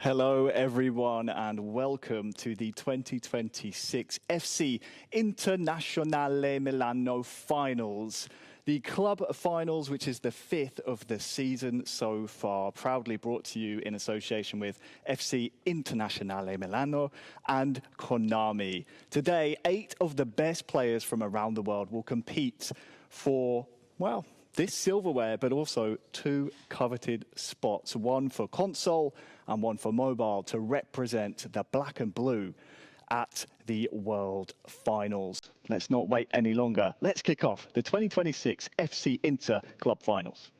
Hello everyone and welcome to the 2026 FC Internazionale Milano finals. The club finals, which is the fifth of the season so far, proudly brought to you in association with FC Internazionale Milano and Konami. Today, 8 of the best players from around the world will compete for, well, this silverware, but also 2 coveted spots, one for console and one for mobile, to represent the black and blue at the World Finals. Let's not wait any longer. Let's kick off the 2026 FC Inter Club Finals.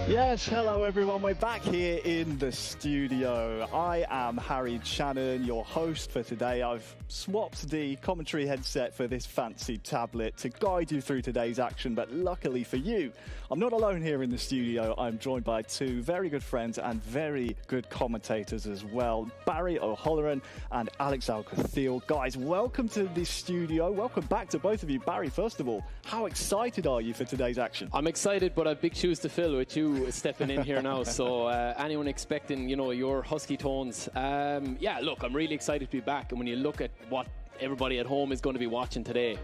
Yes, hello everyone, we're back here in the studio. I am Harry Shannon, your host for today. I've swapped the commentary headset for this fancy tablet to guide you through today's action, but luckily for you, I'm not alone here in the studio. I'm joined by 2 very good friends and very good commentators as well, Barry O'Halloran and Alex Alcathil. Guys, welcome to the studio. Welcome back to both of you. Barry, first of all, how excited are you for today's action? I'm excited, but I've big shoes to fill with you stepping in here now. So anyone expecting, your husky tones, yeah, look, I'm really excited to be back. And when you look at what everybody at home is going to be watching today,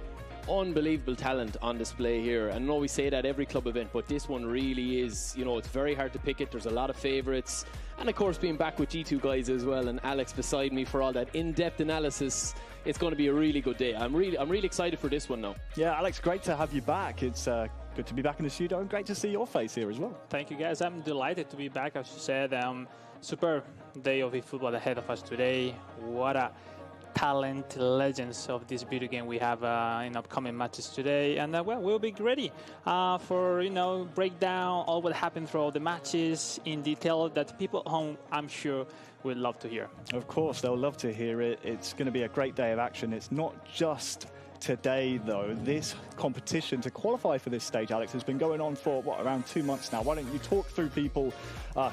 unbelievable talent on display here. And I know we say that every club event, but this one really is, it's very hard to pick it. There's a lot of favourites. And of course, being back with G2 guys as well, and Alex beside me for all that in-depth analysis, it's going to be a really good day. I'm really excited for this one now. Yeah, Alex, great to have you back. It's good to be back in the studio and great to see your face here as well. Thank you, guys. I'm delighted to be back, as you said. Super day of eFootball ahead of us today. What a talent, legends of this video game we have in upcoming matches today. And well, we'll be ready for, break down all what happened throughout the matches in detail that people at home, I'm sure, would love to hear. Of course, they'll love to hear it. It's going to be a great day of action. It's not just today, though. This competition to qualify for this stage, Alex, has been going on for, around 2 months now. Why don't you talk through people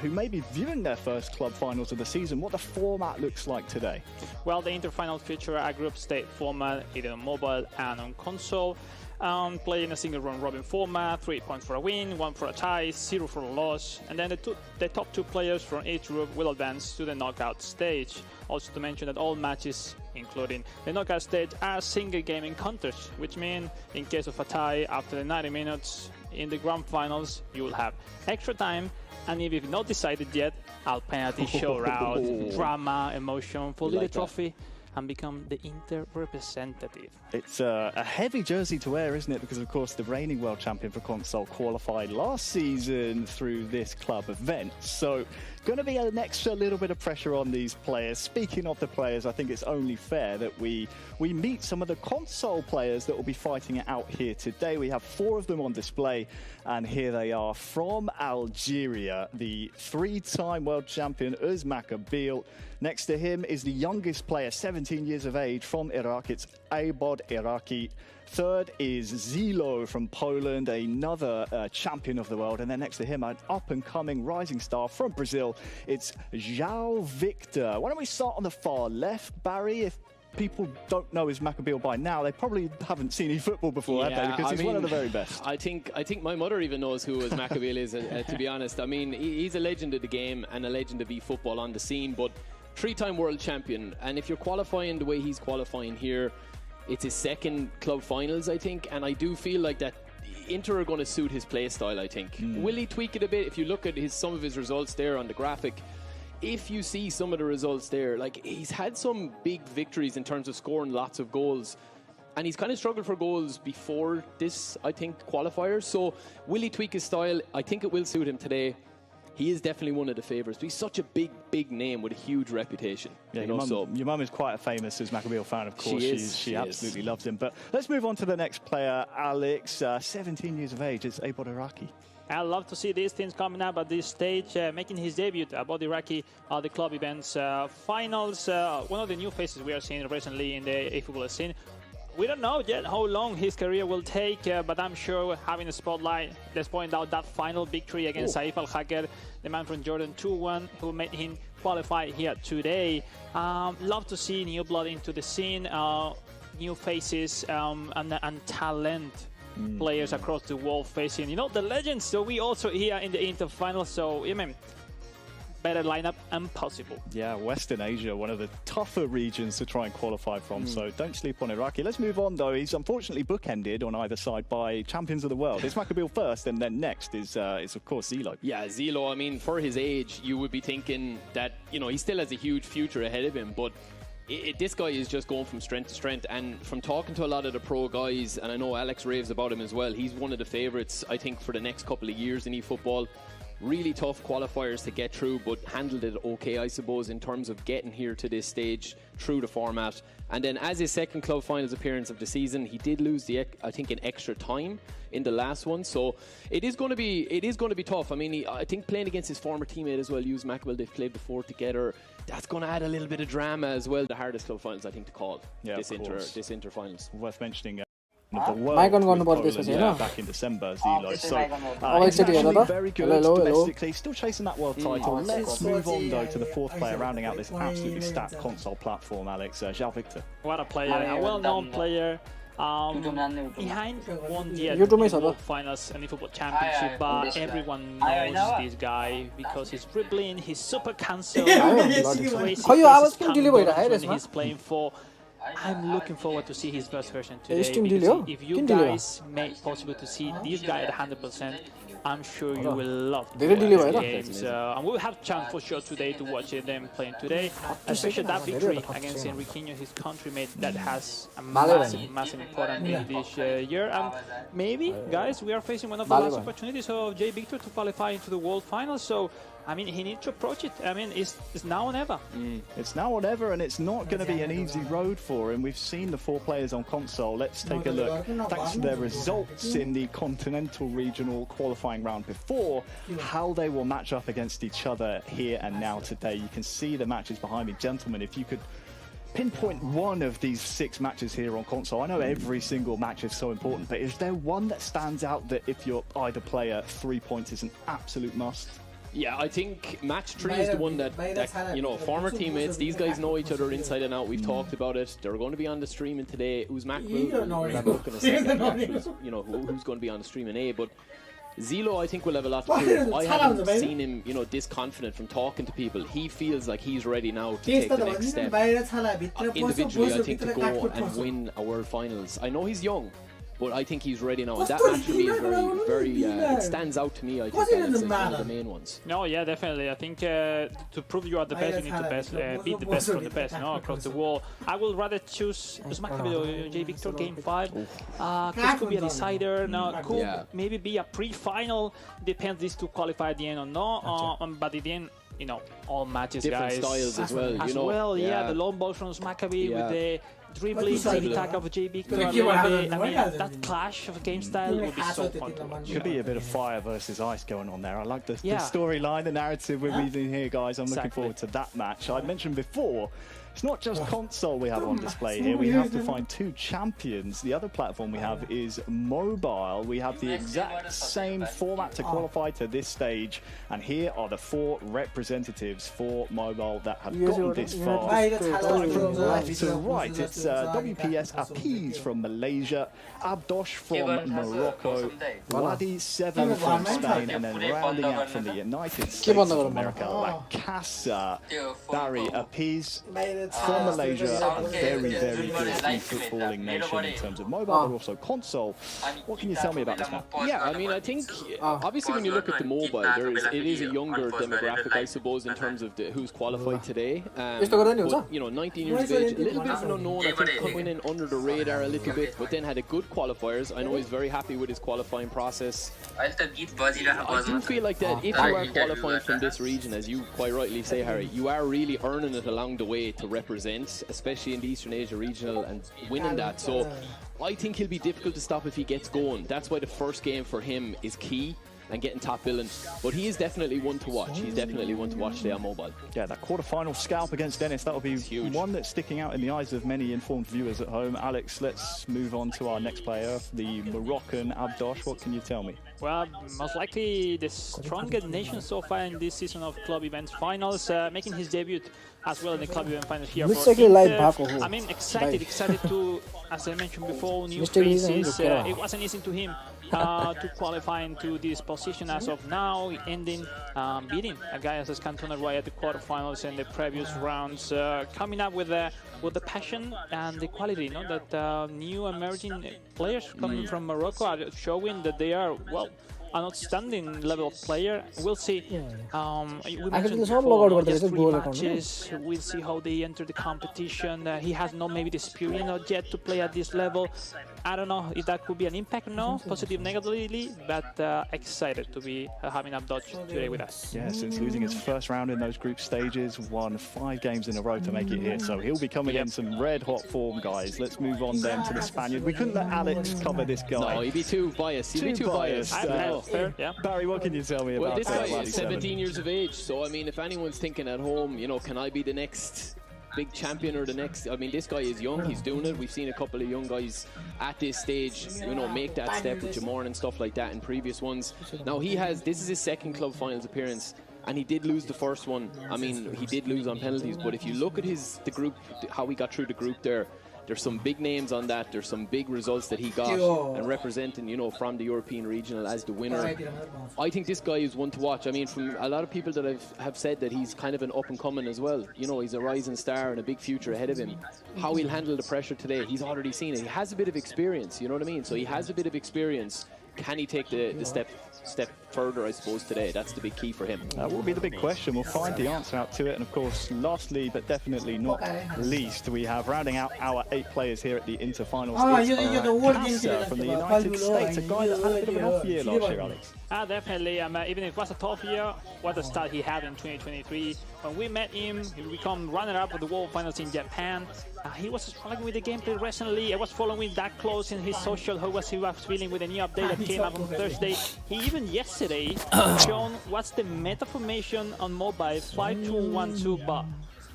who may be viewing their first club finals of the season, what the format looks like today? Well, the Interfinals feature a group stage format, either on mobile and on console. Play in a single round-robin format, 3 points for a win, 1 for a tie, 0 for a loss, and then the top 2 players from each group will advance to the knockout stage. Also to mention that all matches, including the knockout stage, are single game encounters, which means in case of a tie after the 90 minutes in the grand finals, you will have extra time, and if you've not decided yet, I'll penalty showdown, drama, emotion, for the trophy, and become the Inter representative. It's a heavy jersey to wear, isn't it? Because, of course, the reigning world champion for console qualified last season through this club event. So, going to be an extra little bit of pressure on these players. Speaking of the players, I think it's only fair that we meet some of the console players that will be fighting it out here today. We have 4 of them on display, and here they are. From Algeria, the 3-time world champion Uz Makabil. Next to him is the youngest player, 17 years of age, from Iraq. It's Aibod Iraqi. Third is Zilo from Poland, another champion of the world. And then next to him, an up-and-coming rising star from Brazil. It's João Victor. Why don't we start on the far left, Barry? If people don't know his Makabil by now, they probably haven't seen eFootball before, have they? Because he's one of the very best. I think my mother even knows who his Makabil is, to be honest. I mean, he's a legend of the game and a legend of eFootball on the scene, but 3-time world champion. And if you're qualifying the way he's qualifying here, it's his second club finals, I think, and I do feel like that Inter are going to suit his play style, I think. Will he tweak it a bit? If you look at some of his results there on the graphic, if you see some of the results there, like, he's had some big victories in terms of scoring lots of goals, and he's kind of struggled for goals before this, I think, qualifier. So will he tweak his style? I think it will suit him today. he is definitely one of the favourites. But he's such a big name with a huge reputation. Yeah, your mum is quite a famous Maccabi fan, of course. She absolutely loves him. But let's move on to the next player, Alex. 17 years of age, it's Abod Iraqi. I love to see these teams coming up at this stage, making his debut. Abod Iraqi, the club events finals. One of the new faces we are seeing recently in the eFootball scene. We don't know yet how long his career will take, but I'm sure having a spotlight, let's point out that final victory against Saif Al-Haker, the man from Jordan 2-1, who made him qualify here today. Love to see new blood into the scene, new faces and talent. Players across the world facing, the legends. So we also here in the Inter final. So, better lineup impossible. Yeah, Western Asia, one of the tougher regions to try and qualify from. So don't sleep on Iraqi. Let's move on, though. He's unfortunately bookended on either side by champions of the world. It's Maccabi first, and then next is of course Zilo. Yeah, Zilo. I mean, for his age, you would be thinking that he still has a huge future ahead of him, but. This guy is just going from strength to strength, and from talking to a lot of the pro guys, and I know Alex raves about him as well, he's one of the favourites, I think, for the next couple of years in eFootball. Really tough qualifiers to get through, but handled it okay, I suppose, in terms of getting here to this stage through the format. And then as his second club finals appearance of the season, he did lose I think an extra time in the last one. So it is going to be tough. I mean, I think playing against his former teammate as well, Hughes Maccabi, they've played before together. That's going to add a little bit of drama as well. The hardest club finals, I think, to call this inter finals. Worth mentioning. The world back in December, Zilo. So very good domestically, still chasing that world title. Let's move on though to the fourth player rounding out this absolutely stacked console platform, Alex. João Victor. What a player, a well-known player. Behind won the World Finals and eFootball Championship, but everyone knows this guy because he's dribbling, he's super cancel, he's playing for. I'm looking forward to see his first version today. If you guys make possible to see this guy at 100%, I'm sure you will love the games. And we'll have a chance for sure today to watch them playing today. Especially that victory against Enriquinho, his country-mate, that has a massive importance in this year. And maybe, guys, we are facing one of the last opportunities of J. Victor to qualify into the World Finals. So, I mean, he needs to approach it. I mean, it's now or never. It's now or never, and it's not going to be an easy road for him. We've seen the four players on console. Let's take a look. Thanks to their results in the Continental Regional qualifying round before, how they will match up against each other here and now today. You can see the matches behind me. Gentlemen, if you could pinpoint one of these 6 matches here on console. I know every single match is so important, but is there one that stands out that if you're either player, 3 points is an absolute must? Yeah, I think match 3 is the one that former teteammates, these guys know each other inside and out. We've talked about it. They're going to be on the streaming today. Who's Maccabi? Who's going to be on the streaming A, but Zilo, I think, will have a lot to do. I haven't seen him, this confident from talking to people. He feels like he's ready now to take the next step. Individually, I think, to go and win a World Finals. I know he's young, but I think he's ready now. And that match for me is very, it stands out to me, I think, and it's one of the main ones. No, yeah, definitely. I think to prove you are the best, you need to beat the best from the best, across the wall. I would rather choose Maccabi or J. Victor Game 5. This could be a decider. Could maybe be a pre-final. Depends these two qualify at the end or not. But at the end, all matches, different styles as well. The long ball from Maccabi with the dribbling, attack of J. Victor. That clash of game style would be so fun to watch. Could be a bit of fire versus ice going on there. I like the storyline, the narrative we're reading here, guys. I'm looking forward to that match. I mentioned before, it's not just console we have on display here. We have to find 2 champions. The other platform we have is mobile. We have the exact same format to qualify to this stage. And here are the 4 representatives for mobile that have gotten this far. Starting from left to right, it's WPS Apiz from Malaysia, Abdosh from Morocco, Wadi 7 from Spain, and then rounding out from the United States of America, La Casa, Barry Apiz. from Malaysia, a very, very good e-footballing nation in terms of mobile, but also console. What can you tell me about this man? Yeah, I mean, I think obviously when you look at the mobile, it is a younger demographic, I suppose, in terms of who's qualified today. But, 19 years of age, a little bit of an unknown. I think coming in under the radar a little bit, but then had a good qualifiers. I know he's very happy with his qualifying process. I do feel like that if you are qualifying from this region, as you quite rightly say, Harry, you are really earning it along the way to represent, especially in the Eastern Asia regional, and winning that. So I think he'll be difficult to stop if he gets going. That's why the first game for him is key, and getting top billing. But he is definitely one to watch. He's definitely one to watch today on mobile. Yeah, that quarterfinal scalp against Dennis, that'll be huge. One that's sticking out in the eyes of many informed viewers at home. Alex, let's move on to our next player, the Moroccan Abdosh. What can you tell me? Well, most likely the strongest nation so far in this season of club events finals, making his debut as well in the club event finals here. I mean, excited to, as I mentioned before, new faces. It wasn't easy to him to qualify into this position as of now, ending beating a guy as Cantona Roy at the quarterfinals and the previous rounds, coming up with the passion and the quality, that new emerging players coming from Morocco are showing that they are, well, an outstanding level of player. We'll see. We mentioned before, just 3 matches. We'll see how they enter the competition. He has not maybe the experience yet to play at this level. I don't know if that could be an impact or no, positive, negatively, but excited to be having Abdoch today with us. Yeah, since losing his first round in those group stages, won 5 games in a row to make it here. So he'll be coming in some red-hot form, guys. Let's move on then to the Spaniard. We couldn't let Alex cover this guy. No, he'd be too biased. He'd be too biased. Fair, yeah. Barry, what can you tell me about Well, this guy is 17 years of age, so I mean, if anyone's thinking at home, can I be the next big champion or the next? I mean, this guy is young, he's doing it. We've seen a couple of young guys at this stage, make that step with Jamorn and stuff like that in previous ones. Now this is his second club finals appearance, and he did lose the first one. I mean, he did lose on penalties, but if you look at the group, how he got through the group there's some big names on that. There's some big results that he got, and representing, from the European regional as the winner. I think this guy is one to watch. I mean, from a lot of people that have said that he's kind of an up-and-coming as well. He's a rising star and a big future ahead of him. How he'll handle the pressure today, he's already seen it. He has a bit of experience, you know what I mean? So he has a bit of experience. Can he take the step further, I suppose, today? That's the big key for him. That will be the big question. We'll find the answer out to it. And of course, lastly, but definitely not least, we have rounding out our 8 players here at the Interfinals. It's from the United States, a guy that had a bit of an off year last year, Alex. Definitely. Even if it was a tough year, what a start he had in 2023. When we met him, he became runner-up of the World Finals in Japan. He was struggling with the gameplay recently. I was following that close in his social, how he was feeling with a new update that came up on Thursday. He even yesterday shown what's the meta formation on mobile, 5-2-1-2, but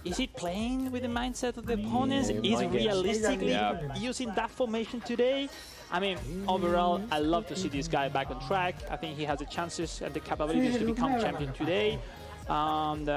is he playing with the mindset of the opponents? Is realistically using that formation today? I mean, overall, I love to see this guy back on track. I think he has the chances and the capabilities to become champion today. And,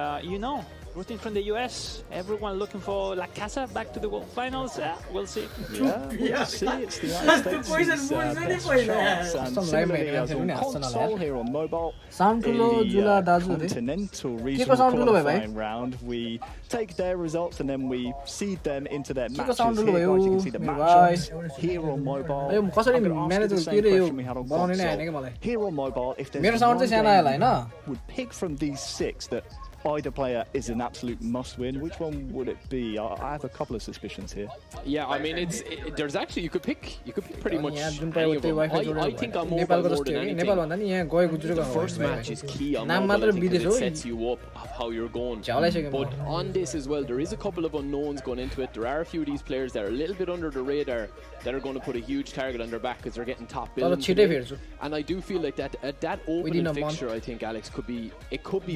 rooting from the US, everyone looking for La Casa back to the World Finals. We'll see. We'll see. It's the United States' best chance. And similarly, as on console, here on mobile, in the continental regional qualifying round, we take their results and then we seed them into their matches. Here, guys, you can see the matchups here on mobile. I'm going to ask you the same question we had on console. Here on mobile, if there's one game you would pick from these 6 that either player is an absolute must-win, which one would it be? I have a couple of suspicions here. Yeah, I mean, there's actually you could pick pretty much any of them. I think on mobile more than anything, the first match is key on mobile. I think it sets you up of how you're going. But on this as well, there is a couple of unknowns going into it. There are a few of these players that are a little bit under the radar that are going to put a huge target on their back because they're getting top billing. And I do feel like that opening fixture, I think, Alex, could be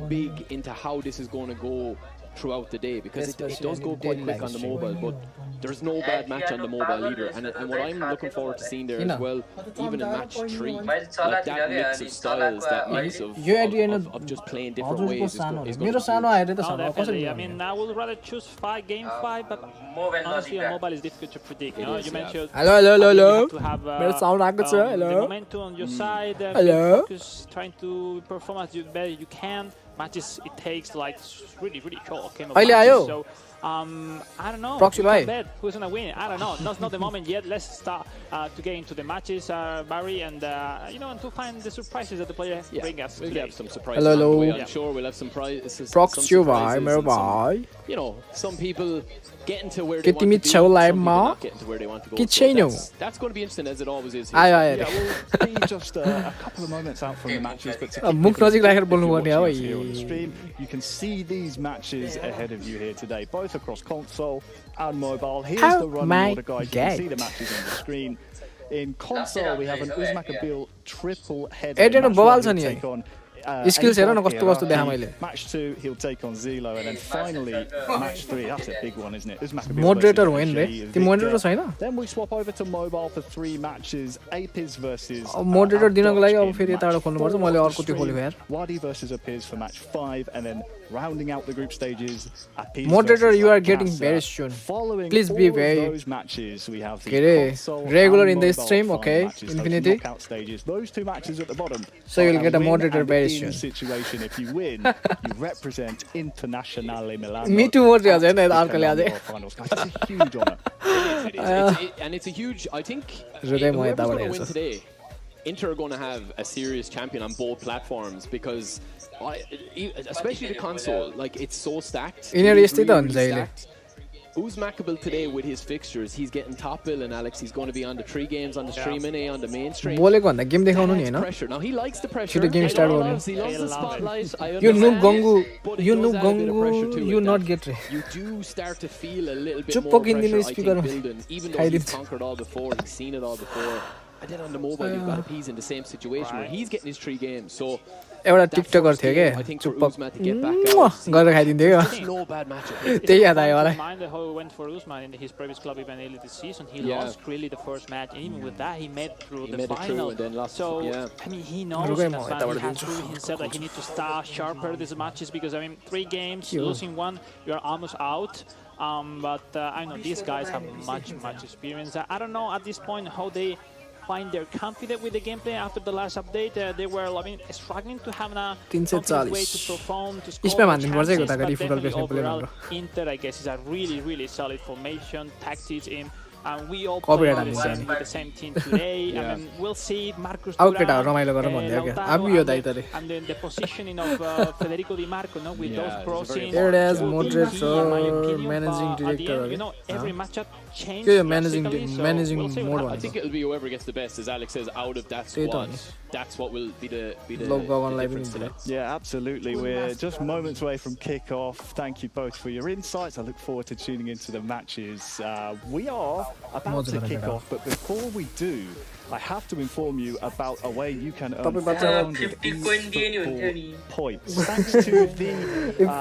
big into how this is going to go throughout the day, because it does go quite quick on the mobile, but there's no bad match on the mobile either. And what I'm looking forward to seeing there as well, even in match 3, like that mix of styles, that mix of just playing different ways is going to be definitely. I mean, I would rather choose game 5, but honestly, on mobile is difficult to predict. You mentioned hello. to have the momentum on your side, focus, trying to perform as best you can. Matches, it takes like really short game of matches, so I don't know. Proxy We can live. bet who's gonna win. I don't know. That's not the moment yet. Let's start to get into the matches, Barry, and and to find the surprises that the players bring us. We'll today. have some surprises. Hello, on the way, hello. I'm sure we'll have some prizes. Proxy vai मेरो भाइ Some people getting to where के they want तिमी to be, छौ some live people मा? not getting to where they want to go. कि So छैनौ? that's going to be interesting as it always is. Here. आयो आयो Yeah, we'll be just a couple of moments out from the matches, but to keep मुख things नजिक राखेर if बोल्नु you're पर्ने हो watching us here on the stream, you can see these matches ahead of you here today, both across console and mobile. Here's How the running my order, guys. You can see the God. matches on the screen. In console, we have an Uzmakabil triple header. Edit Match बवाल one, छ नि he'll है। take on, Skills हेर न eFootball कस्तो कस्तो देखा मैले। Match 2, he'll take on Zelo, and then finally, match 3. That's a big one, isn't it? Uzmakabil Moderator versus होइन रे Shea ती मोडरेटर Victor. छैन Then we swap over to mobile for 3 matches. Apis versus moderator दिनको लागि अब in फेरि यताबाट match खोल्नु पर्छ 4 मैले of अर्को the त्यो खोलेको stream. यार Wadi versus Apis for match 5, and then rounding out the group stages. Apis Moderator, versus you are Lakasa. getting very soon. Following Please be all of very- those matches, we have the के अरे, console regular and in the mobile stream, final okay, matches, those Infinity. knockout stages. Those 2 matches at the bottom. So you'll are get a win moderator and very in soon. situation. If you win, you represent Internazionale Milano. Me too, what at is it? the अर्कोले अझै। Canonical finals. Guys, it's a huge honor. And it's a huge. I think हृदय म whoever's यताबाट going to win हेर्छु today, Inter are going to have a serious champion on both platforms because, especially the console, like it's so stacked. यिनीहरू It is यस्तै त हुन्छ अहिले stacked. Uzmakabil today with his fixtures, he's getting top bill, and Alex, he's going to be on the 3 games on the stream and on the mainstream. बोलेको भन्दा game देखाउनु नि That's हैन pressure. Now he likes the pressure. Should the game start He rolling? loves the He spotlight. I You noob understand, Gangu but it you does noob add a bit of pressure to Gangu it you that not get रे you do start to feel a little bit चुप more पकिदिनु pressure, I स्पिकरमा think, building, even though he's conquered all before, he's seen it all before. And then on the mobile, you've got Apis in the same situation where he's getting his 3 games. So एउटा that TikToker first थियो game, के I think for चुप Uzma to get back मुआ out, गरेर खाइदिन्थ्यो क्या it's no bad matchup. त्यही याद आयो मलाई Reminder how it went for Usman in his previous club even early this season. He Yeah. lost really the first match, and even with that, he made it through He the made it through final. and then lost, So yeah. I mean, he knows Rugai in mo, advance. itaबाट He has दिन्छु। proven himself that he needs to start sharper these matches because I mean, 3 games, Yo. losing 1, you are almost out. But I know these guys have much experience. I don't know at this point how they find their confidence with the gameplay after the last update. They were struggling to have a 340 way to perform, to इसमै score भन्दिनु पर्छ है chances, उताको but eFootball definitely बेच्ने player overall, हाम्रो Inter, I guess, is a really solid formation, tactics in. And we all Copyright play हानिन्छ with the same team today. Yeah. I mean, we'll see Marcus अब Thuram, केटा रमाइलो गरौँ भन्दै हो क्या Lautaro, अब यो and दाइ the- तले and then the positioning of Federico Di Marco, no, with Yeah, those it's a very crossing. Here it is, will be moderator, key, in my opinion, managing but at the director, end, you know, every huh? matchup changes के यो managing drastically, so managing we'll see what mode happens. I think it'll be whoever gets the best, as Alex says, out of that त्यही त squad. नि That's what will be the Log on live difference in today. Yeah, absolutely. We're just moments away from kick-off. Thank you both for your insights. I look forward to tuning into the matches. We are about to kick off, but before we do, I have to inform you about a way you can earn 500 eFootball points. Thanks to the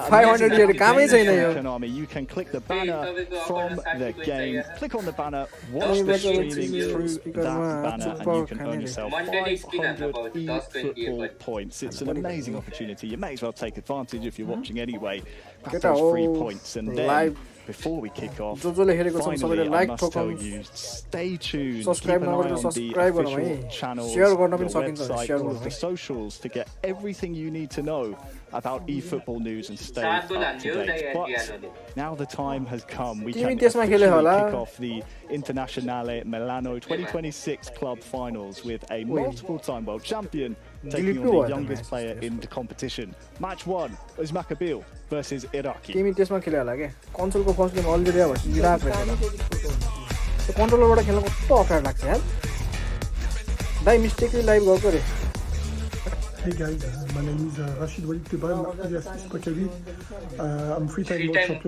500 here कामै छैन यो Konami, you can click the banner from the game. Click on the banner, watch the streaming through that banner, and you can earn yourself 500 eFootball points. It's an amazing opportunity. You may as well take advantage if you're watching anyway. Grab those free points, and then before we kick off, जसले हेरेको छ finally, सबैले I like must tell ठोक्नु you, stay tuned. Keep Subscribe an eye नगरेर on the subscribe गर्नु official है channels, share गर्न the पनि सकिन्छ website, शेयर all गर्नु of the है socials to get everything you need to know about eFootball news and stay up to date. But now the time has come. We तिमी can त्यसमा खेल्यौ officially होला kick off the Internazionale Milano 2026 club finals with a multiple-time world champion taking on the youngest player in the competition. Match 1 is Uzmakabil versus Iraqi. तिमी त्यसमा खेल्यो होला के कन्सोलको first game already अब Iraq रहेछ त्यो कन्ट्रोलरबाट खेल्न कस्तो अप्ठ्यारो लाग्छ यार दाइ मिस्टेकली लाइभ गएको रे Hey guys, my name is Rashid Walid Tebal, alias Spakavi. I'm three-time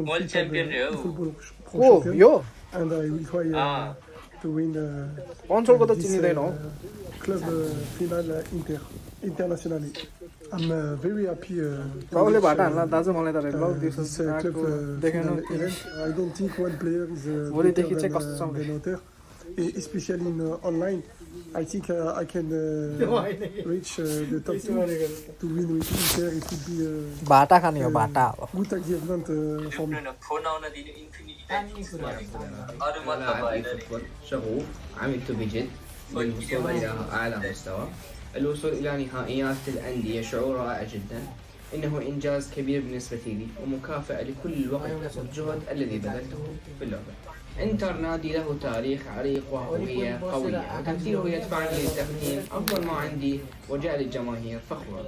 world champion, football O champion, yo and I will try to win कन्सोलको त this चिनिदैन हो club final internationally. I'm very happy. राहुलले भाटा हाल्ला दाजु मलाई त ल this club देखेन final event. I don't think one player is भोलिदेखि चाहिँ better कस्तो छ than another, especially in online. I think I can reach the top 2 to win with Inter. It would be भाटा खाने हो भाटा अब good achievement for me. eFootball شغوف عملت بجد للوصول إلى أعلى مستوى الوصول إلى نهائيات الأندية شعور رائع جدا إنه إنجاز كبير بالنسبة لي ومكافأة لكل الوقت والجهد الذي بذلته في اللعبة. إنتر نادي له تاريخ عريق وهوية قوية، وتمثيله يدفعني لتقديم أفضل ما عندي وجعل الجماهير فخورا.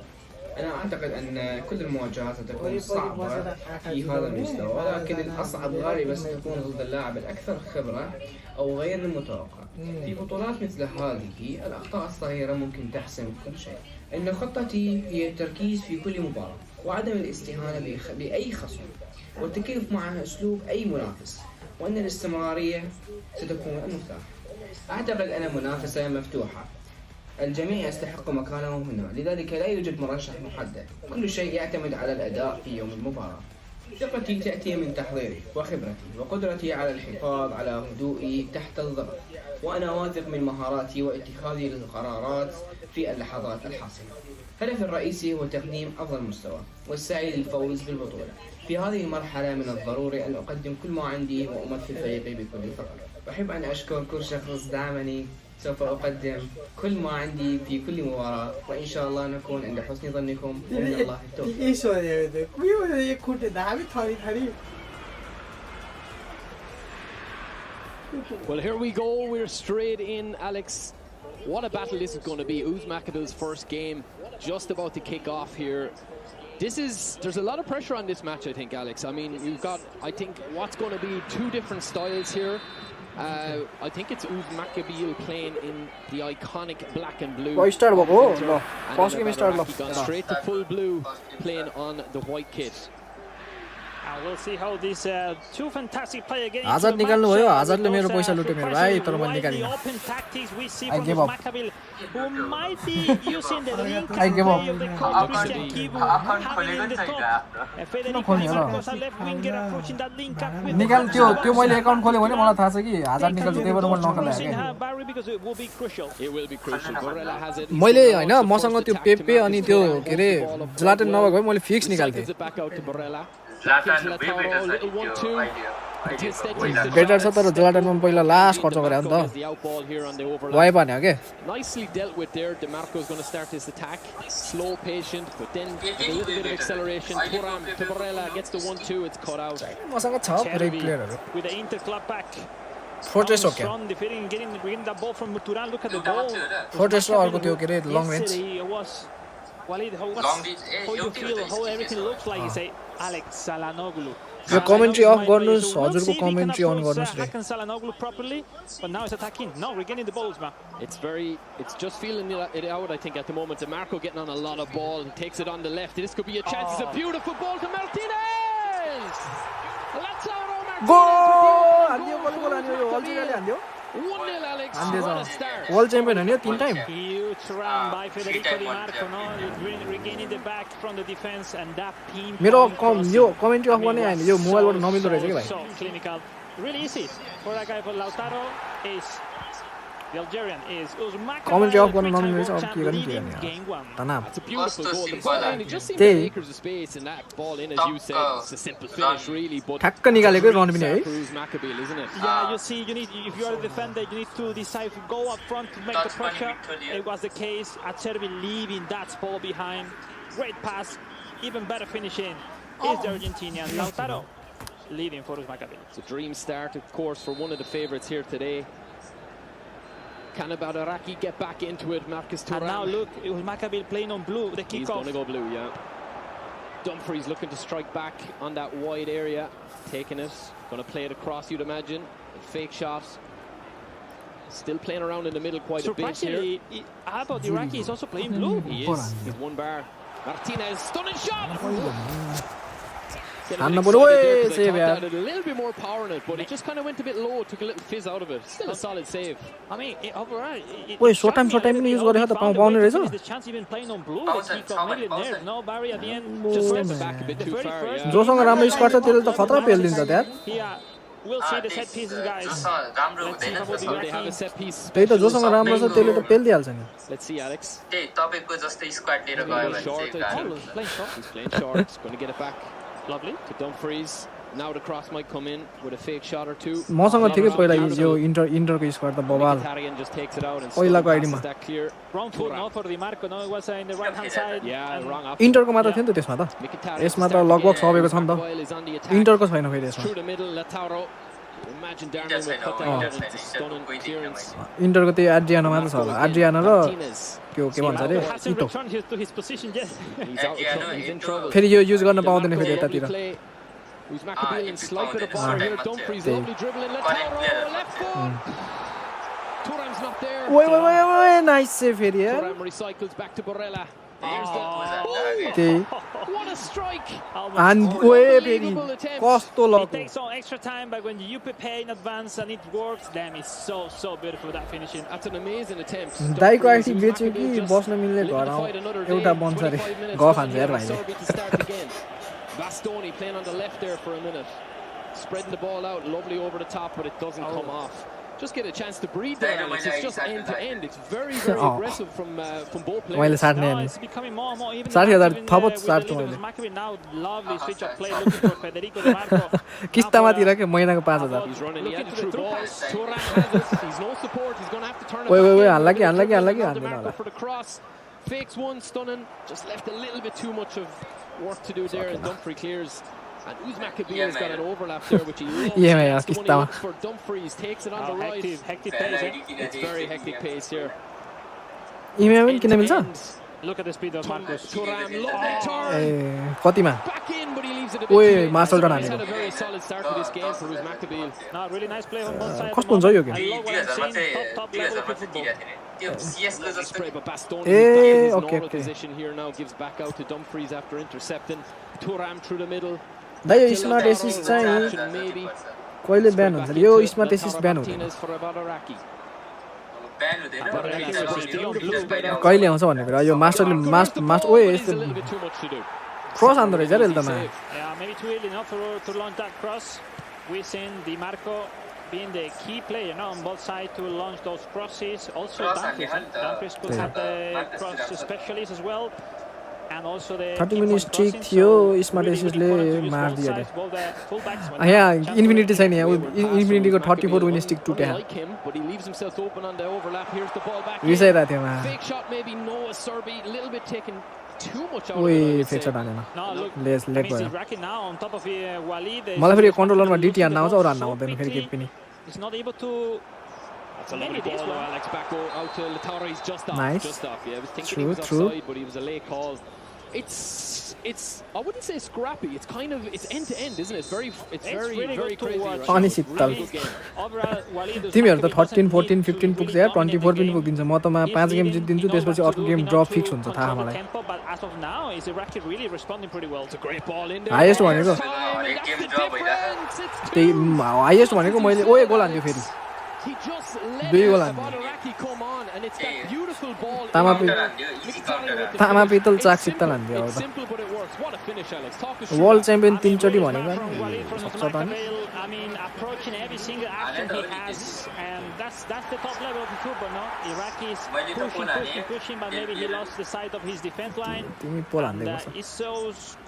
أنا أعتقد أن كل المواجهات ستكون صعبة في هذا المستوى، ولكن الأصعب غالبا ستكون ضد اللاعب الأكثر خبرة أو غير المتوقع. في بطولات مثل هذه الأخطاء الصغيرة ممكن تحسم كل شيء. إن خطتي هي التركيز في كل مباراة وعدم الاستهانة بأي خصم والتكيف مع أسلوب أي منافس، وأن الاستمرارية ستكون المفتاح. أعتقد أن منافسة مفتوحة، الجميع يستحق مكانه هنا، لذلك لا يوجد مرشح محدد، كل شيء يعتمد على الأداء في يوم المباراة. ثقتي تأتي من تحضيري وخبرتي وقدرتي على الحفاظ على هدوئي تحت الضغط، وأنا واثق من مهاراتي واتخاذي للقرارات في اللحظات الحاسمة. هدفي الرئيسي هو تقديم أفضل مستوى والسعي للفوز بالبطولة. في هذه المرحلة من الضروري أن أقدم كل ما عندي وأمثل فريقي بكل فخر. أحب أن أشكر كل شخص دعمني، سوف أقدم كل ما عندي في كل مباراة، وإن شاء الله نكون عند حسن ظنكم ومن الله التوفيق. Well, here we go. We're straight in, Alex. What a battle this is going to be. Uzmakabil's first game just about to kick off here. There's a lot of pressure on this match, I think, Alex. I mean, you've got, I think, what's going to be two different styles here. I think it's Uzmakabil playing in the iconic black and blue. Gone straight to full blue, playing on the white kit. And we'll see how these two fantastic players get Hazard निकाल्नु भयो hazardले मेरो पैसा लुट्यो मेरो भाइ तर मैले निकालिन I give up who might be using the link I give up निकाल त्यो मैले अकाउन्ट खोले भने मलाई थाहा छ कि hazard निकाल्छु त्यही भएर मैले नखाले It will be crucial. Barella has it. मैले हैन मसँग त्यो पेपे अनि त्यो के रे ज्लाटन नभएको भए मैले फिक्स निकाल्थे बेटर छ तर ज्लाटनमा पहिला लास्ट खर्च गरे नि त वाइ पाने हो के Nicely dealt with there. DeMarco's going to start his attack. Slow, patient, but then a little bit of acceleration. Thuram to Barella gets the 1-2. It's cut out. मसँग छ पुरै प्लेयरहरु with the interclub back. Fortress हो क्या getting the ball from Thuram. Look at the ball. Fortress र अर्को त्यो के रे long range Walid, how you feel, how everything looks like, you say, Alex Salanoglu. Yo commentary of गर्नुस् हजुरको commentary अन गर्नुस् रे Hakan Salanoglu properly, but now it's attacking. No, we're getting the balls, man. It's just feeling it out, I think, at the moment. DeMarco getting on a lot of ball. He takes it on the left. This could be a chance. It's a beautiful ball to Martinez. Lautaro Martinez. Goal हान्दियो goal हान्दियो अल्टिराले हान्दियो 1-0 Alex. What a start. World champion हान्यो 3 time Huge run by Federico Di Marco, no? Regaining the back from the defense and that pin. मेरो यो commentary of गर्ने हैन यो मोबाइलबाट नमिल्दो रहेछ के भाइ So clinical, really easy for that guy. For Lautaro is the Algerian is Uzmakabil. Commentary of गर्न नमिल्दो रहेछ अब के गर्ने के गर्ने तनाव It's a beautiful goal. The ball in, it just seemed like acres of space, and that ball in, as you said, it's a simple finish, really. But ठ्याक्क निकालेको रन पनि है Uzmakabil, isn't it? Yeah, you see, you need, if you are a defender, you need to decide to go up front to make the pressure. It was the case. Acerbi leaving that ball behind. Great pass, even better finishing is the Argentinian Lautaro leading for Uzmakabil. It's a dream start, of course, for one of the favourites here today. Can Badaraki get back into it? Marcus Thuram. And now look, Uzmakabil playing on blue. The kickoff. He's going to go blue, yeah. Dumfries looking to strike back on that wide area, taking it. Going to play it across, you'd imagine. A fake shot. Still playing around in the middle quite a bit here. Surprisingly, how about Iraqi is also playing blue? He is. He's one bar. Martinez, stunning shot. हान्न पर्यो ओए save यार A little bit more power in it, but it just kind of went a bit low. Took a little fizz out of it. Still a solid save. I mean, overall, ओए short time पनि use गरे त पाउने रहेछ the chance even playing on blue. The kickoff maybe there. No, Barry at the end just steps Back a bit too far. Yeah. जोसँग राम्रो squad छ त्यसले त खतरा पेल्दिन्छ त्यार Here, we'll see the set pieces, guys. Let's see how about They have a Iraqi. set piece. त्यही त जोसँग राम्रो छ त्यसले त पेल्दिहाल्छ नि Let's see, Alex. तपाईँको जस्तै स्क्वाड लिएर गयो भने Short, चाहिँ I think. Playing short. He's playing short. He's going to get it back Lovely. to Dumfries. Now the cross might come in with a fake shot or two. मसँग ठिकै पहिला यो इन्टरको squad त बबाल Mkhitaryan just takes it out and पहिलाको आइडीमा that clear. Wrong foot now for Di Marco. No, it was in the right hand side. Yeah, wrong off. इन्टरको मात्र थियो नि त त्यसमा त यसमा त लगभग सबैको छ नि त इन्टरको छैन फेरि यसमा Through the middle, Lautaro. Imagine Darwin will cut that out. It's a stunning clearance. इन्टरको त्यो एड्रियानो मात्र छ होला एड्रियानो र के भन्छ अरे Hasn't returned to his position yet. He's out of trouble. He's in trouble. फेरि यो युज गर्न पाउँदैन फेरि यतातिर Who's Maccabean slight bit of bother here. Dumfries, lovely dribble in Lautaro, left foot. Thuram's not there. ओए nice से फेरि यार Thuram recycles back to Barella. Here's त्यही what a strike. and ओए फेरि कस्तो It luck takes some extra time, but when you prepare in advance and it works, then it's so beautiful that finishing. That's an amazing attempt. दाइको ID बेच्यो कि बस्न मिल्ने घर एउटा बन्छ अरे ग खान्छ यार भाइले Bastoni playing on the left there for a minute. Spreading the ball out, lovely over the top, but it doesn't come off. Just get a chance to breathe there, Alex. It's just end to end. It's very aggressive from both players. मैले साट्ने No, अनि it's becoming more and more even. 60,000 थपत with the साट्छु Liverpool मैले Maccabi now, lovely switch of play looking for Federico Di Marco. किस्तामा तिर के महिनाको 5,000 He's running. He had a true ball. Thuram has it. He's no support. He's going to have to turn it Wait, back in. हाल्ला कि Di हान्दैन Marco होला for the cross. Fakes one, stunning. Just left a little bit too much of work to do there, and Dumfries clears. And Uzmakabir has got an overlap there, which he loves. Yeah, That's the one he Kistama. looks for. Dumfries takes it on the right. Hectic pace. It's very hectic pace here. Email पनि किन मिल्छ Look at the speed of Marcos. Thuram, lovely turn. ए कतिमा Back in, but he leaves it a bit Oye, too late. Marcel He's Donadino. had a very solid start to this game for Uzmakabir. No, really nice play on both sides. कस्तो हुन्छ यो game I love what I'm seeing. Top level of football. Lovely spray, but Bastoni Eh, is back in his okay, normal okay. position here now. Gives back out to Dumfries after intercepting. Thuram through the middle. Dai yo smart assist चाहिँ Maybe. कहिले ब्यान हुन्छ यो smart assist ब्यान हुँदैन Martinez for Abadaraki. कहिले आउँछ भन्ने कुरा यो मास्टरले मास्ट ओए यस्तो क्रस आउँदो रहेछ यार यसमा Yeah, maybe too early enough to launch that cross. We've seen Di Marco being the key player now on both sides to launch those crosses. Also, Dumfries could have the cross specialist as well. And also the 30 minute strike थियो smart एसिस्टले मारिदियो अरे यहाँ infinity छैन यहाँ इन्फिनिटीको 34 win stick टुट्या रिसाइरहेको थियो मा ओए फेक सट हानेन लेस लेट भयो मलाई फेरि कन्ट्रोलरमा डिटी हान्न आउँछ अरु हान्न आउँदैन फेरि के पनि He's not able to. That's a lovely ball, Alex. Back out to Lautaro. He's just off. Nice. Just off. Yeah, I was thinking he was offside, but he was a late call. It's. I wouldn't say scrappy. It's kind of. It's end to end, isn't it? It's very crazy. Right? अनि शीतल तिमीहरु त 13 14 15 पुग्छ यार 24 पनि पुग्दिन्छ म त मा 5 game जित्दिन्छु त्यसपछि अर्को गेम ड्र फिक्स हुन्छ थाहा मलाई हाईएस्ट भनेको त्यही हाईएस्ट भनेको मैले ओए गोल हान्दियो फेरि दुई गोल हान्दियो तामा पितल चाक शीतल हान्दियो अब त वर्ल्ड च्याम्पियन 3 चोटी भनेको सक्छ त नि I mean, approaching every single action he has, and that's the top level of football, no? Iraqis pushing, but maybe he lost the sight of his defense line. तिमी पोल And हान्दै बस it's so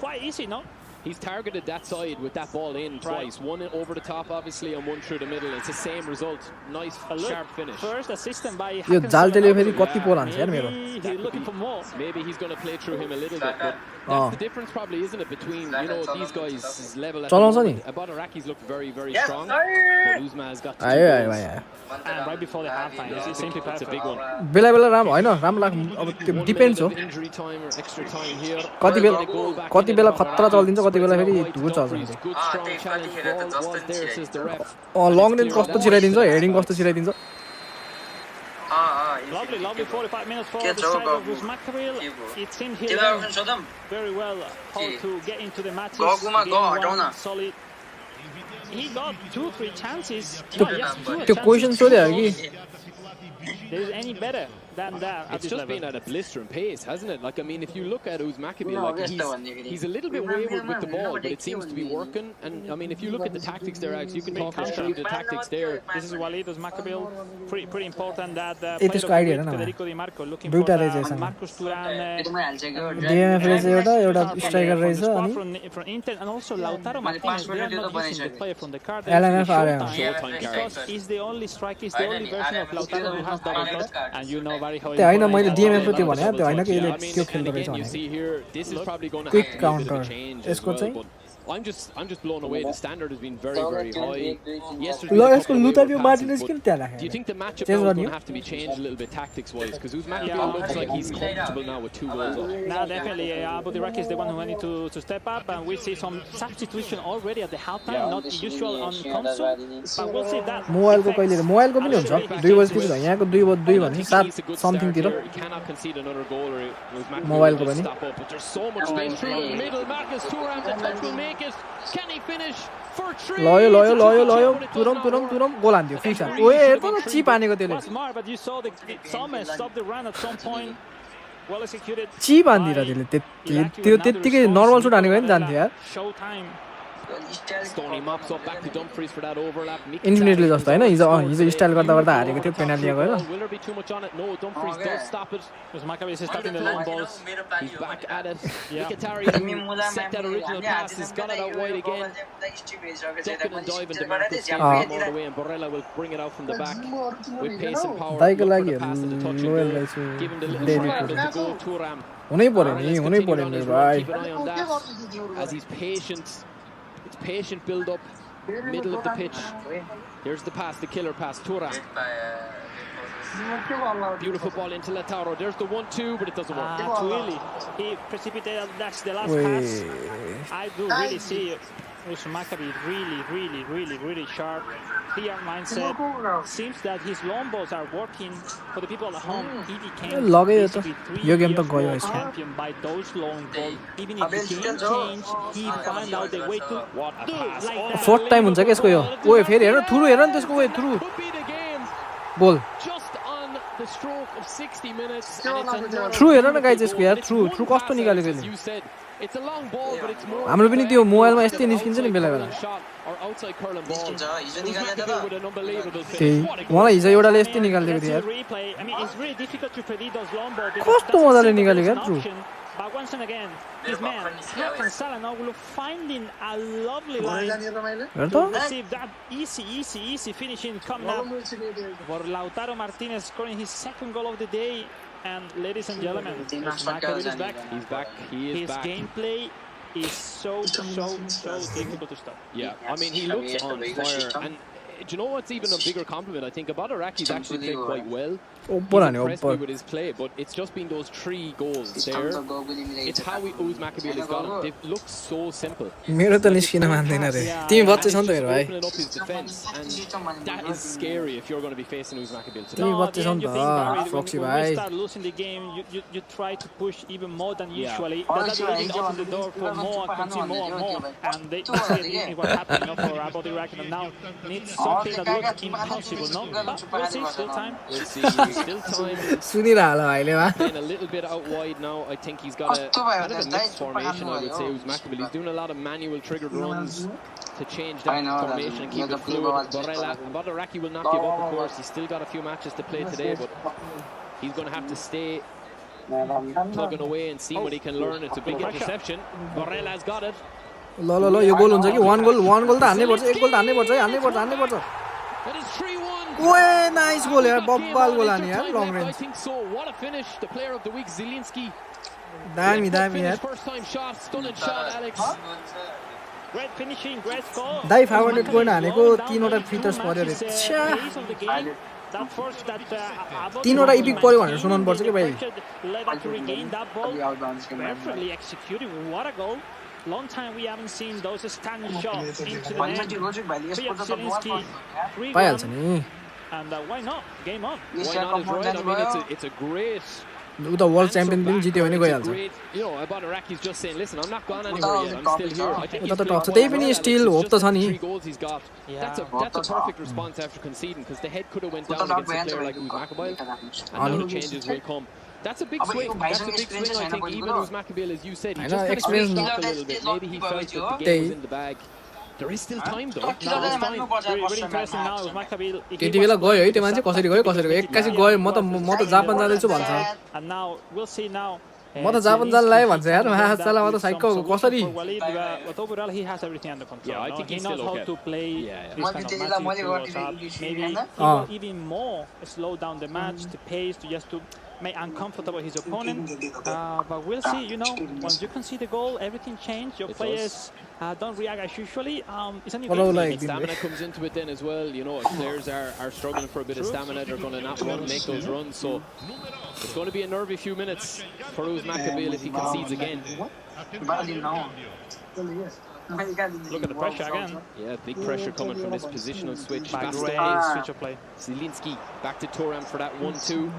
quite easy, no? He's targeted that side with that ball in twice. One over the top, obviously, and one through the middle. It's the same result. Nice, sharp finish. First assistant by यो जालटेले फेरि कति पोल हान्छ यार मेरो He's looking for more. Maybe he's going to play through him a little bit, but that's the difference probably, isn't it, between, you know, these guys' level at the moment. Abadaraki's looked very strong, but Uzma has got to आयो And right before the halftime, it's simply It's a big one. बेला बेला राम्रो हैन राम्रो लाग्छ अब त्यो depends हो Injury time or extra time here. कति बेला खतरा चल्दिन्छ कति बेला फेरि धुर चल्छ फेरि Good strong challenge. Ball was there, says the ref. Long range कस्तो छिराइदिन्छ हेडिङ कस्तो छिराइदिन्छ Lovely 45 minutes for the side of Uzmakaville. It seemed he learned very well how to get into the matches. Game one, solid. He got 2-3 chances. त्यो question सोध्यो कि There is any better than that. It's just been at a blistering pace, hasn't it? Like, I mean, if you look at Uzmakabil, like he's a little bit wayward with the ball, but it seems to be working. And I mean, if you look at the tactics there, Alex, you can talk us through the tactics there. This is Walid Uzmakabil. Pretty important that it is idea, no? Federico Di Marco looking for Marcus Thuram. DMF is a striker race, from Inter, and also Lautaro Martinez. They are not using the player from the card. Showtime because he's the only striker, he's the only version of Lautaro who has double cross, and you know very how. I know my DMF to one. I know you see here, this is probably going to quick have counter. A change as well, but I'm just blown away. The standard has been very high. Yesterday, do you think the matchup now is going to have to be changed a little bit tactics-wise? Because Uzmakabil looks like he's comfortable now with 2 goals up. No, definitely. Abu Dhabi is the one who needs to step up, and we see some substitution already at the halftime, not usual on console, but we'll see that. Mobile ko पनि हुन्छ 2 बजेतिर यहाँको 2 भने 7 something तिर He cannot concede another goal or Uzmakabil Mobile ko will पनि stop up, but there's so much space through the middle. Marcus Thuram, the touch will make it. Can he finish for 3? लयो Thuram goal हान्दियो fix ओए हेर्नु न chip हानेको त्यसले But you saw the Thomas stop the run at some point. Well executed. Chip हान्दिरा त्यसले त्यो त्यतिकै नर्मल सुट हानेको नि जान्थ्यो यार Showtime. Stoney mops up back to Dumfries for that overlap. Infinitely जस्तो हैन हिजो स्टाइल गर्दा हारेको थियो पेनाल्टी दिएको हैन Will there be too much on it? No, Dumfries does stop it. Uzmakabil is starting the long balls. He's back at it. Mkhitaryan set that original pass. He's got it out wide again. Ducking and diving to Marcus all the way, and Barella will bring it out from the back with pace and power. दाइको Look for लागि the pass at the touch and go. Give him the little triangle to go. Thuram. हुनै पर्यो नि हुनै पर्यो नि भाइ Keep an eye on that as he's patient. It's patient build up, middle of the pitch. Here's the pass, the killer pass, Thuram. Beautiful ball into Lautaro. There's the 1-2, but it doesn't work. Really, he precipitated. That's the last pass. I do really see Uzmakabil really sharp, clear mindset. Seems that his long balls are working for the people at home. He became basically 3 years champion by those long balls. Even if the game changed, he found out the way to do like that. Fourth time हुन्छ के यसको यो ओए फेरि हेर through हेर नि त्यसको way through goal The stroke of 60 minutes. Through हेर न गाइस यसको यार थ्रु कस्तो निकालेको यसले It's a long ball, but it's more. हाम्रो पनि त्यो मोबाइलमा यस्तै निस्किन्छ नि बेला बेला मलाई हिजो एउटाले यस्तै निकालिदिएको थियो यार कस्तो मजाले निकालेको यार through But once and again, this man, Hakan Çalhanoğlu, finding a lovely line. See that easy finishing coming up for Lautaro Martinez scoring his 2nd goal of the day. And ladies and gentlemen, Uzmakabil is back. He's back. His gameplay is so difficult to stop. Yeah, I mean, he looks on fire. And do you know what's even a bigger compliment? I think Abad Araki's actually played quite well. He's impressed me with his play, but it's just been those 3 goals there. It's how Uzmakabil has got it. They look so simple. मेरो त निस्किन मान्दैन रे तिमी बच्चे छौ नि त हेर भाइ Opening up his defense, and that is scary if you're going to be facing Uzmakabil today. तिमी बच्चे छौ नि त फ्रक्सी भाइ When you start losing the game, you try to push even more than usually. That really opens the door for more and continue more. And they see what happened for Abad Iraq, and now needs something that looks impossible. No, but we'll see. Still time. We'll see. Still time. सुनिरहला भाइले वा Playing a little bit out wide now. I think he's got a kind of a mixed formation, I would say, Uzmakabil. He's doing a lot of manual triggered runs to change that formation and keep it fluid. Abad Iraq will not give up, of course. He's still got a few matches to play today, but he's going to have to stay plugging away and see what he can learn. It's a big interception. Barrella's got it. ल यो गोल हुन्छ कि 1 गोल त हान्नै पर्छ 1 गोल त हान्नै पर्छ That is 3-1. ओए nice goal यार बब्बाल गोल हाने यार long range I think so. What a finish. The player of the week, Zielinski. दामी यार First time shot, stunning shot, Alex. Great finishing, great score. दाइ 500 गोल हानेको 3 वटा फिटर्स पर्यो रे छ्या That first that 3 वटा इपिक पर्यो भनेर सुनाउनु पर्छ के भाइ to regain that ball. Perfectly executed. What a goal. Long time we haven't seen those stunning shots into the net. Zielinski, 3 पाइहाल्छ नि and why not? Game on. Why not is right. I mean, it's a great उता world champion पनि जित्यो भने गइहाल्छ You know, about Iraqi's just saying, listen, I'm not gone anywhere yet. I'm still here. I think उता त टप छ त्यही पनि still hope त छ नि 3 goals he's got. That's a perfect response after conceding because the head could have went down against a player like Uzmakabile and now the changes will come. That's a big swing. That's a big swing, I think. Even Uzmakabile, as you said, he just kind of switched off a little bit. Maybe he felt that the game was in the bag. There is still time though. Very interesting now with Maccabi. त्यति बेला गयो है त्यो मान्छे कसरी गयो एक्कासी गयो म त जापान जाँदैछु भन्छ And now we'll see now. म त जापान जान लाग्यो भन्छ यार माछाला म त साइको कसरी But overall he has everything under control. Yeah, I think he he's knows still how okay. to play this kind of matches. Maybe he will even more slow down the match, the pace, to just to make uncomfortable his opponent. But we'll see. You know, once you can see the goal, everything changed. Your players don't react as usually. It's a new game. Stamina comes into it then as well. You know, if players are struggling for a bit of stamina, they're going to not make those runs. So it's going to be a nervy few minutes for Uzmakabile if he concedes again. Look at the pressure again. Yeah, big pressure coming from this positional switch. Great switch of play. Zielinski back to Turam for that 1-2.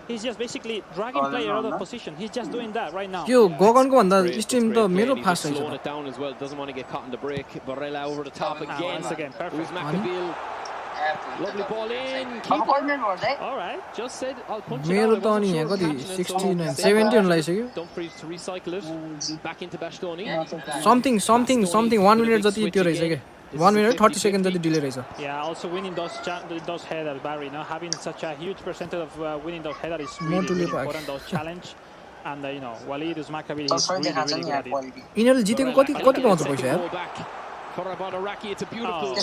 He's just basically dragging player out of position. He's just doing that right now. यो गगनको भन्दा stream त मेरो fast Slowing रहेछ it down as well. Doesn't want to get caught in the break. Barella over the top again. Perfect. Uzmakabile. Lovely ball in. All right. Just said I'll punch it मेरो out. त अनि यहाँ कति 69 70 हुन लागिसक्यो Dumfries to recycle it back into Bastoni. something 1 minute जति त्यो रहेछ के 1 minute 30 seconds जति डिले रहेछ Yeah, also winning those headers, Barry. You know, having such a huge percentage of winning those headers is really important. Those challenge, and you know, Walid Uzmakabile is really good at it. यिनीहरुले जितेको कति पाउँछ पैसा यार For about Iraqi, it's a beautiful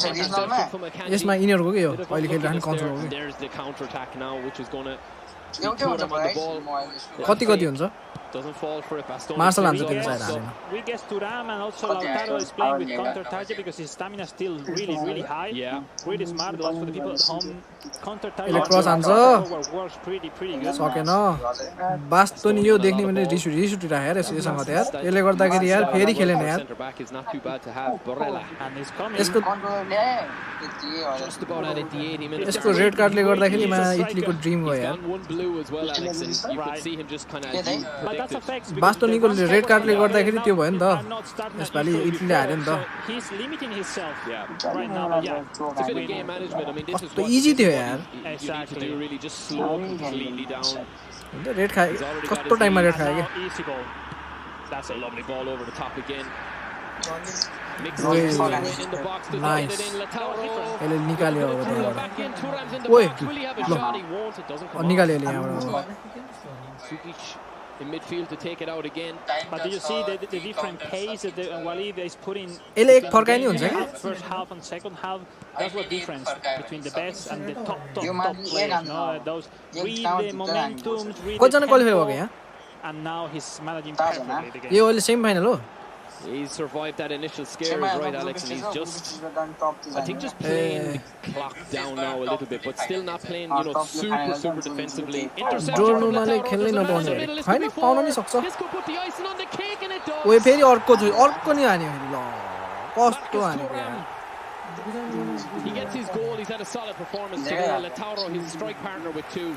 यसमा यिनीहरुको के हो अहिले खेलिरहने control हो के There's the counter attack now, which is going to कति हुन्छ doesn't fall for it. Marcel हान्छ त्यो side हालेन We guess Turam and also Lautaro is playing with counter target because his stamina is still really high. Yeah, really smart. Lots for the people at home. Counter target. Cross हान्छ works pretty good. सकेन बास्तो नि यो देख्ने भने रिस उठिरहेको यार यससँग त यार यसले गर्दाखेरि यार फेरि खेलेन यार center back is not too bad to have. Barella And he's coming. यसको just about at it, the 80 minutes. यसको रेड कार्डले गर्दाखेरि मा इटलीको ड्रीम हो यार One blue as well, Alex, and you could see him just kind of But that's a fact. बास्तोनिको red कार्डले गर्दाखेरि त्यो भयो नि त यसपालि इटलीले हार्यो नि त He's limiting himself Yeah. right now. But yeah, It's a bit of game management. I mean, this is कस्तो what इजी थियो यार you need to do, really just slow completely down. Red खाए कस्तो टाइममा रेड खायो के easy goal. That's a lovely ball over the top again. Mixed Oy. in the box to Nice. get it in. Lautaro. यसले निकाल्यो अब त्यहाँबाट Back in, Thuram's in the Oy. box. Will he have a shot? He won't. It doesn't come off. निकाल्यो यसले यहाँबाट Sukic in midfield to take it out again. But do you see the different pace that Walid is putting? यसले एक फर्काइ नि हुन्छ के First half and second half, that's what difference between the best and the top players. No, those read the momentums, read the कतिजना qualify भयो tempo, यहाँ and now he's managing perfectly the game. यो अहिले semi final हो He's survived that initial scare, is right, Alex, and he's just, I think, just playing the clock down now a little bit, but still not playing, you know, super defensively. Interception from जोर्नुमाले Lautaro, खेल्नै goes across नपाउने the अरे middle, it's हैन gonna be पाउन नि four. सक्छ This could put the icing on the cake, and it does. ओए फेरि अर्को नि हान्यो ल कस्तो हानेको यार He gets his goal. He's had a solid performance today. Lautaro, his strike partner with 2.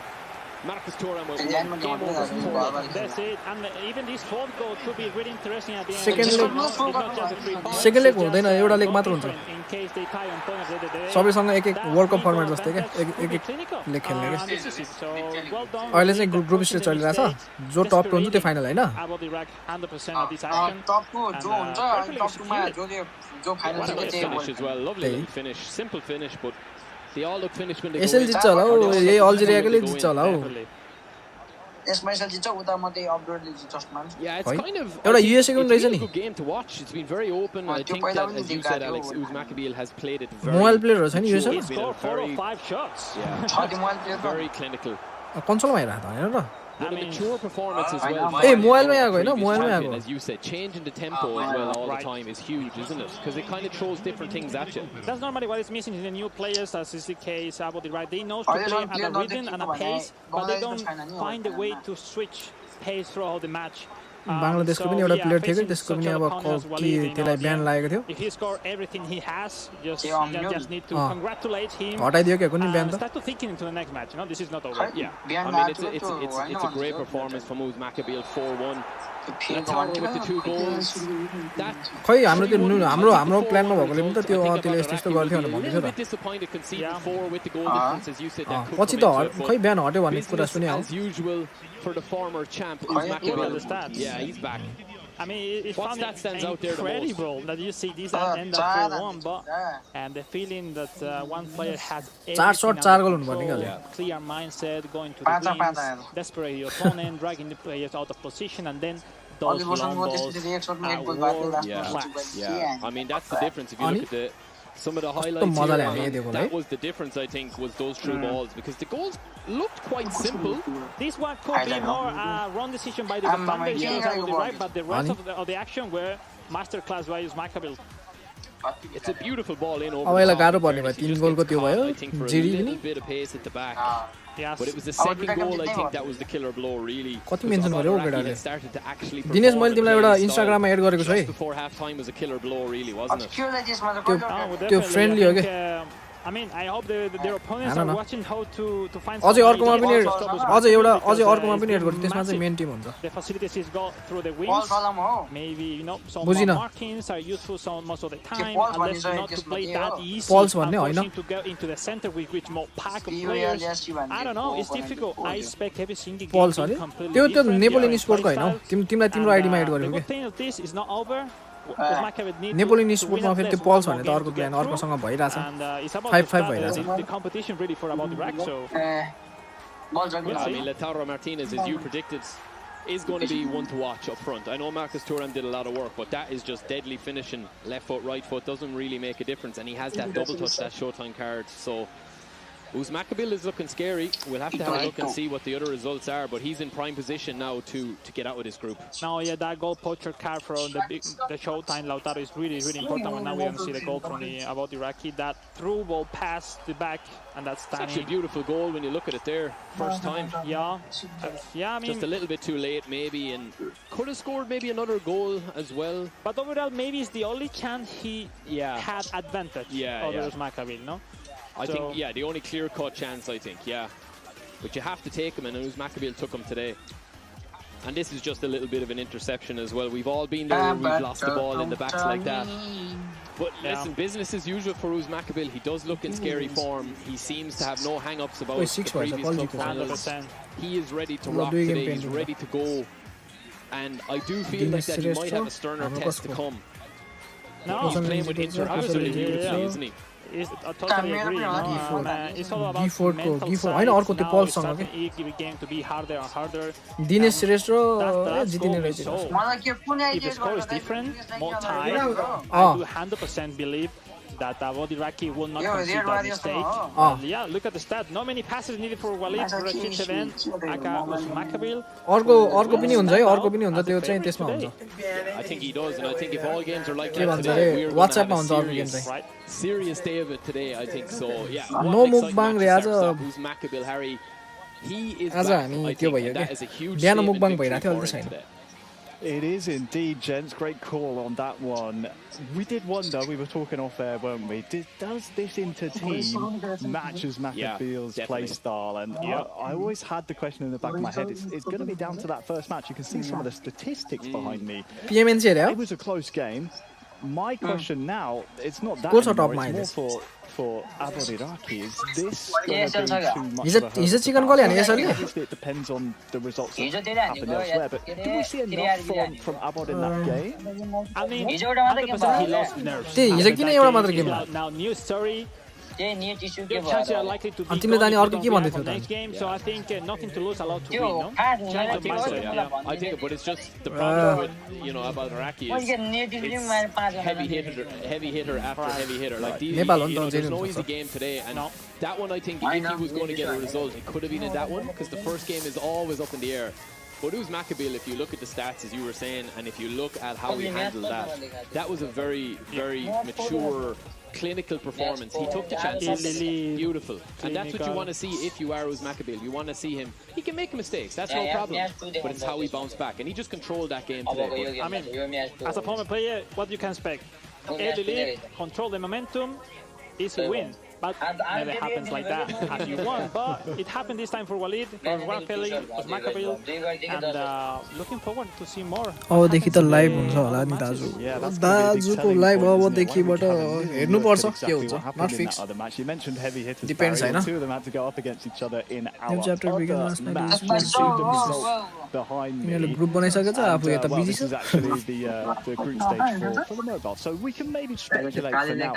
Marcus Thuram with 1. Game over for Thuram. That's it. And even this fourth goal could be really interesting at the end. Second leg. It's not just a 3 points. Second leg हुँदैन एउटा leg मात्र हुन्छ In case they tie on points at the end. सबैसँग एक world cup format जस्तै क्या एक leg खेल्ने क्या And this is it. So well done. अहिले चाहिँ ग्रुप स्टेज चलिरहेछ जो टप 2 हुन्छ त्यो फाइनल हैन About Iraq 100% of this action. Top 2 जो हुन्छ अनि टप 2 मा जो फाइनल What a चाहिँ finish as well. Lovely little finish. Simple finish, but they all look finished when they go यसले in. जित्छ होला हौ यही अल्जेरियाकोले जित्छ होला हौ यसमा यसले जित्छ उता मात्रै अपग्रेडले जित्छ जस्तो मान्छ Yeah, it's kind of एउटा I think USA को it's रहेछ been a नि good game to watch. It's been very open. I त्यो think पहिला that, पनि as you जित्का said, थियो Alex, भने। Uzmakabile has played it very mobile प्लेयरहरु छ नि mature. USA It's been a Scored 4 or very 5 shots. yeah, छ मोबाइल प्लेयर very clinical. कन्सोलमा हेरेर त हैन र With a mature performance as well. ए मोबाइलमै आएको हैन Previous मोबाइलमै champion, आएको as you said, changing the tempo as well all the time is huge, isn't it? Because it kind of throws different things at you. That's normally what is missing in the new players, as is the case about the right. They know to play at a rhythm and a pace, but they don't find a way to switch pace throughout the match. बांग्लादेशको पनि एउटा player थियो कि त्यसको पनि अब के त्यसलाई ब्यान लागेको थियो if he score everything he has just need to congratulate him हटाइदियो क्या कुनै ब्यान त start to thinking into the next match, this is not over. I mean it's a great performance from Uz Maccabi 4-1. With the 2 goals. खै हाम्रो त्यो हाम्रो प्लानमा भएकोले पनि त त्यो त्यसले यस्तो गर्थ्यो भनेर भन्दै थियो त पछि त खै ब्यान हट्यो भन्ने कुरा सुने हो as usual for the former champ Uz Maccabi. Yeah, he's back. I mean, it's that stands out there incredible that you see this end up 4-1, but and the feeling that one player has clear mindset, going to the wings, desperate the opponent, dragging the players out of position, and then those long balls I mean, that's the difference. If you look at some of the highlights here, that was the difference, I think, was those through balls, because the goals looked quite simple. This one could be more wrong decision by the defender, right, but the rest of the action were masterclass by Uz Maccabi. It's a beautiful ball in over. अब यसलाई गाह्रो पर्ने भयो 3 गोलको त्यो भयो जिरी पनि bit of pace at the back. But it was the second goal, I think, that was the killer blow, really. कति mention गर्यो केटाले started to actually दिनेश मैले तिमीलाई एउटा इन्स्टाग्राममा एड गरेको छु है before half time was a killer blow, really, wasn't it? त्यो फ्रेन्डली हो के I mean, I hope their opponents are watching how to find अझै अर्कोमा पनि अझै अर्कोमा पनि एड गर्छु त्यसमा चाहिँ मेन टिम हुन्छ the facilities go through the wings maybe some markings are useful most of the time unless not to play that easy Pulse भन्ने हैन to go into the center with more pack of players I don't know it's difficult I expect every single game Pulse हैन त्यो Napoleon स्पोर्टको हैन तिमीलाई तिम्रो आइडीमा add गरेको के this is not over नेपोलियन स्पोर्टमा फेरि त्यो पल्स भने त अर्को प्लान अर्कोसँग भइराछ 5-5 भइराछ the competition ready for about Iraq so I mean Lautaro Martinez as you predicted is going to be one to watch up front. I know Marcus Thuram did a lot of work, but that is just deadly finishing. Left foot, right foot doesn't really make a difference, and he has that double touch, that Showtime card. So Uz Maccabi is looking scary. We'll have to have a look and see what the other results are, but he's in prime position now to get out of this group. Now, that goal poacher card from the Showtime Lautaro is really important. And now we're going to see the goal from about Iraqi. That through ball past the back, and that's such a beautiful goal when you look at it there. First time. Yeah, I mean, just a little bit too late, maybe, and could have scored maybe another goal as well. But overall, maybe it's the only chance he had advantage over Uz Maccabi, no? I think, the only clear-cut chance, I think, But you have to take him, and Uz Maccabi took him today. And this is just a little bit of an interception as well. We've all been there, we've lost the ball in the backs like that. But listen, business as usual for Uz Maccabi. He does look in scary form. He seems to have no hang-ups about the previous club finals. He is ready to rock today, he's ready to go. And I do feel like that he might have a sterner test to come. No, he's playing with Inter absolutely beautifully, isn't he? I totally agree. It's all about mental side. हैन अर्को त्यो pulse सँग के game to be harder and harder. Dinesh श्रेष्ठ र जितिने रहेछ If the score is different, more tight, I do 100% believe that Abu Iraqi will not concede that mistake. Look at the stat. Not many passes needed for Walid for a change event. Uz Maccabi. अर्को पनि हुन्छ है अर्को पनि हुन्छ त्यो चाहिँ त्यसमा हुन्छ I think he does, and I think if all games are like that today, we're going to have a serious day of it today, I think so. No mukbang re आज Uz Maccabi Harry, he is back. I think that is a huge बिहान मुकबाङ भइराथ्यो अहिले त छैन It is indeed, gents. Great call on that one. We did wonder, we were talking off air, weren't we? Does this inter-team match Uz Maccabi's play style? And I always had the question in the back of my head. It's going to be down to that first match. You can see some of the statistics behind me. It was a close game. My question now, it's not that anymore, it's more for Abu Iraqi. Is this going to be too much of a Obviously, it depends on the results that happen elsewhere, but did we see enough from Abu in that game? I mean, 100% he lost nerves. Now, new story. Their chances are likely to be next game, so I think nothing to lose, a lot to win, no? I think, but it's just the problem with, Abu Iraqi is heavy hitter after heavy hitter. Like there's no easy game today, and that one I think if he was going to get a result, it could have been in that one, because the first game is always up in the air. But Uz Maccabi, if you look at the stats, as you were saying, and if you look at how he handled that was a very, very mature clinical performance. He took the chances. Beautiful. And that's what you want to see if you are Uzmakabil. You want to see him. He can make mistakes. That's no problem. But it's how he bounced back. And he just controlled that game today. I mean, as a former player, what you can expect? Early lead, control the momentum, easy win. But never happens like that as you want. But it happened this time for Walid, for Rafeli, Uzmakabil, and looking forward to see more. अबदेखि त live हुन्छ होला नि दाजु दाजुको live अबदेखिबाट हेर्नु पर्छ के हुन्छ नट फिक्स डिपेन्ड्स हैन न्यू च्याप्टर बिगिन लास्ट यिनीहरूले ग्रुप बनाइसकेछ आफू यता बिजी छ So we can maybe speculate for now.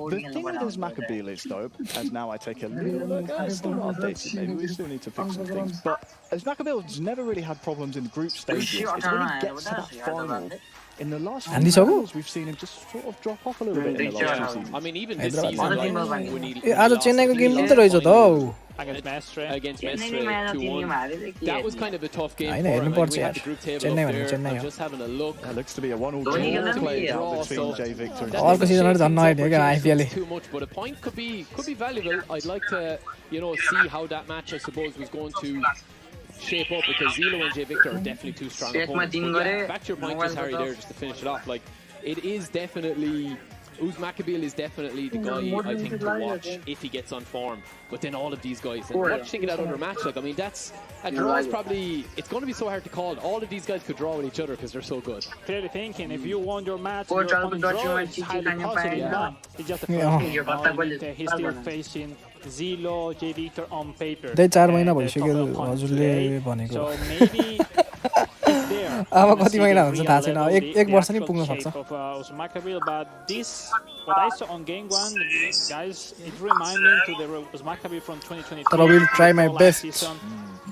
The thing with Uzmakabil is, though, as now I take a little look, it's still not updated. Maybe we still need to fix some things. But Uzmakabil's never really had problems in the group stages. It's when he gets to that final. In the last few finals, we've seen him just sort of drop off a little bit in the last 2 seasons. I mean, even this season, like, when he आज चेन्नईको game पनि त रहेछ त हौ against Mestre 2-1. That was kind of a tough game I for know, him. हेर्नुपर्छ We had यार the group table Chennai up भने there. Chennai I'm हो just having a look. It looks to be a 1-1 draw played out between Jay Victor and अर्को सिजनहरु झन् नहेर्ने क्या आइपिएलले too much, but a point could be valuable. I'd like to, see how that match, I suppose, was going to shape up, because Zilo and Jay Victor are definitely two strong opponents. But yeah, back to your point, just Harry, there, just to finish it off. Like, it is definitely, Uzmakabil is definitely the guy I think to watch if he gets on form. But then all of these guys, and watching that other match, like, I mean, that's a draw is probably, it's going to be so hard to call. All of these guys could draw with each other because they're so good. Clearly thinking, if you won your match, your opponent draw, it's highly positive. But it's just a first game. He's still facing Zilo, Jay Victor on paper. त्यही 4 महिना भइसक्यो हजुरले भनेको So maybe अब कति महिना हुन्छ थाहा छैन एक वर्ष नि पुग्न सक्छ but this what I saw on game 1, guys, it reminded me to the Uzmakabil from 2023. But I will try my best.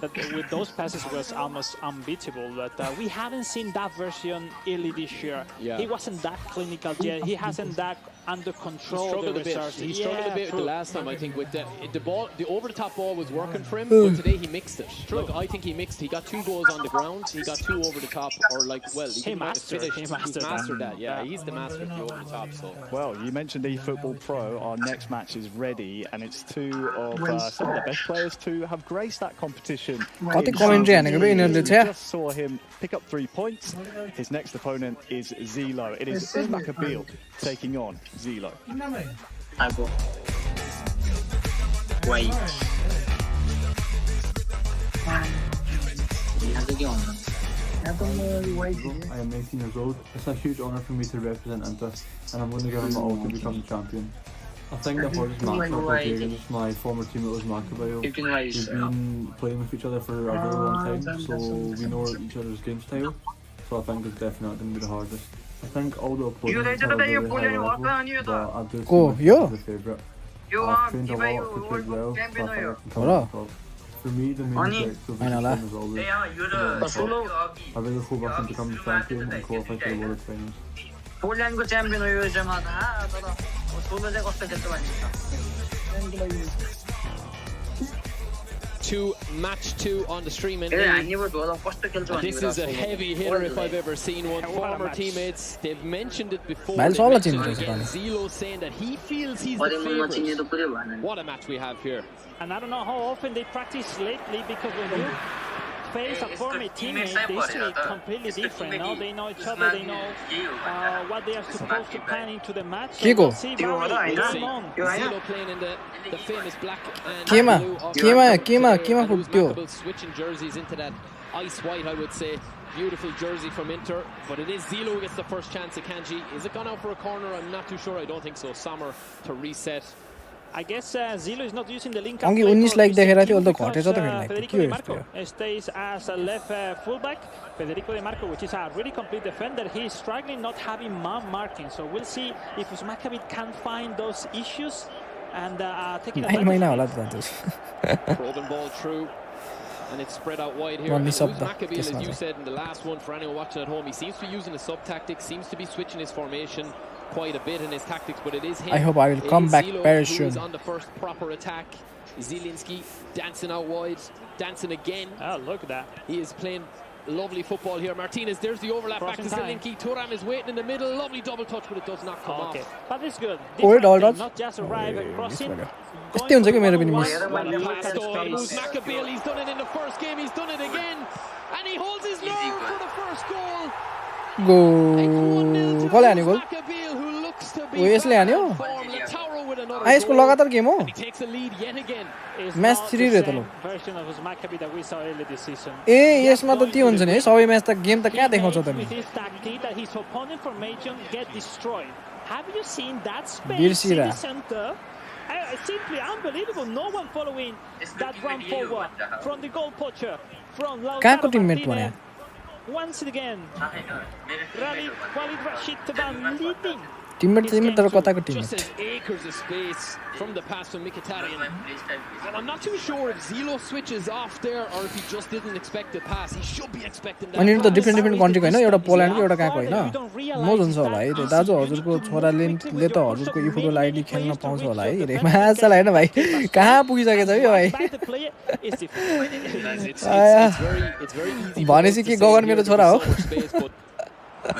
That with those passes was almost unbeatable. But we haven't seen that version early this year. Yeah. He wasn't that clinical yet. He hasn't that under control. He struggled the a bit. resources. He struggled a bit the last time, I think, with the ball. The over-the-top ball was working for him, but today he mixed it. Like, I think he mixed. He got 2 goals on the ground. He got 2 over the top, or like, well, he mastered that. Yeah, he's the master of the over the top. So, well, you mentioned eFootball Pro. Our next match is ready, and it's 2 of some of the best players to have graced that competition. कति commentary हानेको बे यिनीहरुले We just saw him pick up 3 points. His next opponent is Zilo. It is Uzmakabil taking on Zilo. Wait. I am 18 years old. It's a huge honour for me to represent Inter, and I'm going to give him my all to become the champion. I think the hardest match I've played against my former teammate Uzmakabil. We've been playing with each other for a very long time, so we know each other's game style. So I think it's definitely going to be the hardest. I think all the opponents are very high level, but I do think he's the favourite. I've trained a lot to play well, so I think I can come to the top. For me, the main objective is always I really hope I can become the champion and qualify for the World Finals. पोल्यान्डको champion हो यो जम्मा त तर solo चाहिँ कस्तो खेल्छ भन्छ to match 2 on the stream. And this is a heavy hitter if I've ever seen one. Former teammates, they've mentioned it before. Zilo saying that he feels he's the favorite. What a match we have here. And I don't know how often they practice lately, because when you face a former teammate, they used to be completely different. Now they know each other, they know what they are supposed to plan into the match. So we'll see Zilo playing in the famous black and blue. Switching jerseys into that ice white, I would say. Beautiful jersey from Inter, but it is Zilo who gets the first chance at Kanji. Is it gone out for a corner? I'm not too sure. I don't think so. Sommer to reset. I guess Zilo is not using the link up play Federico Di Marco stays as a left fullback. Federico Di Marco, which is a really complete defender, he's struggling not having man marking. So we'll see if Uzmakabil can find those issues and taking advantage. Probing ball through, and it's spread out wide here. Uzmakabil, as you said in the last one, for anyone watching at home, he seems to be using a sub tactic, seems to be switching his formation quite a bit in his tactics, but it is him. I hope I will come back very soon. Who's on the first proper attack. Zielinski dancing out wide, dancing again. Oh, look at that. He is playing Lovely football here. Martinez, there's the overlap back to Zelinski. Thuram is waiting in the middle. Lovely double touch, but it does not come off. But it's good. Not just arrive crossing. यस्तै हुन्छ कि मेरो पनि miss Maccabill, he's done it in the first game, he's done it again, and he holds his nerve for the first goal. गोल कसले हान्यो गोल ओ यसले हान्यो यसको लगातार game हो म्याच छिरिरह्यो त ल ए यसमा त त्यो हुन्छ नि है सबै म्याच त गेम त कहाँ देखाउँछ त नि बिर्सिरा simply unbelievable. No one following that run forward from the goal poacher from कहाँको टिममेट भने once again Walid Rashid Taban leading teammate तर कताको teammate just acres of space from the pass from Mkhitaryan. And I'm not too sure if Zilo switches off there or if he just didn't expect the pass. He should be expecting that. अनि त different कन्ट्रीको हैन एउटा पोल्यान्डको एउटा कहाँको हैन मोज हुन्छ होला है दाजु हजुरको छोराले त हजुरको eFootball आईडी खेल्न पाउँछ होला है रे माछाला हैन भाइ कहाँ पुगिसकेछ है भाइ भनेपछि के गगन मेरो छोरा हो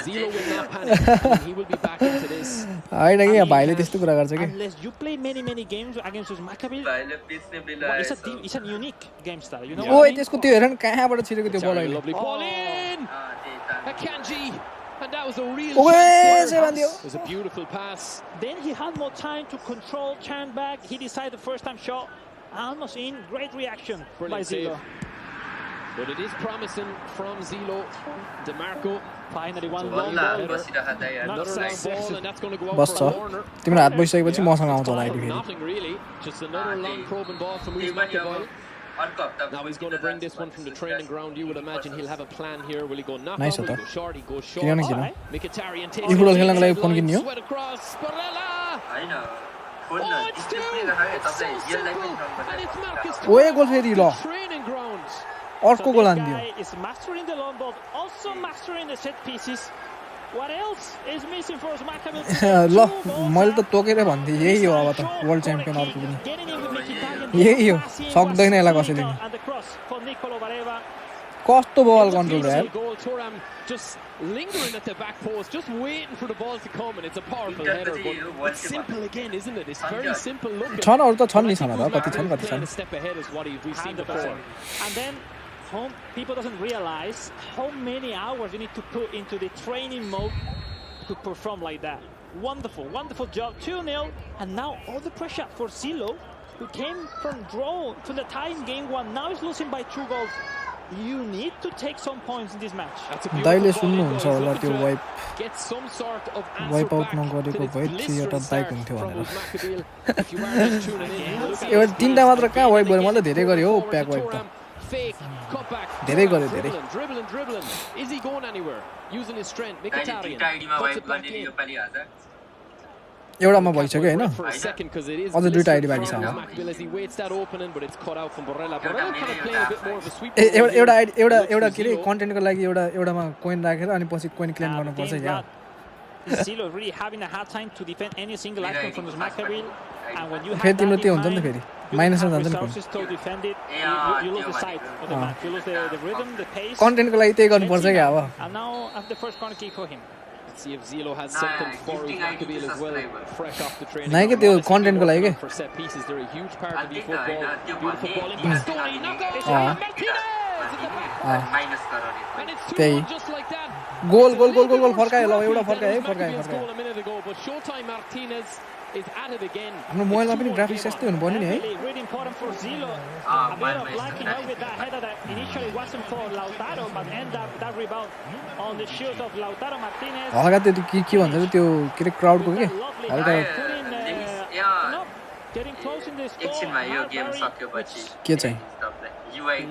Zilo will not panic. He will be back into this. हैन कि भाइले त्यस्तो कुरा गर्छ के unless you play many games against Maccabi it's a unique game style you know ओइ त्यसको त्यो हेरन कहाँबाट छिरेको त्यो बल अहिले lovely ball in Akanji and that was a real it was a beautiful pass. Then he had more time to control turn back. He decided the first time shot almost in. Great reaction by Zilo. But it is promising from Zilo. DeMarco finally one long ball. Another long ball and that's going to go out for a corner. तिम्रो हात बसिसकेपछि मसँग आउँछ होला ID फेरि Nothing really. Just another long probing ball from Maccabi. Now he's going to bring this one from the training ground. You would imagine he'll have a plan here. Will he go knock nice on? Will he go short? He goes short. Mkhitaryan takes eFootball खेल्नको लागि phone किन्नु sweat across. Barella. Oh, it's two. It's so simple. And it's Marcus. ओए गोल फेरि ल Training grounds. अर्को गोल हान्दियो is mastering the long ball, also mastering the set pieces. What else is missing for Maccabi? ल मैले त तोकेर भन्थे यही हो अब त वर्ल्ड च्याम्पियन अर्को पनि यही हो सक्दैन यसलाई कसैले कस्तो बल कन्ट्रोल यार just lingering at the back post, just waiting for the ball to come, and it's a powerful header. But it's simple again, isn't it? It's very simple looking. छन् अरु त छन् नि छन् र कति छन् step ahead is what we've seen before. And then people doesn't realize how many hours you need to put into the training mode to perform like that. Wonderful job. 2-0, and now all the pressure for Zilo, who came from draw to the tie in game 1. Now he's losing by 2 goals. You need to take some points in this match. दाइले सुन्नुहुन्छ होला त्यो wipe Get some sort of wipe out नगरेको भए 3 वटा दाइक हुन्थ्यो भनेर एउटा 3टा मात्र कहाँ वाइप गरे मैले धेरै गरे हो प्याक वाइप त धेरै गरे धेरै dribbling. Is he going anywhere? Using his strength. Mkhitaryan puts it back in. एउटामा भइसक्यो हैन अझ दुईटा आइडी बाँकी छ एउटा के रे कन्टेन्टको लागि एउटामा कोइन राखेर अनि पछि कोइन क्लेम गर्नुपर्छ यार Zilo really having a hard time to defend any single action from Maccabi, and when you have फेरि तिम्रो त्यो हुन्छ नि त फेरि माइनसमा जान्छ नि resources to defend it, you lose the sight of the match, you lose the rhythm, the pace. कन्टेन्टको लागि त्यही गर्नुपर्छ के अब And now at the first corner kick for him. See if Zilo has something for Maccabi as well, fresh off the training. नाइ के त्यो कन्टेन्टको लागि के for set pieces, they're a huge part of the football. Beautiful ball in Bastoni, knockout, Martinez in the back. And it's 2-1 just like that. गोल फर्कायो ल एउटा फर्कायो a minute ago, but Showtime Martinez is at it again. हाम्रो मोबाइलमा पनि graphics यस्तै हुनु पर्ने नि है Really important for Zilo. A bit of luck with that header that initially wasn't for Lautaro, but end up that rebound on the shoot of Lautaro Martinez. हल्का त्यो के भन्छ त्यो के रे क्राउडको के हल्का Getting close in the score. के चाहिँ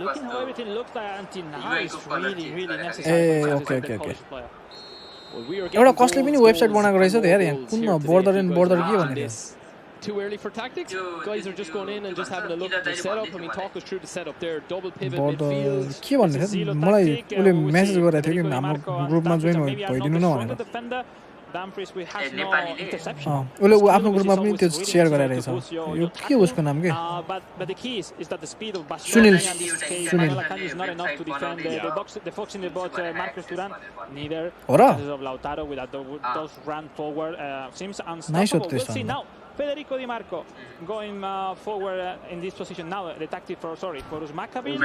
Looking how everything looks like until now is really necessary. Okay एउटा कसले पनि वेबसाइट बनाएको रहेछ त यार यहाँ कुन बर्डर के भन्ने Too early for tactics. Guys are just going in and just having a look at the setup. I mean, talk us through the setup there. Double pivot midfield. के भन्दै थियो मलाई उले मेसेज गरेको थियो कि हाम्रो ग्रुपमा जोइन भइदिनु न भनेर Dumfries has no interception. उसले आफ्नो ग्रुपमा पनि त्यो शेयर गरेर रहेछ यो के उसको नाम के but the key is that the speed of Barcelona and this case is not enough to defend the fox in the box Marcus Thuram neither of Lautaro without those run forward seems unstoppable. We'll see now Federico Di Marco going forward in this position now. The tactic for Rus Maccabi,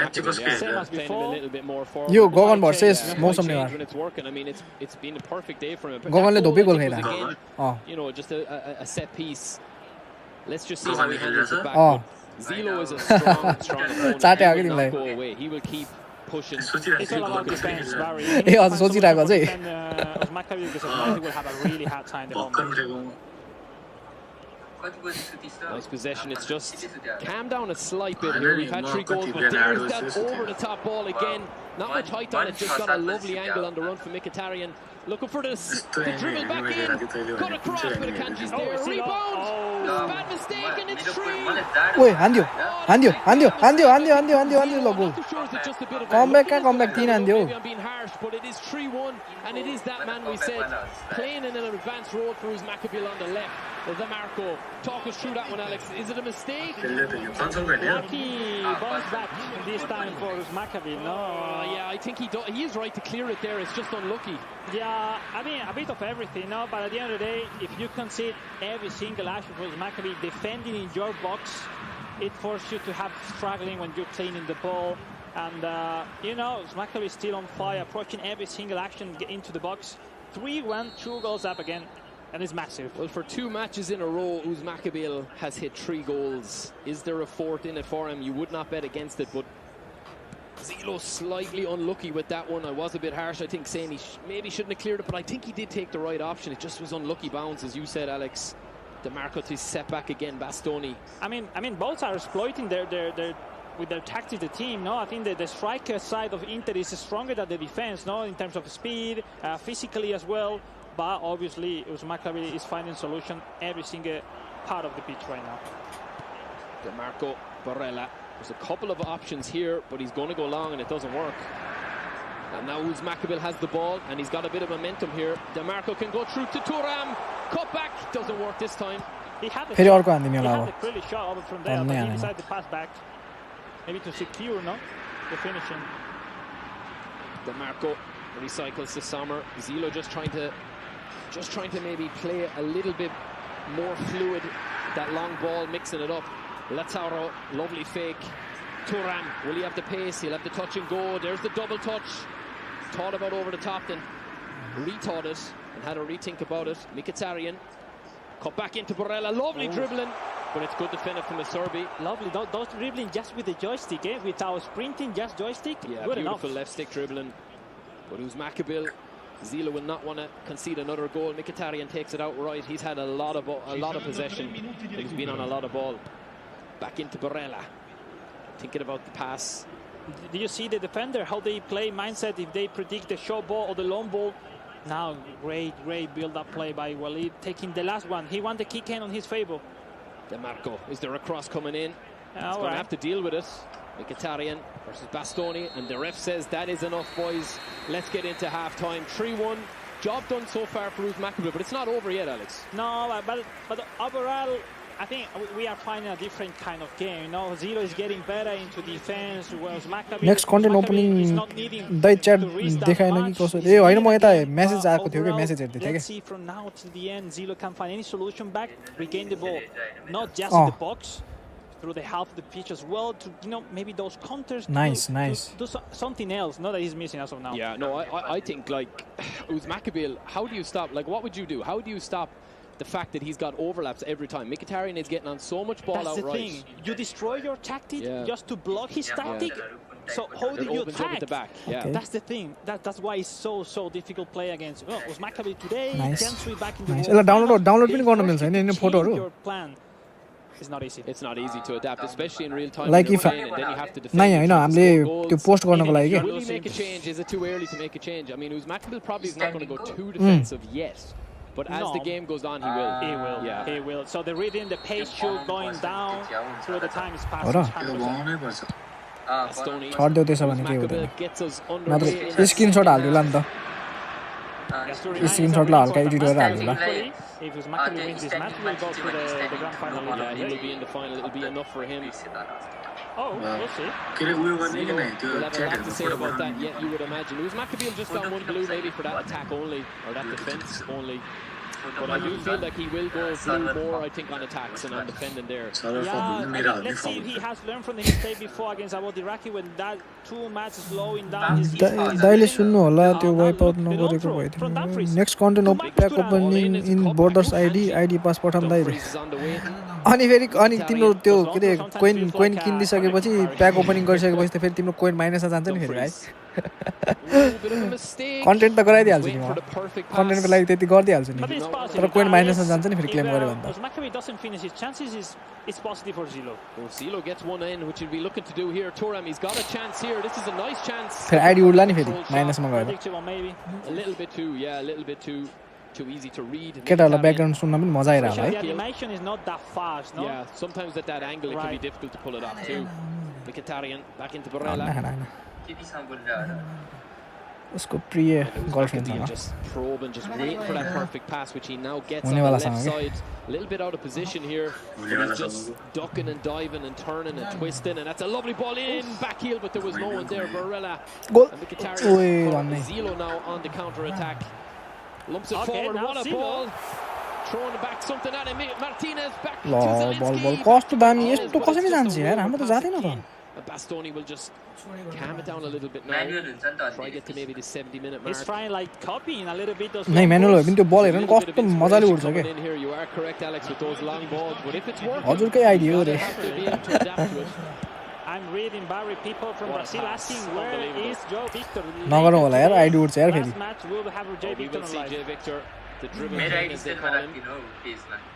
same as before. A little bit more forward. You Gogan versus मौसम ने when it's working. I mean, it's been a perfect day for him. Gogan ले दो भी गोल खेला. You know, just a set piece. Let's just see how he handles it back. Zilo is a strong opponent. He will not go away. He will keep pushing. It's all about defense, Barry. ए अझ सोचिरहेको चाहिँ. Rus Maccabi because he will have a really hard time the moment. Nice possession. It's just calm down a slight bit here. We've had 3 goals, but there's that over the top ball again. Not much height on it. Just got a lovely angle on the run from Mkhitaryan. Looking for the dribble back in. Got across, but Akanji's there. Rebound. Bad mistake, and it's 3. Wait, Andio, logo. Come back, Tina Andio. I'm being harsh, but it is 3-1, and it is that man we said playing in an advanced role for Rus Maccabi on the left. The Marco. Talk us through that one, Alex. Is it a mistake? Lucky bounce back this time for Rus Maccabi. No, yeah, I think he is right to clear it there. It's just unlucky. Yeah, I mean a bit of everything, no. But at the end of the day, if you concede every single action for Rus Maccabi defending in your box, it forces you to have struggling when you're playing in the ball. And Rus Maccabi is still on fire, approaching every single action into the box. 3-1, 2 goals up again. And it's massive. Well, for 2 matches in a row, Rus Maccabi has hit 3 goals. Is there a 4th in it for him? You would not bet against it, but Zilo slightly unlucky with that one. I was a bit harsh, I think, saying he maybe shouldn't have cleared it, but I think he did take the right option. It just was unlucky bounce, as you said, Alex. De Marco to set back again, Bastoni. I mean, both are exploiting their with their tactics, the team. No, I think that the striker side of Inter is stronger than the defense. No, in terms of speed, physically as well. But obviously, Rus Maccabi is finding solution every single part of the pitch right now. De Marco, Barella. There's a couple of options here, but he's going to go long and it doesn't work. And now Rus Maccabi has the ball and he's got a bit of momentum here. De Marco can go through to Thuram. Cut back, doesn't work this time. He had a clearly shot over from there, but he decided to pass back. Maybe to secure, the finishing. De Marco recycles this summer. Zilo just trying to maybe play a little bit more fluid. That long ball, mixing it up. Lautaro, lovely fake. Thuram, will he have the pace? He'll have the touch and go. There's the double touch. Thought about over the top, then rethought it and had a rethink about it. Mkhitaryan, cut back into Barella. Lovely dribbling, but it's good defended from Acerbi. Lovely, those dribbling just with the joystick, without sprinting, just joystick. Yeah, good beautiful enough. Left stick dribbling. But Rus Maccabi, Zilo will not want to concede another goal. Mkhitaryan takes it outright. He's had a lot of possession. He's been on a lot of ball. Back into Barella. Thinking about the pass. Do you see the defender, how they play mindset if they predict the short ball or the long ball? Now, great build-up play by Walid, taking the last one. He won the kick in on his favor. De Marco, is there a cross coming in? He's going to have to deal with it. Mkhitaryan versus Bastoni, and the ref says that is enough, boys. Let's get into half-time. 3-1. Job done so far for Rus Maccabi, but it's not over yet, Alex. No, but overall, I think we are finding a different kind of game. Zilo is getting better into defense. Whereas Maccabi, next content opening the chat देखाएन कि कसो ए हैन म यता message आएको थियो के message हेर्दै थिए के. Let's see from now till the end Zilo can find any solution back, regain the ball, not just in the box, through the half of the pitch as well, to maybe those counters. Nice. Do something else. That he's missing as of now. Yeah, no, I think like Rus Maccabi, how do you stop? Like, what would you do? How do you stop the fact that he's got overlaps every time? Mkhitaryan is getting on so much ball outright. That's the thing. You destroy your tactic just to block his tactic. So how do you attack? At the back. Yeah. Okay. That's the thing. That's why it's so difficult play against. Rus Maccabi today. Nice. Gentry back in the download पनि गर्न मिल्छ हैन यो फोटोहरु. Your plan is not easy. It's not easy to adapt, especially in real time. Like if and then you have to defend. नाइ हैन हामीले त्यो post गर्नको लागि के. Will he make a change? Is it too early to make a change? I mean, Rus Maccabi probably is not going to go too defensive yet. But as the game goes on, he will. He will. Yeah. He will. So the rhythm, the pace should going down through the time is passing. छोड देऊ त्यसो भने के हुँदैन. gets us नत्र underway. Screenshot हाल्दिला नि त. Screenshot ला हल्का एडिट गरेर हाल्नु ल If Maccabi wins this match, we'll go to the grand final. Yeah, he will be in the final. It'll be enough for him. Oh, we'll see. We'll have a lot to say about that yet, you would imagine. It was Maccabi just got one blue maybe for that attack only, or that defense only. But I do feel like he will go blue more, I think, on attacks and on defending there. Yeah, let's see if he has learned from the mistake before against Abu Iraqi when that 2 matches slowing down his दाइले सुन्नु होला त्यो wipe out नगरेको भए थियो next content pack opening इन borders ID पास पठाउँ दाइले अनि फेरि अनि तिम्रो त्यो के रे कोइन किनिदिसकेपछि प्याक ओपनिङ गरिसकेपछि त फेरि तिम्रो कोइन माइनसमा जान्छ नि फेरि भाइ कन्टेन्ट त गराइदिहाल्छु नि म कन्टेन्टको लागि त्यति गरिदिहाल्छु नि तर कोइन माइनसमा जान्छ नि फेरि क्लेम गरे भने त Maccabi doesn't finish his chances, it's positive for Zilo. Well, Zilo gets one in, which he'll be looking to do here. Turam, he's got a chance here. This is a nice chance. फेरि ID उड्ला नि फेरि माइनसमा गएर A little bit too, yeah, a little bit too easy to read. केटाहरुलाई background सुन्न पनि मजा आइरा होला है The animation is not that fast, no? Yeah, sometimes at that angle it can be difficult to pull it off too. Mkhitaryan back into Barella. उसको प्रिय गर्लफ्रेन्डसँग just probe and just wait for that perfect pass, which he now gets on the left side. A little bit out of position here. He's just ducking and diving and turning and twisting, and that's a lovely ball in back heel, but there was no one there. Barella and Mkhitaryan. Zilo now on the counter attack. Lumps it forward. What a ball! Throwing back something at him. Martinez back to Zelinski. बल कस्तो दामी यस्तो कसरी जान्छ यार हाम्रो त जादैन त Bastoni will just calm it down a little bit now. Try get to maybe the 70-minute mark. He's trying like copying a little bit those. नै म्यानुअल हो पनि त्यो बल हेर्नु कस्तो मजाले उड्छ के You are correct, Alex, with those long balls, but if it's working, हजुरकै आइडिया हो रे I'm reading Barry people from Brazil asking where is Joe Victor. नगरौँ होला यार आइडी उड्छ यार फेरि Match will have Jay Victor Victor, the dribble as they call him.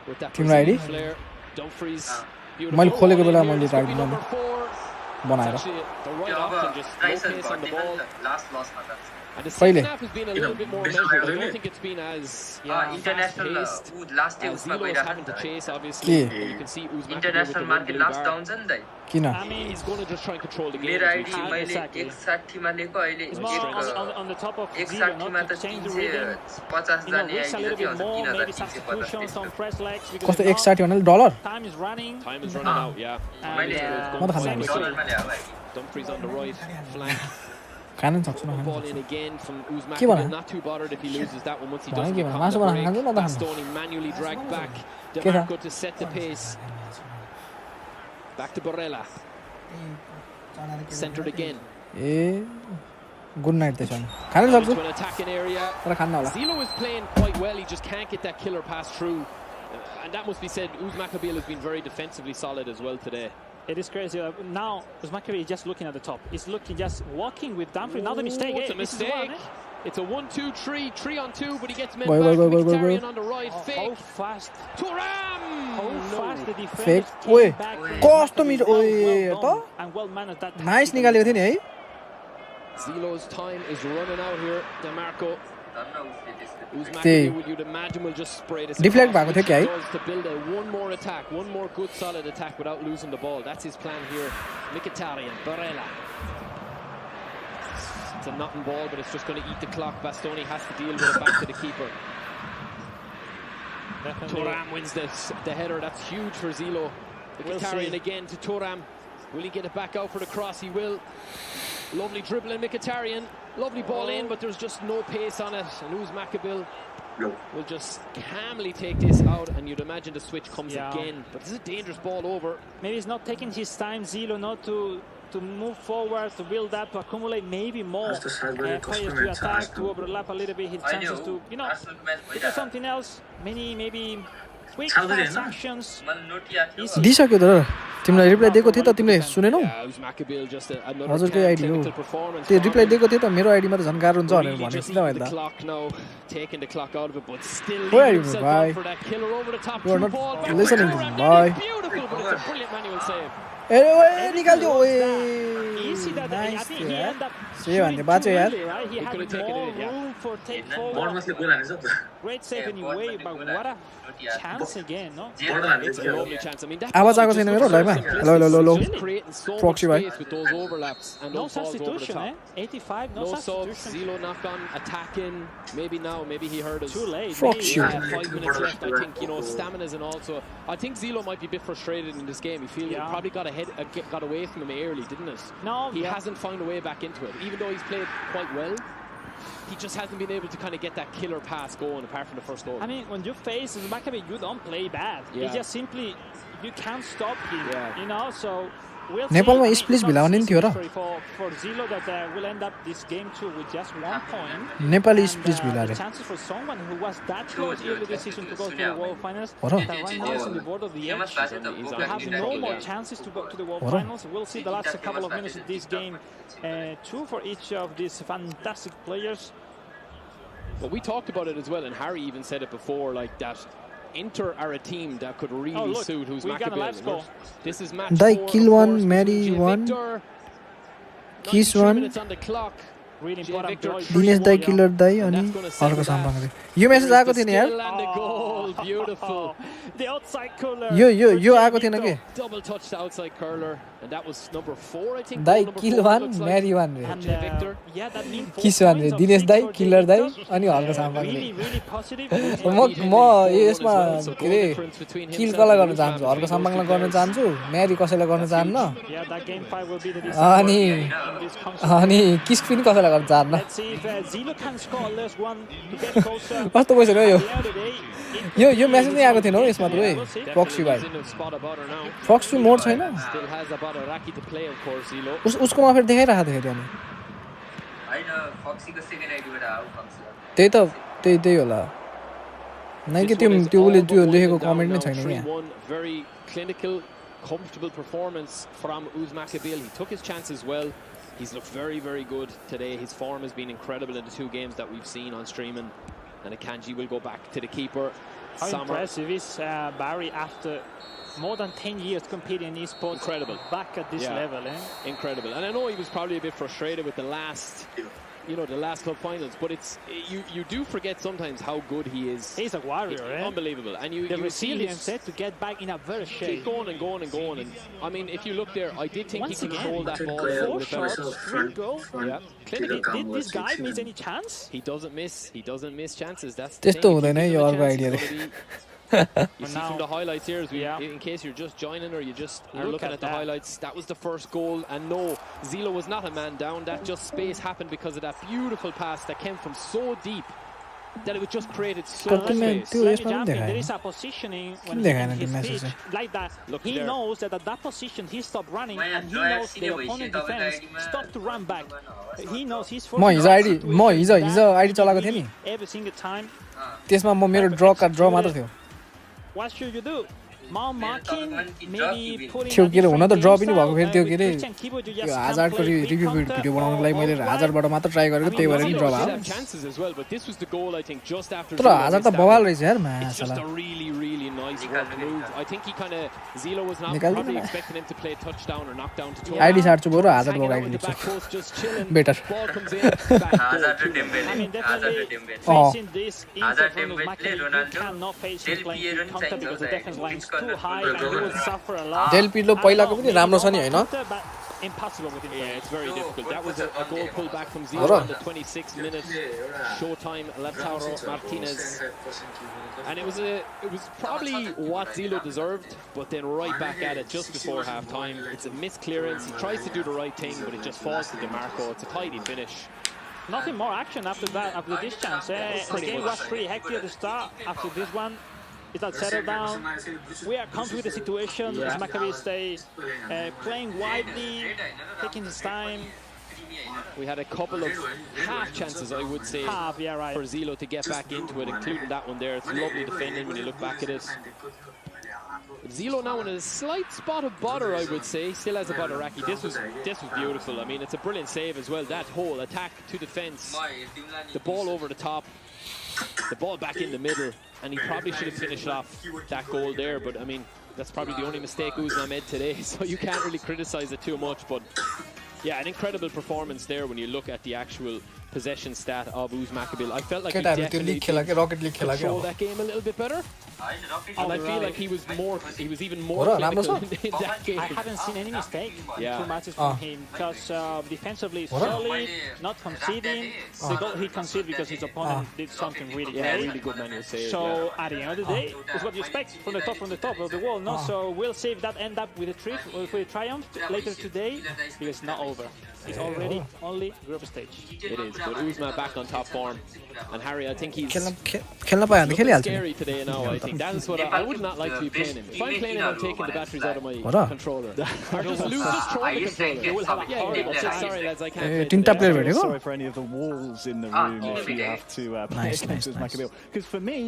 With that तिम्रो ID flair, Dumfries. मैले खोलेको बेला मैले राइट दिनु बनाएर The right option, just no pace on the ball. And the Pहिले second half has been a little bit more measured. I don't think it's been as international last day Zilo is having to chase, obviously. You can see Uzbek international market last down छ नि दाइ किन I mean, he's going to just try and control the game. मेरो ID मैले 61 मा लेको अहिले on the top of 61 मा त 350 जाने आइडी जति हुन्छ 3000 कस्तो 160 भन्नाले dollar Time is running out, yeah. मैले म त खान्न डलरमा ल्याएको भाइ Dumfries on the right flank. Khan सक्छु न Ball in again from Uzbek. के भन Not too bothered if he loses that one once he के doesn't get भन caught मासु in the बनाउन खान्छ break. न त Bastoni manually dragged back. के छ DeMarco to set the pace. Back to Barella. Centered again. A good night त्यसो खान सक्छु To an attacking area. तर खान्न होला Zilo is playing quite well. He just can't get that killer pass through. And that must be said, Uzbek has been very defensively solid as well today. It is crazy. Now Uzbek is just looking at the top. He's looking, just walking with Dumfries. Now the mistake. It's a mistake. It's a 1-2-3, 3-on-2, but he gets men Boy, back. boy, boy, Mkhitaryan boy. on the right. Fake. How fast? Turam! How fast the fake defenders ओए came back. कस्तो मिठो ओए Well त done and well managed that. Nice निकालेको थियो नि है Zilo's time is running out here. DeMarco. त्यही Uzbek, you'd imagine, will just spray this. Deflect भएको थियो क्या है Does to build one more attack, one more good solid attack without losing the ball. That's his plan here. Mkhitaryan, Barella. It's a nothing ball, but it's just going to eat the clock. Bastoni has to deal with it back to the keeper. Turam wins the header. That's huge for Zilo. Mkhitaryan again to Turam. Will he get it back out for the cross? He will. Lovely dribbling, Mkhitaryan. Lovely ball in, but there's just no pace on it. And Uzbek will just calmly take this out, and you'd imagine the switch comes again. But this is a dangerous ball over. Maybe he's not taking his time, Zilo, not to move forward, to build up, to accumulate maybe more players to attack, to overlap a little bit his chances to, you know, to do something else. Maybe quick fast actions. दिइसक्यो तर तिमीलाई reply दिएको थियो त तिमीले सुनेनौ हजुरकै ID हो त्यो reply दिएको थियो त मेरो आइडीमा त झन् गाह्रो हुन्छ भनेर भने सिधा भयो त Where are you, bye? You are not listening to me, bye. ए निकाल्दियो ओए नाइस यार से भन्ने बाँच्यो यार great save anyway, but what a chance again, no? It's a lovely chance. I mean, that आवाज आएको छैन मेरो लाइभमा hello creating so Proxy much right. space with those overlaps and No those balls over the substitution, top. 85, no Subs, substitution. Zilo knocked on, attacking. Maybe now, maybe he heard us. Too late. Proxy. maybe. 5 minutes left. I think, you know, stamina's and also. I think Zilo might be a bit frustrated in this game. He feels it probably got away from him early, didn't it? No, he hasn't found a way back into it. Even though he's played quite well, he just hasn't been able to kind of get that killer pass going apart from the first goal. I mean, when you face Maccabi, you don't play bad. It's just simply, you can't stop him, you know, so... We'll नेपालमा स्प्लिच भिलाउने नि थियो र for Zilo that will end up this game too with just 1 point. Nepali स्प्लिच भिलाले Chances for someone who was that close early this season to go to the World Finals, that right now is on the border of the edge. They have no more chances to go to the World Finals. We'll see the last couple of minutes of this game, 2 for each of these fantastic players. But we talked about it as well, and Harry even said it before, like that. Inter are a team that could really suit who's Maccabi. This is match 4. They kill one, marry one, kiss one. Minutes on the clock. Really important. Dinesh दाई killer दाई अनि अर्को सामग्री यो message आएको थियो नि यार Beautiful. The outside curler. यो आएको थिएन के Double touch the outside curler, and that was number 4, I think. दाई किल वान म्यारी वान रे And yeah, that means 4 किस वान रे दिनेश दाई किलर दाई अनि अर्को सामग्री really, really positive. म यसमा के रे किल कसलाई गर्न चाहन्छु अर्को सामग्रीलाई गर्न चाहन्छु म्यारी कसैलाई गर्न चाहन्न Yeah, that game 5 will be the अनि किस पनि कसैलाई गर्न चाहन्न Let's see if Zilo can score less one to get closer. कस्तो भइसक्यो At the end of the day, yo message नै आएको थिएन हो यसमा त प्रक्सी भाइ प्रक्सी मोड छैन Still has about a Raki to play, of course, Zilo. उसकोमा फेरि देखाइरहेको थियो त्यहाँ त्यही होला नै कि त्यो उले त्यो लेखेको कमेन्ट नै छैन यहाँ Very clinical, comfortable performance from Uzmakabil. He took his chances well. He's looked very, very good today. His form has been incredible in the 2 games that we've seen on streaming. And Akanji will go back to the keeper. How impressive is Barry after more than 10 years competing in esports? Incredible. Back at this level, Incredible. And I know he was probably a bit frustrated with the last club finals, but you do forget sometimes how good he is. He's a warrior, Unbelievable. And the resilience to get back in a very shape. Keep going and going and going. And I mean, if you look there, I did think Once he could hold that ball. 4 shots, 3 goals. Yeah. Did this guy miss any chance? He doesn't miss chances. That's the त्यस्तो thing. हुँदैन यो अर्को आइडियाले You see from the highlights here, in case you're just joining or you just are looking at the highlights, that was the first goal. And no, Zilo was not a man down. That just space happened because of that beautiful pass that came from so deep that it just created so much space. There is a positioning when he his pitch like that. He knows that at that position he stopped running and he knows the opponent defense stopped to run back. He knows he's for हिजो ID चलाएको थिएँ नि every single time. त्यसमा म मेरो ड्र मात्र थियो What should you do? Marking, maybe putting थियो के हुन त ड्र पनि भएको फेरि त्यो के रे यो हजारको रिभ्यू भिडियो बनाउनको लागि मैले हजारबाट मात्र ट्राई गरेको त्यही भएर नि ड्र भयो तर हजार त बवाल रहेछ यार माशाल्लाह आइडी साट्छु बरु हजार लगाइदिनु बेटर Del Pirlo पहिलाको पनि राम्रो छ नि हैन Impossible with him. Yeah, it's very difficult. That was a goal pulled back from Zilo in the 26th minute. Showtime, Lautaro Martinez. And it was probably what Zilo deserved, but then right back at it just before half-time. It's a missed clearance. He tries to do the right thing, but it just falls to DeMarco. It's a tidy finish. Nothing more action after that, after this chance. The game was pretty hectic at the start. After this one, it's not settled down. We are comfortable with the situation. Maccabi stay playing widely, taking his time. We had a couple of half chances, I would say, for Zilo to get back into it, including that one there. It's lovely defending when you look back at it. Zilo now in a slight spot of bother, I would say. Still has a Badaraki. This was beautiful. I mean, it's a brilliant save as well. That whole attack to defense, the ball over the top, the ball back in the middle, and he probably should have finished off that goal there. But I mean, that's probably the only mistake Uzma made today, so you can't really criticize it too much. But yeah, an incredible performance there when you look at the actual possession stat of Uzmakabil. I felt like he केटाहरु त्यो definitely league खेला के rocket league खेला के controlled that game a little bit better. And I feel like he was even more Ora, clinical राम्रो in that game. I haven't seen any mistake in Yeah. 2 matches from him because defensively solid, not conceding. The goal he conceded because his opponent did something really great. Really good manual save. So at the end of the day, it's what you expect from the top of the wall. No, so we'll see if that end up with a triumph later today because it's not over. It's already only group stage. It is, but Uzma back on top form, and Harry, I think he's खेल्न पाए भने खेलिहाल्छ scary today now. I think that's what I would not like to be playing him. If I'm playing him, I'm taking the batteries out of my controller. Or just throw the controller. You will have a horrible time. Sorry lads, I can't. तीनटा player भेटेको Sorry for any of the walls in the room if you have to play against Uzmakabil. Because for me,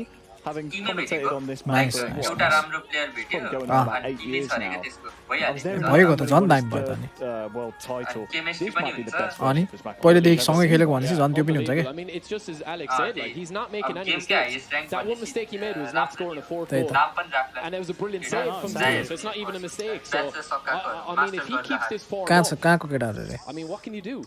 having commentated on this match for going on about 8 years now, I was there in भएको त झन् दामी भयो त नि the world title. This might be the best अनि version of Uzmakabil. पहिलेदेखि सँगै खेलेको भनेपछि झन् त्यो पनि हुन्छ I के mean, it's just as Alex said, like he's not making any mistakes. That one mistake he made was not scoring a 4th goal, and it was a brilliant save from Zero, so it's not even a mistake. So I mean, if he keeps this form कहाँ up, छ कहाँको केटाहरु रे I mean, what can you do?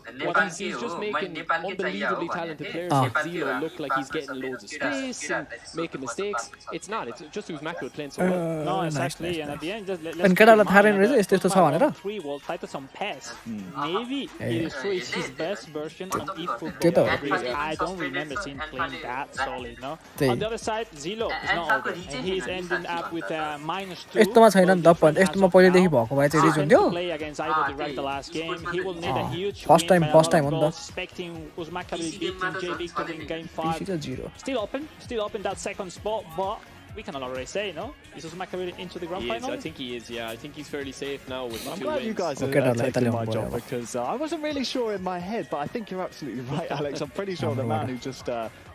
He's just making unbelievably talented players like Zero look like he's getting loads of space and making mistakes. It's not. It's just Uzmakabil playing so well. No, exactly. And at the end, just अनि केटालाई थाहा रहेन रहेछ यस्तो यस्तो छ भनेर 3 world titles on PES. Maybe it is true it's his best version on eFootball. त्यो त हो Because I don't remember seeing playing that solid, no? On the other side, Zilo is not over, and he's ending up with a -2. यस्तोमा छैन नि त point यस्तोमा पहिलेदेखि भएको भए चाहिँ रिज हुन्थ्यो Play against Ivo direct the last game. He will need a huge First win time- by a first lot time of on the- goals, expecting Uzmakabil beating J Victor in game 5. zero Still open that second spot, but we can already say, no? Is Uzmakabil into the grand He is. final? I think he is. Yeah, I think he's fairly safe now with the I'm 2 glad wins. you guys Okay, are like taking my Italian job boy. because I wasn't really sure in my head, but I think you're absolutely right, Alex. I'm pretty sure the man who just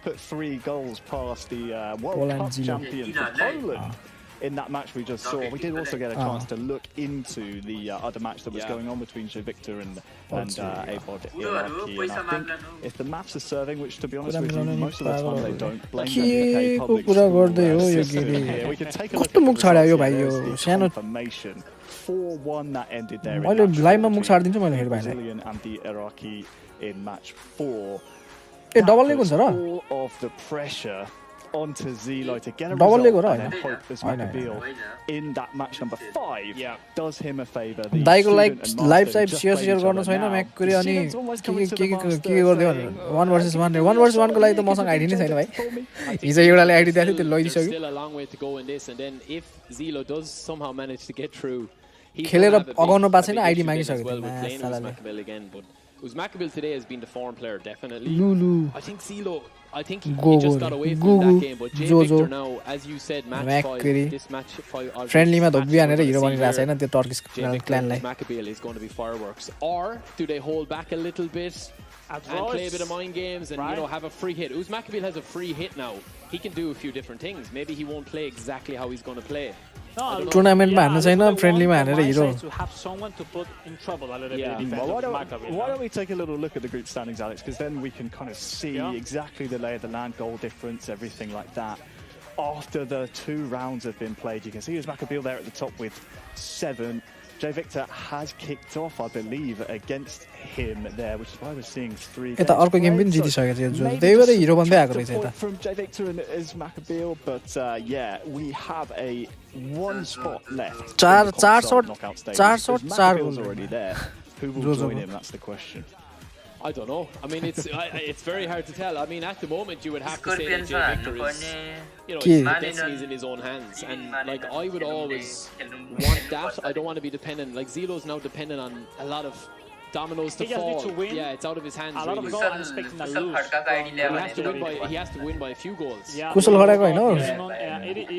put 3 goals past the World Poland Cup Zilo. champion for Poland in that match we just saw. We did also get a chance to look into the other match that was going on between J Victor and eFootball. And I think if the maths are serving, which to be honest with you, most of the time they don't, blame them for the public कुरा गर्दै हो यो system Giri here. We can take a look कस्तो at मुख the छाड्यो yo results भाइ here. Yo There's the सानो confirmation. 4-1 that ended there. मैले लाइभमा मुख छाड्दिन्छु मैले हेड भाइलाई Brazilian and the Iraqi in match 4. A double leg हुन्छ र All of the pressure onto Zilo to get a Double leg result हो र and then हैन? hope Uzmakabil in that match number 5 does him a favor. The दाइको student like and live master चाहिँ just share played each गर्नु other छैन now. म्याककुरी The अनि students almost coming to the के master गरिदियो saying, भनेर 1 versus 1 को लागि त मसँग आइडी नै छैन भाइ हिजो एउटाले आइडी दिएको थियो त्यो There's लैदिसक्यो still a long way to go in this, and then if Zilo does somehow manage to get through, he's खेलेर gonna have a big- अगाउनु पाएको a छैन big ID issue then मागिसक्यो as well with त्यो playing सालाले Uzmakabil again. But Uzmakabil today has been the form player, definitely. Lulu I think Zilo, I think he Go, just go, got away go, from that go. game. But J Jo, Victor jo. now, as you said, match McCurry. 5, this match 5, or फ्रेन्डलीमा this Dhobi match हानेर we're हिरो gonna see बनिरहेको छ here, हैन त्यो Turkish J Victor क्ल्यानलाई Uzmakabil is going to be fireworks. Or do they hold back a little bit and play a bit of mind games and you know have a free hit? Uzmakabil has a free hit now. He can do a few different things. Maybe he won't play exactly how he's going to play. टुर्नामेन्टमा हान्नु छैन फ्रेन्डलीमा हानेर हिरो To have someone to put in trouble a little Yeah. bit. Well, why Uzmakabil, why don't we take a little look at the group standings, Alex? Because then we can kind of see exactly the lay of the land, goal difference, everything like that. After the 2 rounds have been played, you can see Uzmakabil there at the top with 7. J Victor has kicked off, I believe, against him there, which is why we're seeing 3 यता अर्को game पनि जितिसकेको थियो जो त्यही भएर हिरो बन्दै आएको रहेछ यता from J Victor and Uzmakabil, but yeah, we have a 1 spot left. चार in the shot knockout stage. चार शॉट चार Uzmakabil's goal already there. Who will जो join him? That's the question. I don't know. I mean, it's very hard to tell. I mean, at the moment, you would have to say that J Victor is, you know, his destiny is in his own hands. And like, I would always want that. I don't want to be dependent. Like, Zilo's now dependent on a lot of dominoes to He just fall. needs to win. Yeah, it's out of his hands. A lot of really. goals, I'm expecting a lose. He has to win by a few goals. Yeah, कुशल खराको हैन हो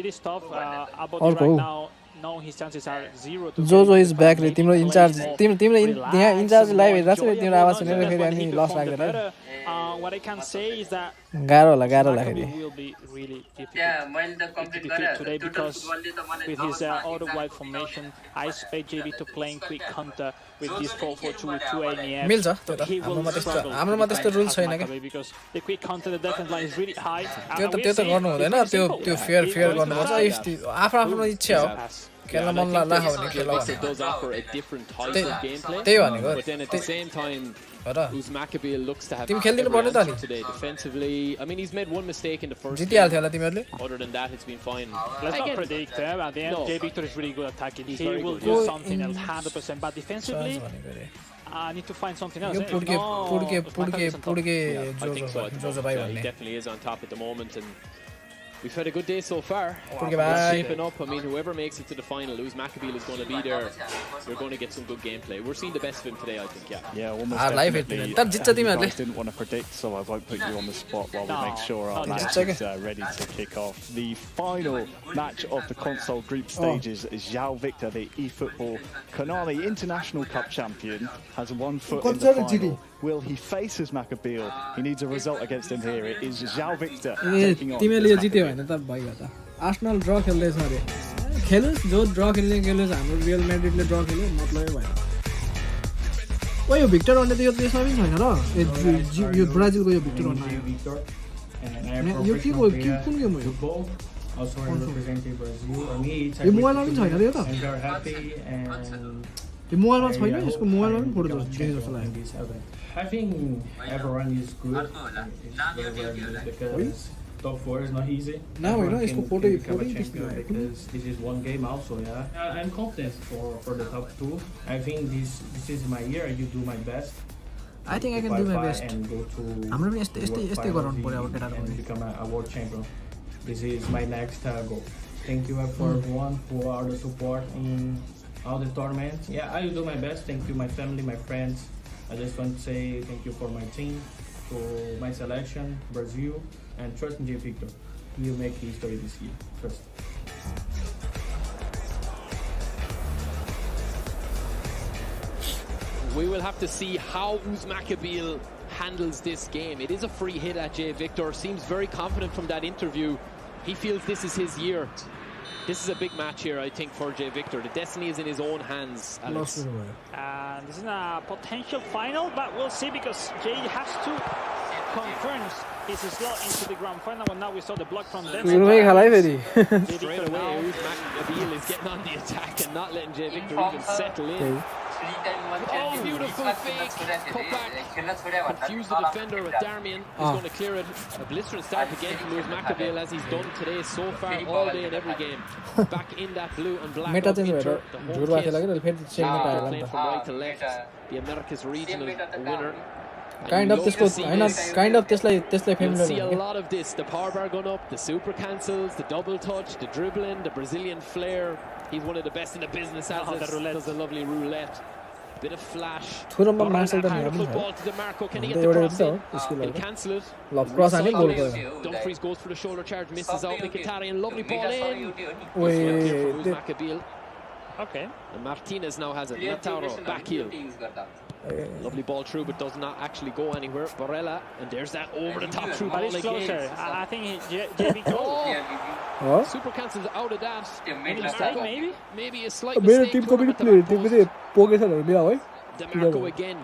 it is tough. About अर्को right हो now, no, his chances are 0 to जो is back रे तिम्रो in-charge तिम्रो यहाँ in-charge live हेरिरहेको छ तिम्रो आवाज सुनेर फेरि अनि लस लाग्दैन What I can say is that गाह्रो होला फेरि will be really difficult to defeat today because with his auto wide formation, I expect JB to playing quick counter with this 4-4-2 with 2 AMF. मिल्छ त्यो त He will struggle हाम्रोमा त्यस्तो rule छैन के because the quick counter, the defense line is really high. त्यो त गर्नु हुँदैन त्यो फेयर गर्नुपर्छ आफ्नो आफ्नो इच्छा हो खेल्न and I मन think लाग्यो भने that खेल Victor भने does offer a different type of gameplay. त्यही भनेको But then at the same time, raw Uzmakabil looks to have तिमी खेल्दिनु every पर्ने त answer नि today defensively. I mean, he's made one mistake in the first game. जितिहाल्थ्यो होला तिमीहरूले Other than that, it's been fine. Let's not Again, predict. At the end, No. J Victor is really good attacking. He's He very will good, do yeah. something else 100%. But defensively, I need to find something else. Yo पुड्के पुड्के पुड्के पुड्के I think so. जो भाइ He भन्ने definitely is on top at the moment, and we've had a good day so far. Puड्के It's भाइ shaping up. I mean, whoever makes it to the final, Uzmakabil is going to be there. We're going to get some good gameplay. We're seeing the best of him today, I think. Yeah. Yeah, almost Our life definitely. तर जित्छ You तिमीहरूले guys didn't want to predict, so I won't put you on the spot while we No, make sure our no, match it's okay. is ready to kick off. The final match of the console group stages is Zhao Victor, the eFootball Konami International Cup champion, has one foot in the final. Will he face Uzmakabil? He needs a result against him here. It is Zhao Victor taking on तिमीले यो जित्यो Uzmakabil. भने त भइगयो त Arsenal ड्र खेल्दैछ अरे खेलोस् जो ड्र खेल्ने खेलोस् हाम्रो रियल म्याड्रिडले ड्र खेल्यो मतलबै भएन ओ यो भिक्टर भन्ने त यो देशमा पनि छैन र यो ब्राजिलको यो भिक्टर भन्ने Victor, and I am यो के professional कुन गेम हो यो football. Also, I'm representing Brazil. I mean, it's a yo great मोबाइलमा पनि छैन feeling. रे यो त I'm very happy and यो मोबाइलमा छैन I यसको hope मोबाइलमा I पनि फोटो become देखेँ जस्तो champion in लाग्यो this event. I think everyone is good. It's very good because top 4 is not easy. No, Everyone no, it's can photo- become a photo champion display. because this is one game also. Yeah, I'm confident for the top 2. I think this is my year. You do my best. I think I can do my Qualify best. and go to हाम्रो पनि यस्तै World यस्तै गराउनु Finals पर्यो अब केटाहरुले and become a world champion. This is my next goal. Thank you for everyone for all the support in all the tournaments. Yeah, I will do my best. Thank you, my family, my friends. I just want to say thank you for my team, for my selection, Brazil, and trust in J Victor. You make history this year. Trust. We will have to see how Uzmakabil handles this game. It is a free hit at J Victor. Seems very confident from that interview. He feels this is his year. This is a big match here, I think, for J Victor. The destiny is in his own hands, Alex. And this is a potential final, but we'll see because Jay has to confirm his slot into the grand final. And now we saw the block from them. Straight away, Uzmakabil is getting on the attack and not letting J Victor even settle in. Oh, beautiful fake. Cut back. Confuse the defender with Darmian. He's going to clear it. A blistering start again from Uzmakabil as he's done today so far, all day in every game. Back in that blue and black. Meta चाहिँ भएर झुट भएको लाग्यो फेरि change Meta आयो Playing नि from right to left. The Americas regional winner. Kind of त्यसको हैन kind of त्यसलाई You'll फेमिलियर see a हुन्छ lot of this. The power bar going up, the super cancels, the double touch, the dribbling, the Brazilian flair. He's one of the best in the business. Does a lovely roulette. Bit of flash. थुरमा मार्सल त Beautiful नि ball to DeMarco. Can he get एउटा the एउटा cross छ in? Skill He'll cancel it. ल cross हाने गोल गयो Dumfries goes for the shoulder charge, misses out. Mkhitaryan, lovely ball in. ओए Uzmakabil. Okay. And Martinez now has it. Lautaro back heel. Lovely ball through, but does not actually go anywhere. Barella, and there's that over the top through But ball it's again. closer. I think JB Oh, super cancels out of that. Any mistake, maybe? Maybe a slight मेरो mistake. Timko पनि player Timko चाहिँ पोकेछ भनेर मिलाऊ है DeMarco again.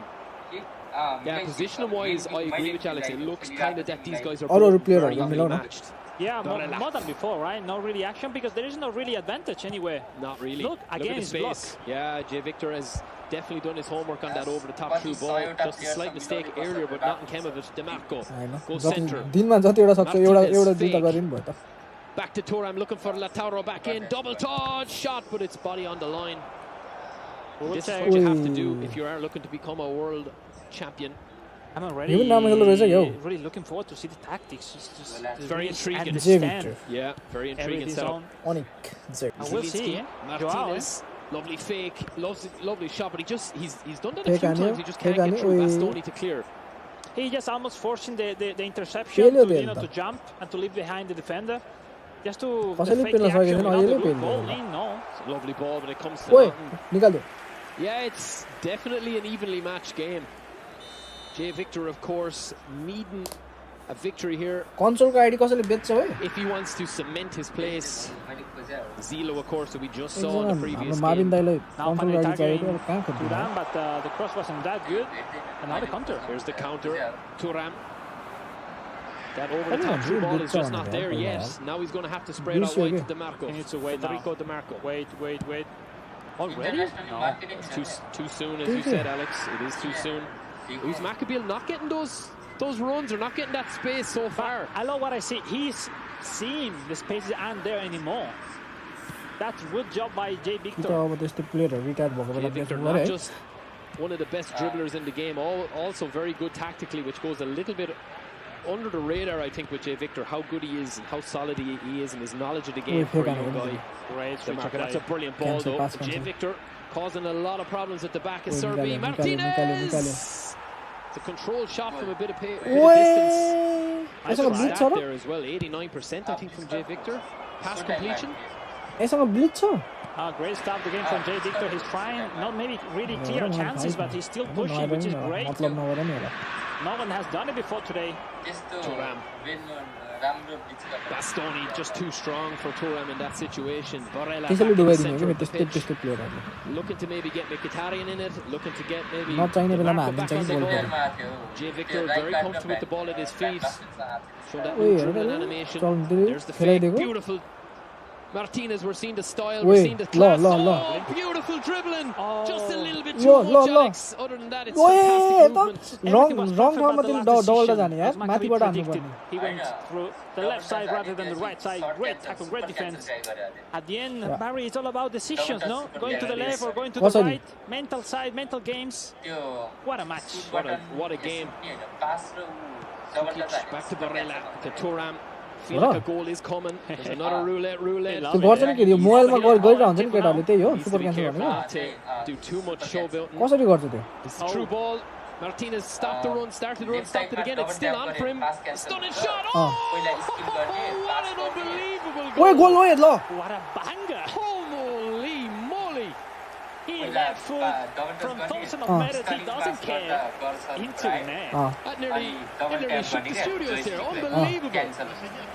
Yeah, position-wise, I agree with Alex. It looks kind of that these guys are अरू both very प्लेयरहरु evenly मिलाउन matched. Yeah, more than before, right? No really action because there is no really advantage anywhere. Not really. Look, again, at the it's space. blocked. Yeah, J Victor has definitely done his homework on that over-the-top through ball. Just a slight mistake earlier, but nothing came of it. DeMarco goes center. दिनमा जति एउटा सक्छ एउटा दुईटा गरिन् भयो त Back to Thuram, looking for Lautaro back in. Double touch shot, but it's body on the line. This is what you have to do if you are looking to become a world champion. I'm already really looking forward to see the tactics. It's very intriguing. Understand Yeah, very intriguing setup. Onic And we'll see. Martinez, lovely fake, lovely shot, but he's done that a few Take times. He just can't get through Bastoni to clear. He just almost forcing the interception to jump and to leave behind the defender. Just to fake the action without the good ball in, no. It's a lovely ball when it comes to ओए that. निकाल दे Yeah, it's definitely an evenly matched game. J Victor, of course, needing a victory here कन्सोलको ID कसैले बेच्छ है if he wants to cement his place. Zilo, of course, that we just saw in the previous माबिन game. दाइलाई Now कन्सोलको ID चाहिएको अब कहाँ to खोज्नु them, but the cross wasn't that good. And now the counter. Here's the counter. Thuram. That over-the-top through ball is just not there yet. Now he's going to have to spread out wide to DeMarco. He needs to wait. Federico DeMarco. Wait. Already? No, it's too soon, as you said, Alex. It is too soon. Who's Maccabiel not getting those runs or not getting that space so far? I love what I see. He's seeing the spaces aren't there anymore. That's a good job by Jay Victor. Jay Victor, not just one of the best dribblers in the game, also very good tactically, which goes a little bit under the radar, I think, with Jay Victor, how good he is and how solid he is and his knowledge of the game for a young guy. Great. That's a brilliant ball, though. Jay Victor causing a lot of problems at the back is Serbi. Martinez! It's a controlled shot from a bit of distance. Nice stat there as well. 89%, I think, from Jay Victor. Pass completion. Great start the game from Jay Victor. He's trying, not maybe really clear chances, but he's still pushing, which is great. No one has done it before today. Thuram. Bastoni just too strong for Thuram in that situation. Barella looking to maybe get Mkhitaryan in it, looking to get maybe back on the ball. Jay Victor very comfortable with the ball at his feet. Show that dribbling animation. There's the fake, beautiful. Martinez, we're seeing the style, we're seeing the class. Oh, beautiful dribbling. Just a little bit too much, Alex. Other than that, it's fantastic movement. Wrong. He went through the left side rather than the right side. Great tackle, great defense. At the end, Barry, it's all about decisions, no? Going to the left or going to the right. Mental side, mental games. What a match. What a game. Back to Barella, to Thuram. Feel like a goal is coming. There's another roulette. Do too much show building. This is true ball. Martinez stopped the run, started the run, stopped it again. It's still on for him. Stunning shot. What an unbelievable goal. What a banger. Holy moly. He left foot from Thompson of Merit. He doesn't care. Into the net. That nearly shook the studios here. Unbelievable.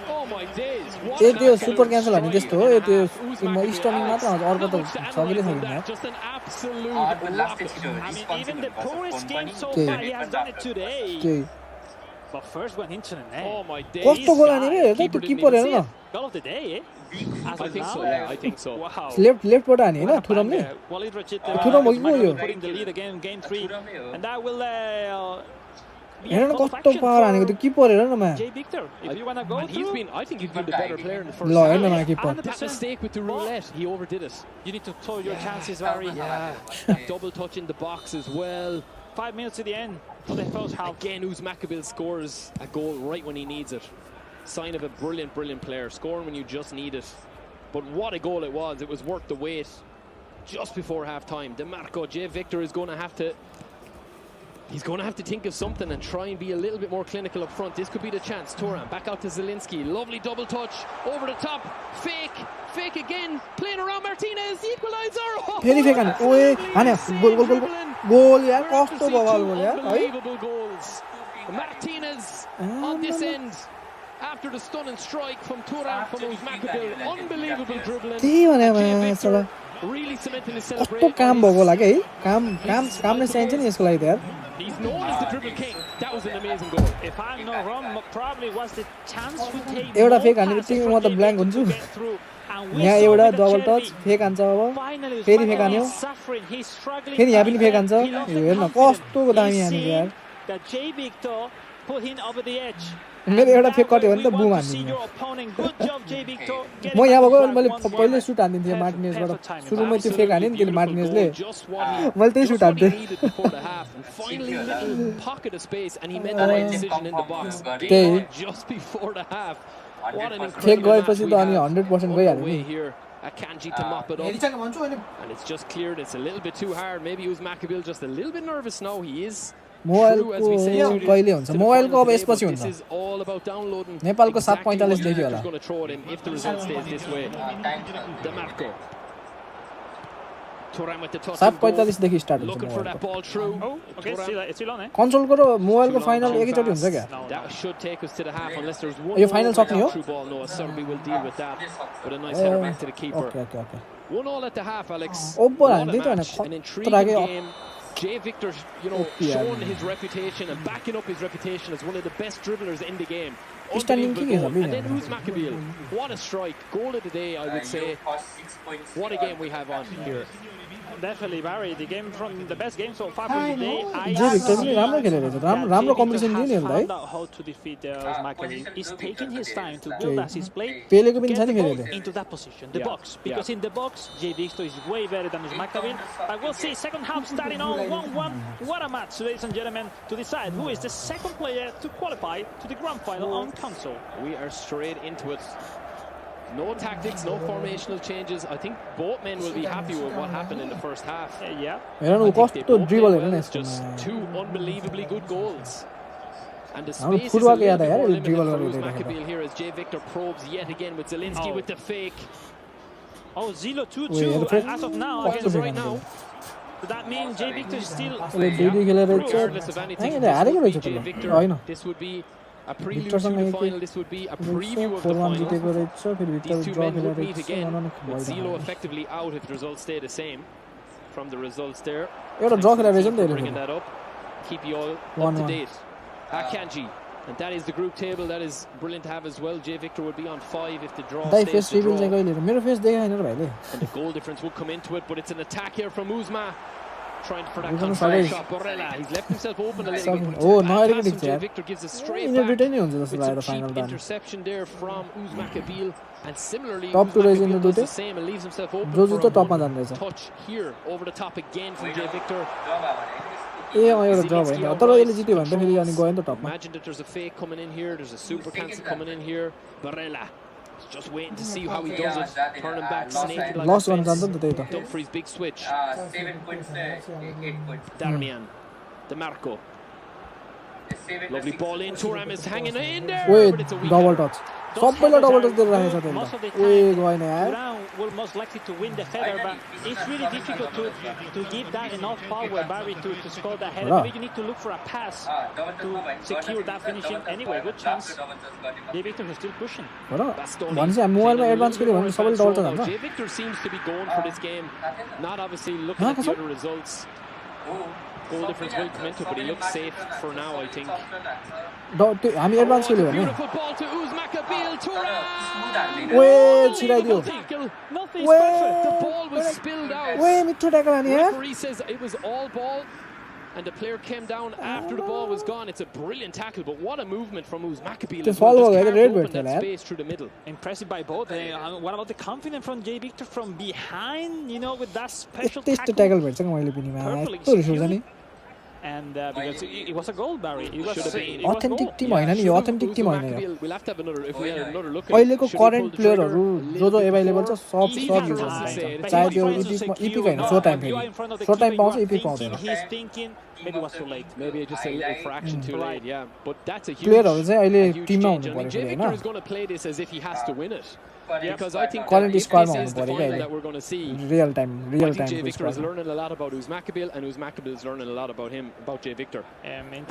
Oh my days. Super cancel त्यस्तो हो त्यो स्टर्निङ मात्र अर्को just an absolute rocket. I mean, even the poorest game so far, he has done it today. But first one into the net. Oh my days. कस्तो गोल हाने रे त्यो किपर हेर्न न Goal of the day, eh? I think so, yeah, I think so. Wow. Left बाट हाने हैन थुरमले Walid Rachid Thuram हो यो putting the lead again, game 3, and that will हेर्न कस्तो पावर हानेको त्यो किपर हेर्न न Jay Victor, if you want to go through, I think he's been the better player in the first ल half. हेर्न न किपर That mistake with the roulette, he overdid it. you need to throw your chances, Barry. Yeah, that double touch in the box as well. 5 minutes to the end for the first half. Again, Maccabiel scores a goal right when he needs it. Sign of a brilliant player, scoring when you just need it. But what a goal it was. It was worth the wait just before half-time. DeMarco, Jay Victor is going to have to... He's going to have to think of something and try and be a little bit more clinical up front. This could be the chance. Thuram back out to Zielinski. Lovely double touch. Over the top. Fake again. Playing around Martinez. The equalizer. फेरि fake हाने ओए हाने गोल यार कस्तो बवाल गोल यार है Unbelievable goals. Martinez on this end. After the stunning strike from Thuram from Maccabiel. Unbelievable dribbling. त्यही भने सला Really cementing his कस्तो celebration. काम भएको होला के कामले चाहिन्छ नि यसको लागि त यार He's known as the dribble king. That was an amazing goal. If I'm not wrong, probably was the chance to take एउटा फेक हाने बित्तिकै म त ब्ल्याङ्क हुन्छु यहाँ एउटा डबल टच फेक हान्छ अब फेरि फेक हान्यो फेरि यहाँ पनि फेक हान्छ यो हेर्न कस्तो दामी हानेको यार that Jay Victor put him over the edge. मेरो एउटा फेक कट्यो भने त बुम हान्दिनु म यहाँ भएको मैले पहिले सुट हान्दिन्थेँ मार्टिनेजबाट सुरुमै त्यो फेक हाने नि त्यसले मार्टिनेजले मैले त्यही सुट हान्थेँ फेक गएपछि त अनि 100% गइहाल्यो नि Akanji to mop it up, and it's just cleared. It's a little bit too hard. Maybe it was Maccabiel just a little bit nervous now. He is. मोबाइलको कहिले हुन्छ मोबाइलको अब यसपछि हुन्छ नेपालको 7:45 देखि होला 7:45 देखि स्टार्ट हुन्छ कन्सोलको र मोबाइलको फाइनल एकैचोटी हुन्छ क्या यो फाइनल सक्ने हो One all at the half, Alex. Over हान्दै त हैन खतरा के Jay Victor, you know, showing his reputation and backing up his reputation as one of the best dribblers in the game. Unbelievable goal. And then who's Maccabil? What a strike. Goal of the day, I would say. What a game we have on here. Definitely, Barry. The game from the best game so far from the day. राम्रो competition दियो नि यसलाई how to defeat Maccabi. He's taking his time to build as his play. पेलेको पनि छ नि फेरि Into that position, the box. Because in the box, Jay Victor is way better than Maccabi. But we'll see. Second half starting on 1-1. What a match, ladies and gentlemen, to decide who is the second player to qualify to the grand final on console. We are straight into it. No tactics, no formational changes. I think both men will be happy with what happened in the first half. Yeah. Just two unbelievably good goals. And the space is a little bit more limited for Maccabi here as Jay Victor probes yet again with Zielinski with the fake. Oh, Zilo 2-2 as of now, against right now. So that means Jay Victor is still regardless of anything. Jay Victor, this would be a prelude to the final. This would be a preview of the final. These two men would meet again with Zilo effectively out if the results stay the same from the results there. Bringing that up. Keep you all up to date. Akanji. And that is the group table. That is brilliant to have as well. Jay Victor would be on 5 if the draw stays the draw. And the goal difference would come into it. But it's an attack here from Uzma. Trying for that control shot. Borrella, he's left himself open a little bit. Jay Victor gives a straight back with some cheap interception there from Uzmakabil. And similarly, Uzmakabil does the same and leaves himself open for a touch here over the top again from Jay Victor. Imagine that there's a fake coming in here. There's a super cancel coming in here. Borrella. Just waiting to see how he does it. Turning back, snaking like a fence. Dumfries, big switch. 7 points, 8 points. Darmian, DeMarco. Lovely ball in. Thuram is hanging in there. But it's a weak double touch. Most of the time, Thuram will most likely to win the header, but it's really difficult to give that enough power, Barry, to score that header. Maybe you need to look for a pass to secure that finishing. Anyway, good chance. Jay Victor is still pushing. Jay Victor seems to be going for this game. Not obviously looking at the other results. Goal difference will come into it, but he looks safe for now, I think. Beautiful ball to Uzmakabil. Thuram! Nothing's perfect. The ball was spilled out. Referee says it was all ball, and the player came down after the ball was gone. It's a brilliant tackle, but what a movement from Uzmakabil. Just open that space through the middle. Impressive by both. What about the confidence from Jay Victor from behind, you know, with that special tackle? Perfectly executed. And because it was a goal, Barry. It was authentic team. Authentic team. We'll have to have another. If we had another look at it, current player available छ सब use चाहे त्यो EPIC हैन सो time पाउँछ EPIC पाउँदैन He's thinking maybe it was too late. Maybe just a little fraction too late. Yeah, but that's a huge playerहरु चाहिँ अहिले टिममा हुनु पर्यो Jay Victor is going to play this as if he has to win it. Because I think quality squad this is the final that we're going to see. Real time. I think Jay Victor is learning a lot about Uzmakabil, and Uzmakabil is learning a lot about him, about Jay Victor.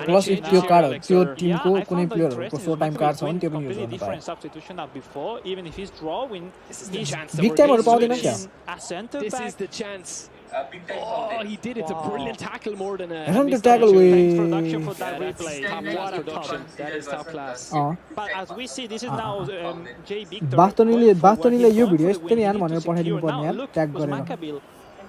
Plus त्यो card त्यो Timko कुनै प्लेयरहरुको सो time card छ भने त्यो पनि use गर्नु different substitution than before, even if he's drawing. Big timeहरु पाउँदैन क्या? This is the chance. Oh, he did it. It's a brilliant tackle more than a tackle. Production for that replay. Top class production. That is top class. But as we see, this is now Jay Victor. Bastoniले यो video यस्तै नि यार भनेर पठाइदिनु पर्ने यार tag गरेर.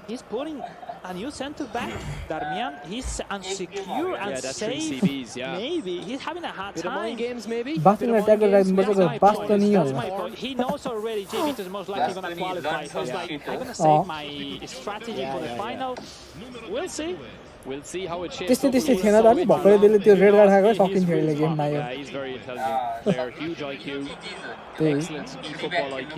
He's putting a new center back, Darmian. He's unsecure and safe. CVs, yeah. Maybe he's having a hard time. Games, maybe. Bastoni attack गर्दा Bastoni He knows already Jay Victor is most likely going to qualify. So he's like, I'm going to save my strategy for the final. We'll see. We'll see how it shapes up. त्यस्तै थिएन त नि भक्करै त्यसले त्यो red card खाएको सकिन्थ्यो अहिले गेममा यो. He's very intelligent player, huge IQ, excellent eFootball IQ.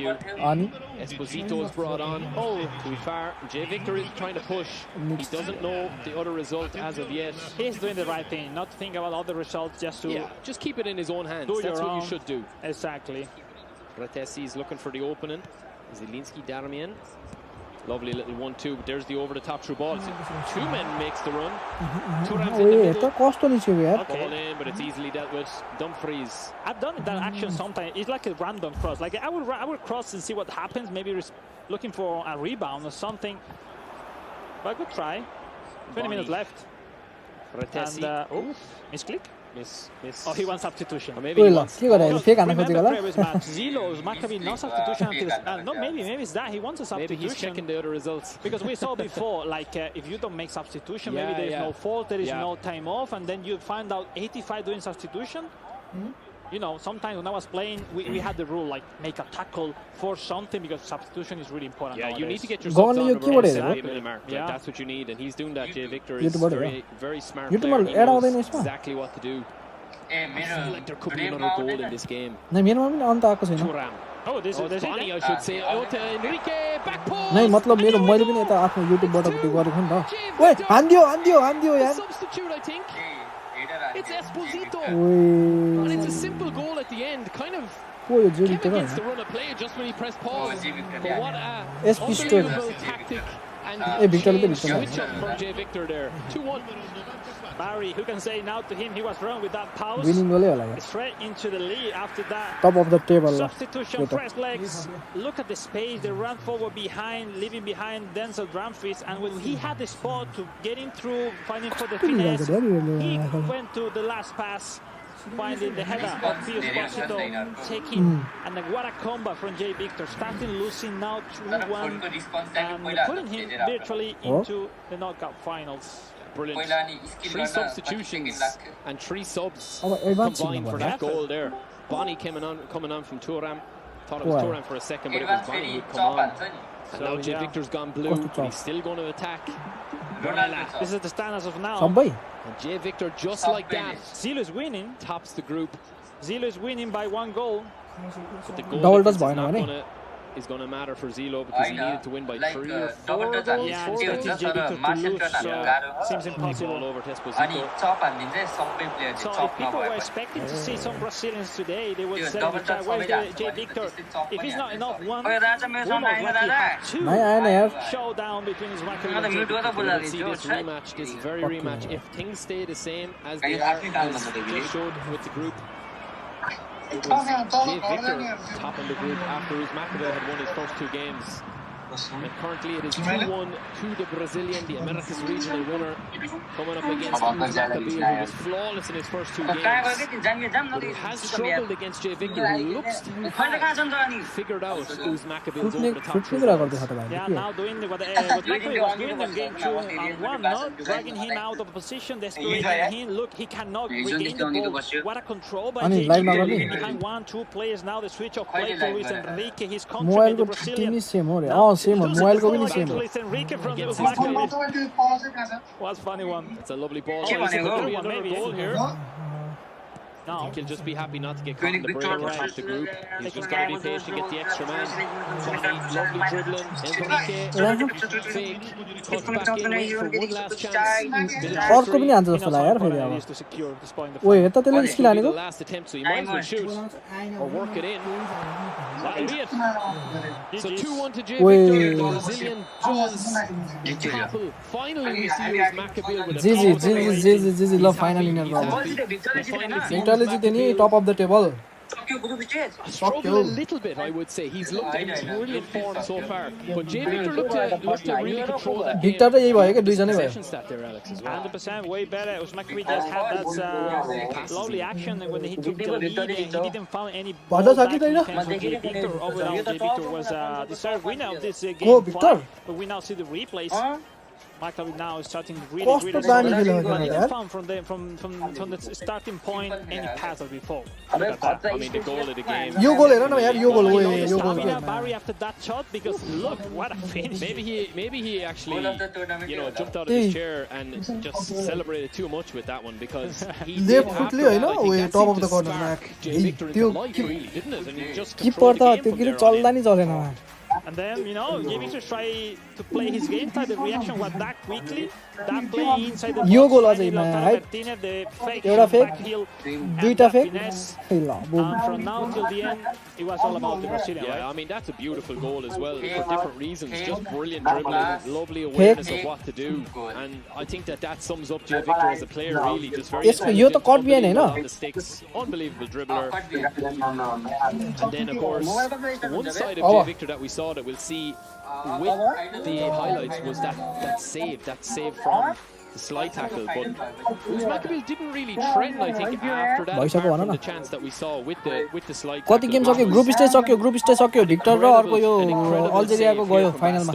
अनि Esposito's brought on. Oh, too far. Jay Victor is trying to push. He doesn't know the other result as of yet. He's doing the right thing, not to think about other results, just keep it in his own hands. That's what you should do. Exactly. Ratesi is looking for the opening. Zielinski, Darmian. Lovely little 1-2, but there's the over-the-top through ball. Two men makes the run. Thuram's in the middle. Ball in, but it's easily dealt with. Dumfries. I've done that action sometimes. It's like a random cross. Like I will cross and see what happens. Maybe looking for a rebound or something. But good try. 20 minutes left. And, misclick? Miss. Oh, he wants substitution. Or maybe he wants... Remember previous match, Zilo's Maccabi no substitution until... no, maybe it's that. He wants a substitution. Maybe he's checking the other results. Because we saw before, like, if you don't make substitution, maybe there is no fault, there is no time off, and then you find out 85 doing substitution. You know, sometimes when I was playing, we had the rule, like, make a tackle for something, because substitution is really important nowadays. You need to get your subs on around the 70-minute mark. Like, that's what you need, and he's doing that. Jay Victor is very smart player. He knows exactly what to do. I feel like there could be another goal in this game. Thuram. Oh, this is Bonnie, I should say. Out to Enrique, back post. नहीं मतलब मेरो मैले पनि यता आफ्नो युट्युबबाट video गरेको नि त ओए हान्दियो यार Substitute, I think. It's Esposito. And it's a simple goal at the end, kind of came against the run of play just when he pressed pause. But what a unbelievable tactic and switch up from Jay Victor there. 2-1. Barry, who can say now to him he was wrong with that pause? Winning goal होला यार Straight into the lead after that. Top of the table. Substitution, press legs. Look at the space. They ran forward behind, leaving behind Denzel Dumfries. And when he had the spot to get him through, finding for the finesse, he went to the last pass, finding the header of Pio Esposito, taking. And then what a combat from Jay Victor, starting losing now 2-1 and putting him virtually into the knockout finals. Brilliant. 3 substitutions and 3 subs combined for that goal there. Bonnie coming on from Thuram. Thought it was Thuram for a second, but it was Bonnie who'd come on. And now Jay Victor's gone blue, but he's still going to attack. This is the standards of now. And Jay Victor, just like that, Zilo is winning. Tops the group. Zilo is winning by 1 goal. But the goal is going to matter for Zilo because he needed to win by 3 or 4 goals. Yeah, expecting Jay Victor to lose, so seems impossible. All over to Esposito. So if people were expecting to see some Brazilians today, they would say, where's Jay Victor? If it's not enough, one will likely have 2 showdown between his Maccabi and Jay Victor. We'll see this rematch, this very rematch. If things stay the same as they are, as just showed with the group, it was Jay Victor topping the group after Maccabi had won his first 2 games. And currently it is 2-1 to the Brazilian, the Americas regional winner, coming up against Maccabi, who was flawless in his first 2 games. But he has struggled against Jay Victor, who looks to have figured out who's Maccabi's over the top. Yeah, now doing what Maccabi was doing in game 2 and 1, not dragging him out of position, desperately him. Look, he cannot regain the ball. What a control by Jay Victor, behind 1-2 players. Now the switch of play to Luis Enrique, his countryman, the Brazilian. Same mobile को भी नहीं same Luis Enrique from the was funny one. It's a lovely ball. Another goal here. I think he'll just be happy not to get caught in the break or top the group. He's just got to be patient, get the extra man. Lovely dribbling. Enrique, fake, cut back in, wait for one last chance. और को भी नहीं answer जस्तो लाग्यो यार फेरि अब ओए यता त्यसले स्किल हानेको last attempt, so he might as well shoot or work it in. So 2-1 to Jay Victor. The Brazilian does topple. Finally we see his Maccabi with a Zizi love final winner bro top of the table. Struggled a little bit, I would say. He's looked in brilliant form so far. But Jay Victor looked to really control that game. Victor त यही भयो के दुई जनै भयो. 100% way better. Maccabi just had that lovely action when he took the lead. He didn't find any ball back in terms of Jay Victor. Overall, Jay Victor was deserved winner of this game 5. But we now see the replays. Maccabi now is starting really well. But didn't found from the starting point any pass as before. Look at that. I mean, the goal of the game. You goal है ना यार, you goal. Barry after that shot, because look what a finish. Maybe he actually jumped out of his chair and just celebrated too much with that one, because he did footly है ना वो top of the corner back. Jay Victor into life, really, didn't it? And he just controlled the game from there चल्दा नि चलेन. And then, Jay Victor tried to play his game style. The reaction was that quickly. That play inside the box. You goal अझै right? The fake एउटा fake, backheel, दुईटा fake. finesse. ल boom. From now till the end, it was all about the Brazilian. Yeah, right? I mean, that's a beautiful goal as well, for different reasons. Just brilliant dribbling, lovely awareness of what to do. And I think that sums up Jay Victor as a player, really. Just very यो त cut भी हैन on the sticks, unbelievable dribbler. And then, of course, one side of Jay Victor that we saw that we'll see with the highlights was that save from slide tackle, but Uzmakabil didn't really trend, I think, after that, apart from the chance that we saw with the slide tackle. कति game सक्यो group stage सक्यो Victor र अर्को यो अल्जेरियाको गयो फाइनलमा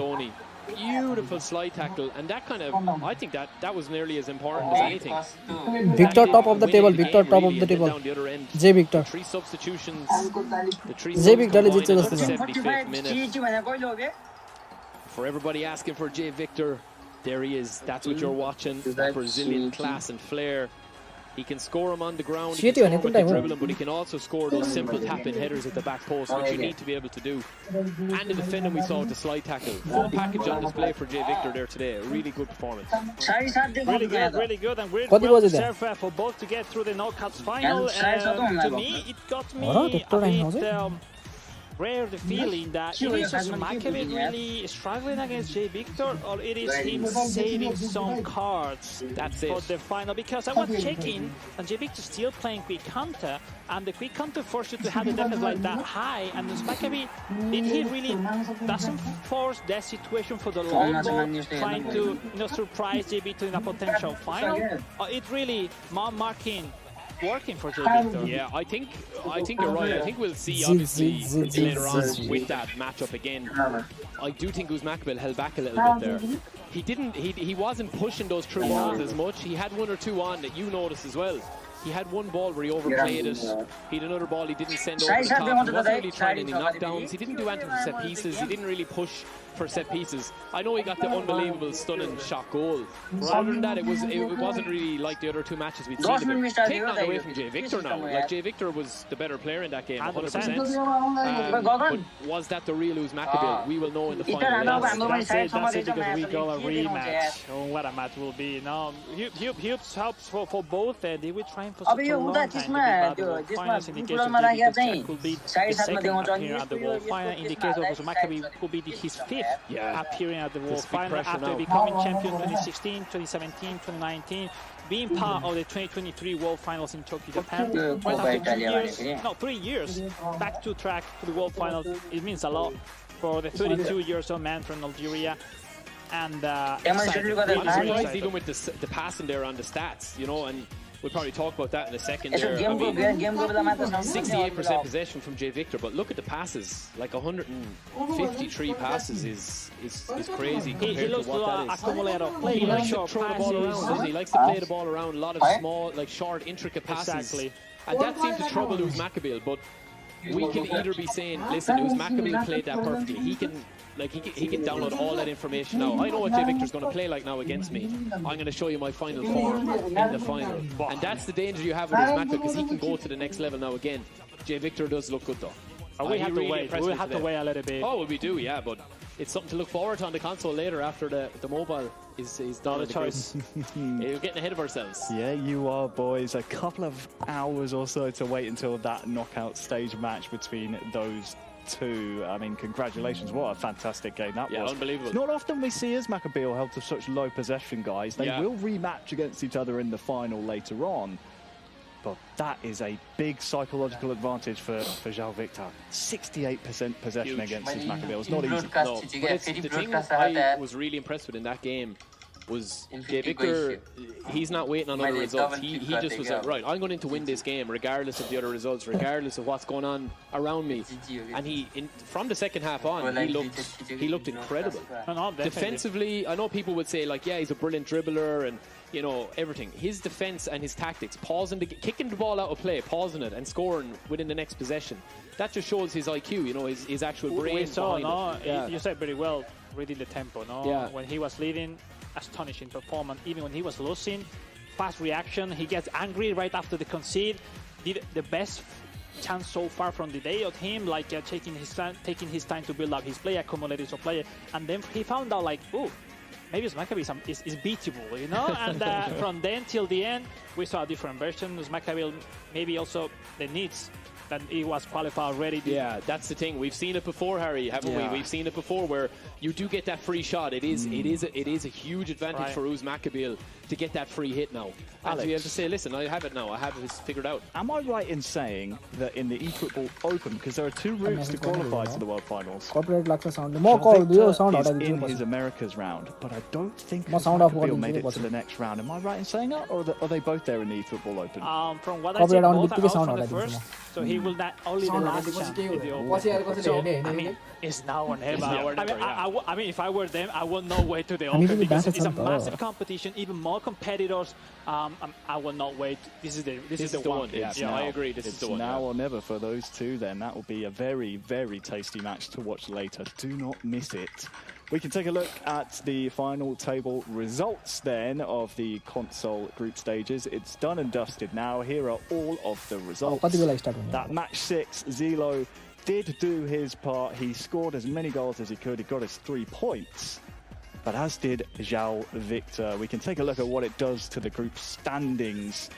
Beautiful slide tackle, and that kind of, I think that was nearly as important as anything. Victor top of the table, Victor top of the table. J Victor. Three substitutions. J Victor le जित्छ जस्तो छ. 75th minute. For everybody asking for J Victor, there he is. That's what you're watching. That Brazilian class and flair. He can score them on the ground, he can score with the dribbling, but he can also score those simple tap-in headers at the back post, which you need to be able to do. And the defending we saw with the slide tackle. Full package on display for J Victor there today. A really good performance. Really good, and we're well deserved for both to get through the knockouts final. To me, it got me a bit rare the feeling that it is Uzmakabil really struggling against J Victor, or it is him saving some cards for the final, because I was checking and J Victor still playing quick counter, and the quick counter forced you to have the defense like that high, and Uzmakabil, did he really doesn't force that situation for the long ball, trying to surprise J Victor in a potential final, or it really marking working for J Victor? Yeah, I think you're right. I think we'll see obviously later on with that matchup again. I do think Uzmakabil held back a little bit there. He wasn't pushing those through balls as much. He had one or two on that you noticed as well. He had one ball where he overplayed it. He had another ball he didn't send over the top. He wasn't really trying any knockdowns. He didn't do anything for set pieces. He didn't really push for set pieces. I know he got the unbelievable stunning shot goal. But other than that, it wasn't really like the other two matches we'd seen him. Taking that away from J Victor now. Like, J Victor was the better player in that game, 100%. But was that the real Uzmakabil? We will know in the final. That's it, because we go a rematch. Oh, what a match will be. No, Hughes helps for both. They were trying for such a long time to be bad. The finals indication could be the second appearance at the World Final. Indicator for Uzmakabil could be his fifth appearing at the World Final after becoming champion 2016, 2017, 2019, being part of the 2023 World Finals in Tokyo, Japan. Right after 3 years back to track to the World Finals. It means a lot for the 32-year-old man from Algeria. And I'm surprised even with the passing there on the stats, and we'll probably talk about that in a second there. 68% possession from J Victor, but look at the passes. Like 153 passes is crazy compared to what that is. He likes to throw the ball around, doesn't he? He likes to play the ball around, a lot of small, like short, intricate passes. Exactly. And that seemed to trouble Uzmakabil, but we can either be saying, listen, Uzmakabil played that perfectly. He can download all that information now. I know what J Victor's going to play like now against me. I'm going to show you my final form in the final. And that's the danger you have with Uzmakabil, because he can go to the next level now again. J Victor does look good though. We have to wait. We have to wait a little bit. Oh, well, we do, yeah, but it's something to look forward to on the console later after the mobile is done. Not a choice. We're getting ahead of ourselves. Yeah, you are, boys. A couple of hours or so to wait until that knockout stage match between those two. I mean, congratulations. What a fantastic game that was. Unbelievable. It's not often we see Uzmakabil held to such low possession, guys. They will rematch against each other in the final later on. But that is a big psychological advantage for João Victor. 68% possession against Uzmakabil. It's not easy. No, but the thing I was really impressed with in that game was J Victor. He's not waiting on other results. He just was like, right, I'm going to win this game regardless of the other results, regardless of what's going on around me. And from the second half on, he looked incredible. Defensively, I know people would say like, yeah, he's a brilliant dribbler and everything. His defense and his tactics, kicking the ball out of play, pausing it and scoring within the next possession. That just shows his IQ, his actual brain. We saw, you said very well, reading the tempo, when he was leading, astonishing performance. Even when he was losing, fast reaction. He gets angry right after the concede. Did the best chance so far from the day of him, like taking his time to build up his play, accumulating some play, and then he found out like, oh, maybe Uzmakabil is beatable, And from then till the end, we saw a different version. Uzmakabil maybe also the needs that he was qualified already. Yeah, that's the thing. We've seen it before, Harry, haven't we? We've seen it before where you do get that free shot. It is a huge advantage for Uzmakabil to get that free hit now. And to be able to say, listen, I have it now. I have it figured out. Am I right in saying that in the eFootball Open, because there are two routes to qualify to the World Finals, João Victor is in his Americas round, but I don't think sound off Maccabi made it to the next round. Am I right in saying that, or are they both there in the eFootball Open? From what I see, both are out from the first, so he will not only the last chance in the Open. So, I mean, it's now or never. I mean, if I were them, I will not wait to the Open because it's a massive competition, even more competitors. I will not wait. This is the one. Yeah, I agree. This is the one. Now or never for those two. Then that will be a very, very tasty match to watch later. Do not miss it. We can take a look at the final table results then of the console group stages. It's done and dusted now. Here are all of the results. That match 6, Zelo did do his part. He scored as many goals as he could. He got his 3 points. But as did João Victor. We can take a look at what it does to the group standings.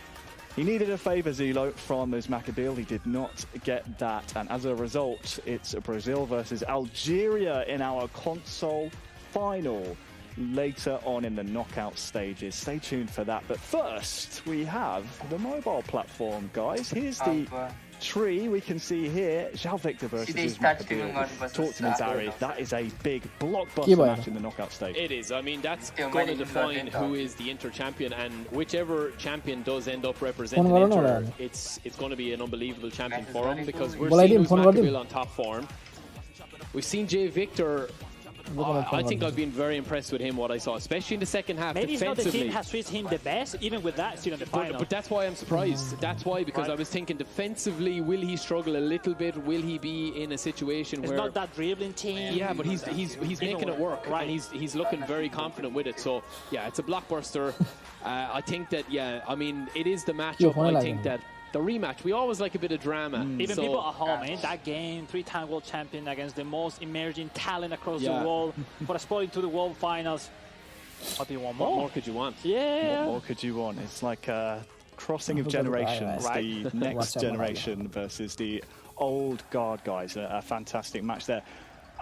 He needed a favour, Zelo, from Maccabi. He did not get that. And as a result, it's Brazil versus Algeria in our console final later on in the knockout stages. Stay tuned for that. But first, we have the mobile platform, guys. Here's the tree we can see here. João Victor versus Maccabi. Talk to me, Barry. That is a big blockbuster match in the knockout stage. It is. I mean, that's going to define who is the Inter champion, and whichever champion does end up representing Inter, it's going to be an unbelievable champion for him, because we're seeing Maccabi on top form. We've seen João Victor. I think I've been very impressed with him, what I saw, especially in the second half. Maybe it's not the team has suited him the best, even with that, still in the final. But that's why I'm surprised. That's why, because I was thinking defensively, will he struggle a little bit? Will he be in a situation where... It's not that dribbling team. Yeah, but he's making it work, right? And he's looking very confident with it. So, yeah, it's a blockbuster. I think that, yeah, I mean, it is the matchup. I think that the rematch, we always like a bit of drama. Even people at home, that game, 3-time world champion against the most emerging talent across the world, for a spot into the world finals. What do you want more? What more could you want? Yeah. What more could you want? It's like a crossing of generations, the next generation versus the old guard guys. A fantastic match there.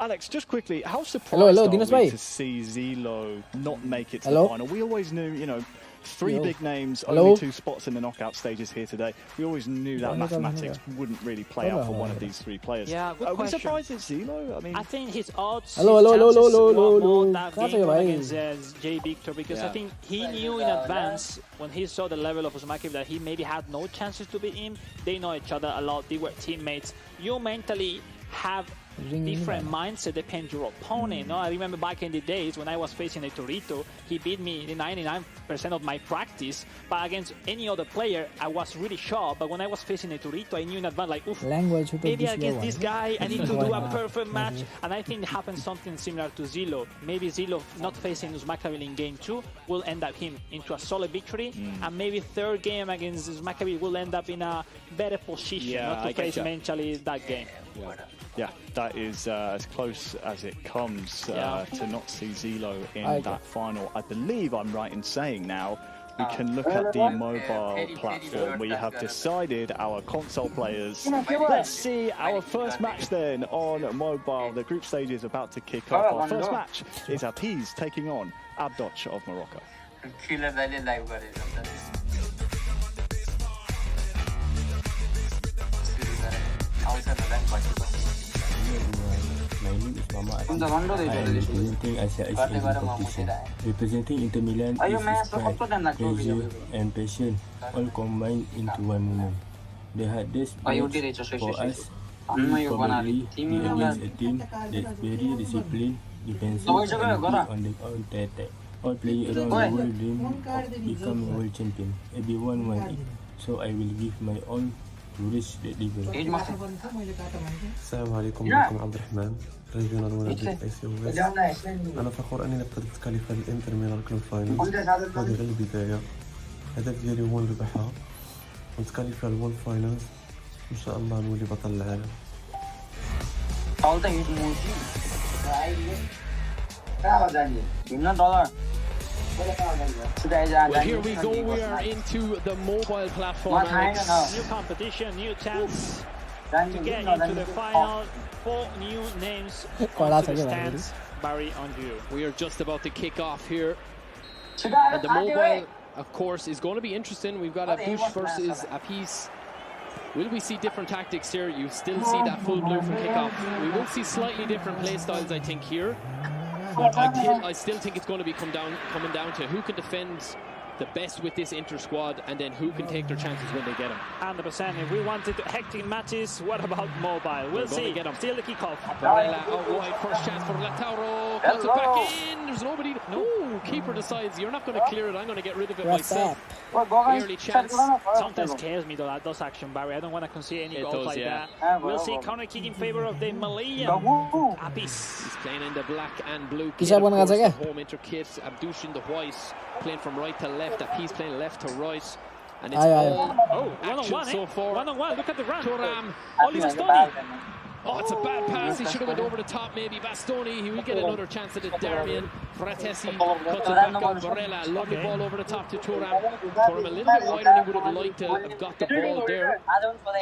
Alex, just quickly, how surprised are we to see Zelo not make it to the final? We always knew, you know, 3 big names, only 2 spots in the knockout stages here today. We always knew that mathematics wouldn't really play out for one of these 3 players. Yeah, good Are we surprised it's Zelo? I think his odds, more that game against João Victor, because I think he knew in advance when he saw the level of Maccabi that he maybe had no chances to beat him. They know each other a lot. They were teammates. You mentally have different mindset depends your opponent. No, I remember back in the days when I was facing a Torito, he beat me in 99% of my practice. But against any other player, I was really sharp. But when I was facing a Torito, I knew in advance, like, oof, maybe against this guy, I need to do a perfect match. And I think it happened something similar to Zelo. Maybe Zelo not facing Maccabi in game 2 will end up him into a solid victory, and maybe 3rd game against Maccabi will end up in a better position not to face mentally that game. Yeah, that is as close as it comes to not see Zelo in that final. I believe I'm right in saying now we can look at the mobile platform. We have decided our console players. Let's see our first match then on mobile. The group stage is about to kick off. Our first match is Apiz taking on Abdoch of Morocco. My name is Mama Ati. I am representing Asia Asian competition. Representing Inter Milan is pride, pleasure and passion all combined into one moment. The hardest match for us will probably be against a team that's very disciplined, defensive and quick on the counter-attack. All players around the world dream of becoming world champion. Everyone wants it, so I will give my all to reach that level. السلام عليكم، معكم عبد الرحمن ريجونال ولد اي سي ويست. انا فخور اني نقدر نتكلف الانتر ميلان كلوب فاينل. هذه غير البدايه، الهدف ديالي هو نربحها ونتكلف الوول فاينلز ان شاء الله نولي بطل العالم. Well, here we go. We are into the mobile platform. New competition, new chance to get into the final. 4 new names onto the stands. Barry, on you. We are just about to kick off here. And the mobile, of course, is going to be interesting. We've got Abdoch versus Apiz. Will we see different tactics here? You still see that full blue from kickoff. We will see slightly different play styles, I think, here. But I still think it's going to be coming down to who can defend the best with this Inter squad, and then who can take their chances when they get them. 100%. If we wanted hectic matches, what about mobile? We'll see. Still the kickoff. Barella out wide, first chance for Lautaro. Cuts it back in. There's nobody. No, keeper decides you're not going to clear it. I'm going to get rid of it myself. Early chance. Sometimes scares me though, that action, Barry. I don't want to concede any goals like that. We'll see corner kick in favor of the Malayan. Apis. He's playing in the black and blue kit. Kisha bana gacha the home Inter kit. Abdush in the white, playing from right to left. Apis playing left to right. And it's all action so far. 1-on-1. Look at the run. Turam. Oliver Stoney. Oh, it's a bad pass. He should have went over the top, maybe. Bastoni, he will get another chance at it. Darmian. Fratesi cuts it back out. Barella, lovely ball over the top to Turam. Turam a little bit wider than he would have liked to have got the ball there.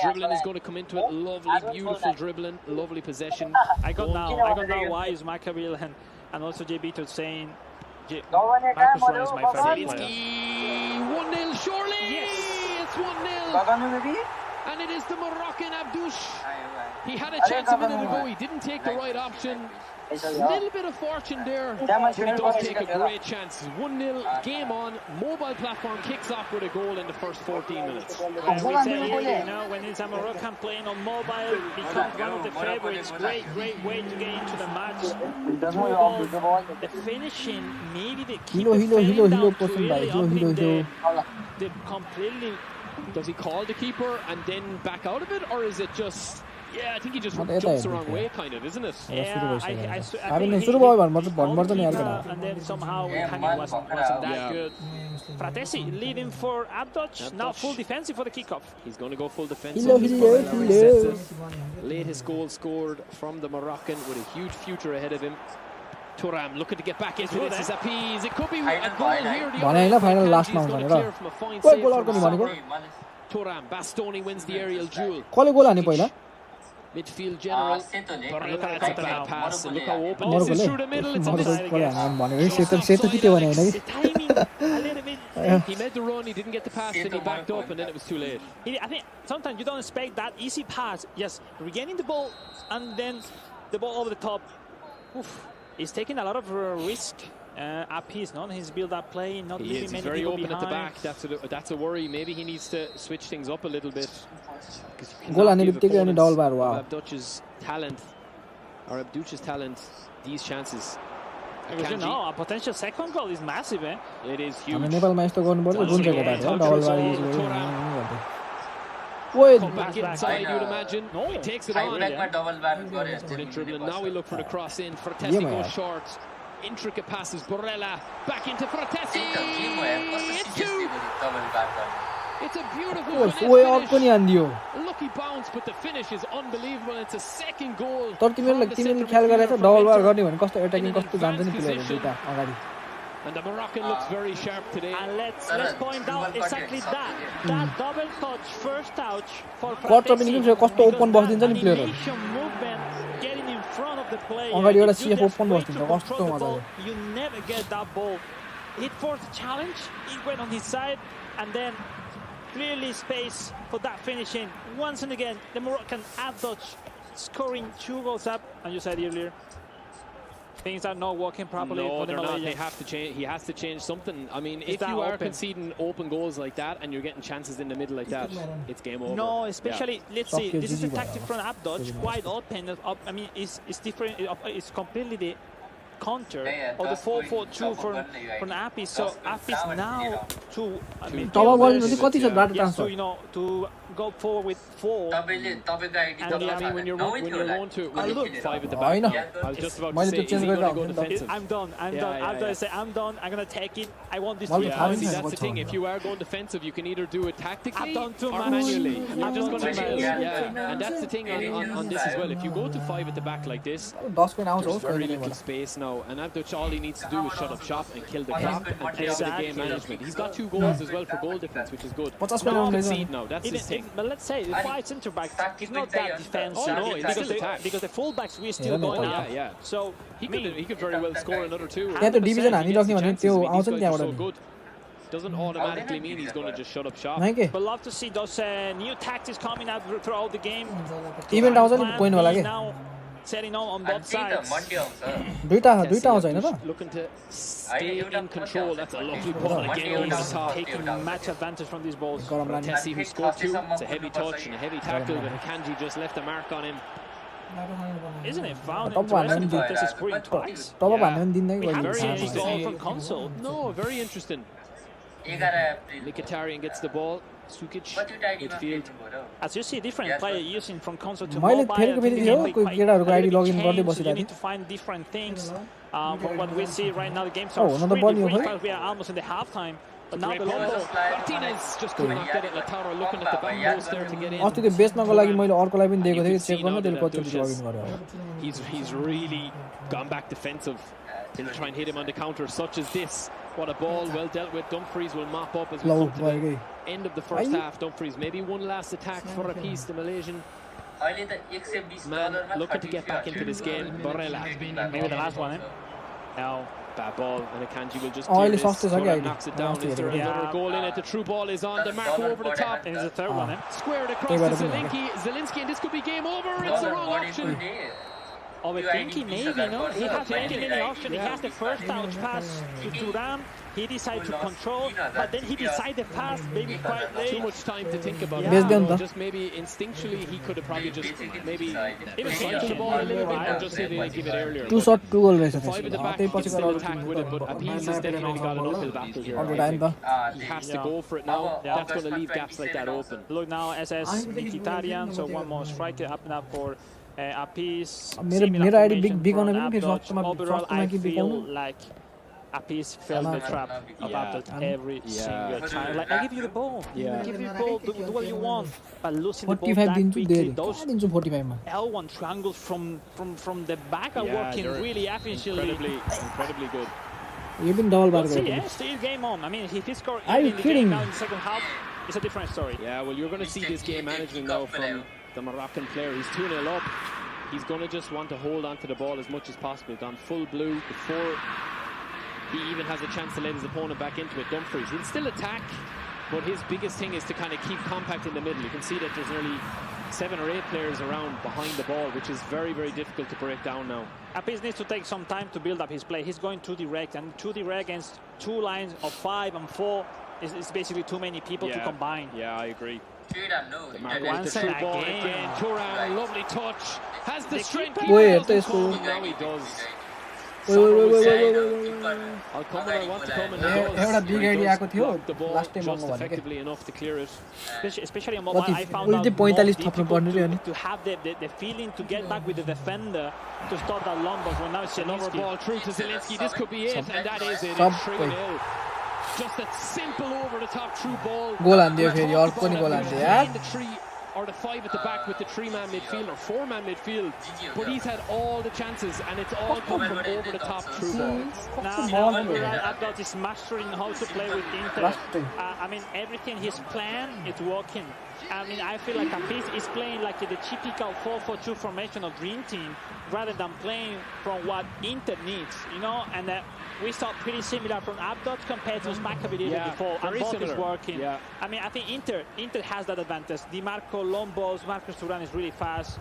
Dribbling is going to come into it. Lovely, beautiful dribbling. Lovely possession. I got now why is Maccabi and also JB saying Marcus Ryan is my favorite player. 1-0 surely. Yes. It's 1-0. And it is the Moroccan Abdouche. He had a chance a minute ago. He didn't take the right option. A little bit of fortune there, but he does take a great chance. 1-0, game on. Mobile platform kicks off with a goal in the first 14 minutes. We say here, you know, when it's a Moroccan playing on mobile, becomes one of the favorites. Great way to get into the match. The finishing, maybe the keeper the completely. Does he call the keeper and then back out of it, or is it just? Yeah, I think he just jumps the wrong way, kind of, isn't it? Yeah, I think and then somehow timing wasn't that good. Fratesi leading for Abdoc, now full defensive for the kickoff. He's going to go full defensive. Latest goal scored from the Moroccan with a huge future ahead of him. Turam looking to get back into this. Is Apis. It could be a goal here. The final last man from a fine save. Turam, Bastoni wins the aerial duel. Midfield general. Look at that bad pass. Look how open this is through the middle. It's offside again. The timing a little bit. He made the run, he didn't get the pass, and he backed up, and then it was too late. I think sometimes you don't expect that easy pass. Yes, regaining the ball, and then the ball over the top. Oof. He's taking a lot of risk. Apis, not his build-up play, not leaving many very people open behind. at the back. That's a worry. Maybe he needs to switch things up a little bit. Goal ani bittike ani double bar wow. Abduch's talent, these chances. Because you know, a potential second goal is massive, eh? It is huge. Nepal match to गर्नु पर्छ जुन चाहिँ गर्दा double bar use गर्नु. Come back inside, you'd imagine. No, he takes it on. Brilliant dribbling. Now we look for the cross in. Fratesi goes short. Intricate passes. Barella back into Fratesi. It's two. It's a beautiful finish. Lucky bounce, but the finish is unbelievable. It's a second goal. तिमीले ख्याल गरेछ double bar गर्ने भने कस्तो attacking कस्तो जान्छ नि प्लेयरहरु दुईटा अगाडि. And the Moroccan looks very sharp today. And let's point out exactly that. That double touch, first touch for Fratesi. कस्तो open बस्दिन्छ नि प्लेयरहरु. Movement, getting in front of the player. अगाडि एउटा CF open बस्दिन्छ कस्तो मजाले. You never get that ball. It forced a challenge. It went on his side, and then clearly space for that finishing. Once and again, the Moroccan Abdoc scoring 2 goals up. And you said earlier, things are not working properly for the Malaysians. They have to change. He has to change something. I mean, if you are conceding open goals like that and you're getting chances in the middle like that, it's game over. No, especially let's see. This is a tactic from Abdoc, quite open. I mean, it's different. It's completely the counter of the 4-4-2 from Apis. So Apis now to to go forward with 4. And I mean, when you're going to 5 at the back, I was just about to say, is he going to go defensive? I'm done. I'm done. I'm going to take it. I want this to be see, that's the thing. If you are going defensive, you can either do it tactically or manually. You're just going to and that's the thing on this as well. If you go to 5 at the back like this, there's very little space now. And Abduch, all he needs to do is shut up shop and kill the clock and play with the game management. He's got 2 goals as well for goal difference, which is good. Don't concede now. That's his thing. But let's say the 5 centre backs is not that defensive. Oh no, because the fullbacks we're still going up. Yeah. So he could very well score another 2. Division हानिराख्ने भने त्यो आउँछ नि त्यहाँबाट. Doesn't automatically mean he's going to just shut up shop. But love to see those new tactics coming out throughout the game. Event आउँछ नि point होला के. setting on both sides. दुईटा आउँछ हैन त Looking to stay in control. That's a lovely ball again over the top. Taking match advantage from these balls. Tessie, who scored 2. It's a heavy touch and a heavy tackle, but Kanji just left a mark on him. Isn't it found interesting that this is scoring twice? तब भन्नु दिँदै We haven't seen interesting. this goal from console. No, very interesting. Mkhitaryan gets the ball. Sukic, midfield. As you see, different players using from console to मैले mobile. फेरि फेरि थियो कोही केटाहरुको ID login गर्दै You बसिरहेको need to find different things. From what we see right now, the games Oh, are another really, ball, really you fast. We are almost in the halftime. But now Great the long ball. ball. Martinez just could not get it. Lautaro looking at the back post there to get in. अस्ति त्यो बेच्नको लागि मैले अर्कोलाई पनि दिएको थिएँ check गर्न त्यसले कति लगइन गर्यो He's really gone back defensive. He'll try and hit him on the counter, such as this. What a ball, well dealt with. Dumfries will mop up as we come to the end of the first half. Dumfries, maybe one last attack for a piece, the Malaysian man looking to get back into this game. Barella, Maybe the last one, Now, bad ball, and Akanji will just clear this. Scorer Knocks it down. Is there another goal in it? The through ball is on. The Marco over the top. and it's the third one, Squared across to Zielinski, and this could be game over. It's the wrong option. Oh, with Pinky, maybe, no? He has many options. He has the first touch pass to Turan. He decided to control, but then he decided pass maybe quite late. Too much time to think about it. Just maybe instinctually he could have probably just maybe even switched the ball a little bit and just give it earlier. 2 shot 2 goal रहेछ 5 at the back, he can still attack with it, but Appice has definitely got an uphill battle here. He has to go for it now. That's going to leave gaps like that open. Look now, SS Mkhitaryan, so one more striker up now for Appice. मेरो ID big गर्न पनि फेरि सक्छमा Overall, I feel like Appice fell the trap about every single time. Like, I give you the ball. I give you the ball, do what you want. But losing the ball that quickly, those 45 मा L1 triangles from the back are working really efficiently. Incredibly good. यो पनि double बार See, गरेको still game on. I mean, if he scored Are you in the kidding game now me? in the second half, it's a different story. Yeah, well, you're going to see this game management now from the Moroccan player. He's 2-0 up. He's going to just want to hold on to the ball as much as possible. Gone full blue before he even has a chance to let his opponent back into it. Dumfries, he'll still attack, but his biggest thing is to kind of keep compact in the middle. You can see that there's nearly 7 or 8 players around behind the ball, which is very, very difficult to break down now. Appice needs to take some time to build up his play. He's going too direct, and too direct against 2 lines of 5 and 4 is basically too many people to combine. Yeah, I agree. Once again, Turan, lovely touch. Has the strength. Now he does. I'll come when I want to come, and एउटा big ID आएको थियो the ball last time just म भनेको effectively enough to clear it. especially on mobile, I found out उल्टे 45 थप्नु पर्ने रे अनि to have the feeling to get back with the defender to stop that long ball. Well, now it's Another Zielinski. ball through to Zielinski. This could be it, and that is it. It's 3-0. Just a simple over-the-top through ball. गोल हान्दियो फेरि अर्को नि गोल हान्दियो यार The 3 or the 5 at the back with the 3-man midfield or 4-man midfield, but he's had all the chances, and it's all come from over-the-top through ball. Now Abdul is mastering how to play with Inter. I mean, everything he's planned, it's working. I mean, I feel like Appice is playing like the typical 4-4-2 formation of Dream Team rather than playing from what Inter needs, you know, and we saw pretty similar from Abdul compared to Makabili before, and both is working. Yeah. I mean, I think Inter has that advantage. Di Marco, long balls, Marcus Thuram is really fast.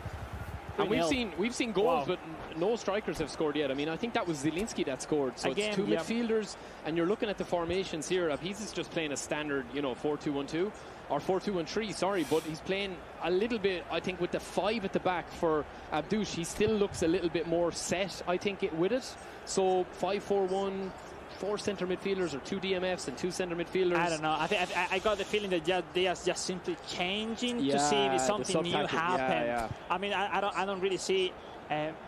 And we've seen goals, but no strikers have scored yet. I mean, I think that was Zielinski that scored. So again, it's 2 midfielders, and you're looking at the formations here. Appice is just playing a standard, 4-2-1-2 or 4-2-1-3. Sorry, but he's playing a little bit. I think with the 5 at the back for Abdouche, he still looks a little bit more set. I think with it. So 5-4-1. 4 centre midfielders or 2 DMFs and 2 centre midfielders. I don't know. I got the feeling that they are just simply changing to see if something new happen. I mean, I don't really see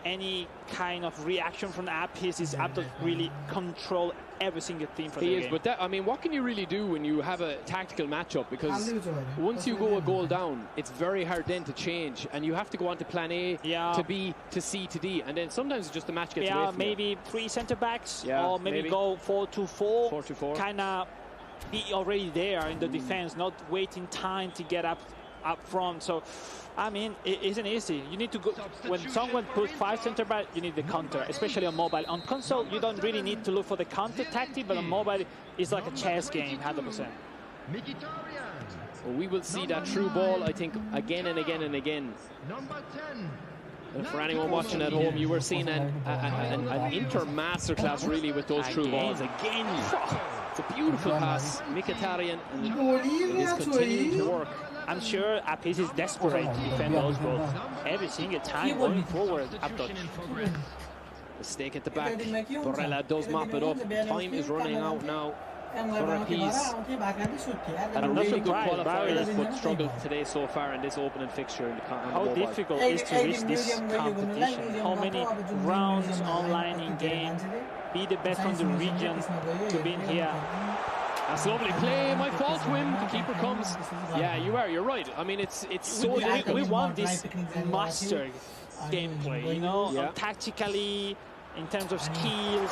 any kind of reaction from Appice. Is Abdul really control every single team for the game. But that, I mean, what can you really do when you have a tactical matchup? Because once you go a goal down, it's very hard then to change, and you have to go on to plan A to B to C to D, and then sometimes just the match gets away from maybe you. 3 centre backs, or maybe go 4-2-4. 4-2-4. Kind of be already there in the defense, not waiting time to get up front. So, I mean, it isn't easy. You need to go, when someone puts 5 centre back, you need the counter, especially on mobile. On console, you don't really need to look for the counter tactic, but on mobile, it's like a chess game, 100%. Well, we will see that through ball, I think, again and again and again. And for anyone watching at home, you were seeing an Inter masterclass really with those through balls. Again, it's a beautiful pass, Mkhitaryan, and it is continuing to work. I'm sure Apis is desperate to defend those goals. Every single time going forward, Abdot. Mistake at the back. Borrella does mop it up. Time is running out now. Apis had a really good qualifier, but struggled today so far in this opening fixture. How difficult is to reach this competition? How many rounds online in game? Be the best from the region to be in here. That's lovely play. My fault, Wim. The keeper comes. Yeah, you're right. I mean, it's so difficult. We want this master gameplay, you know, tactically, in terms of skills.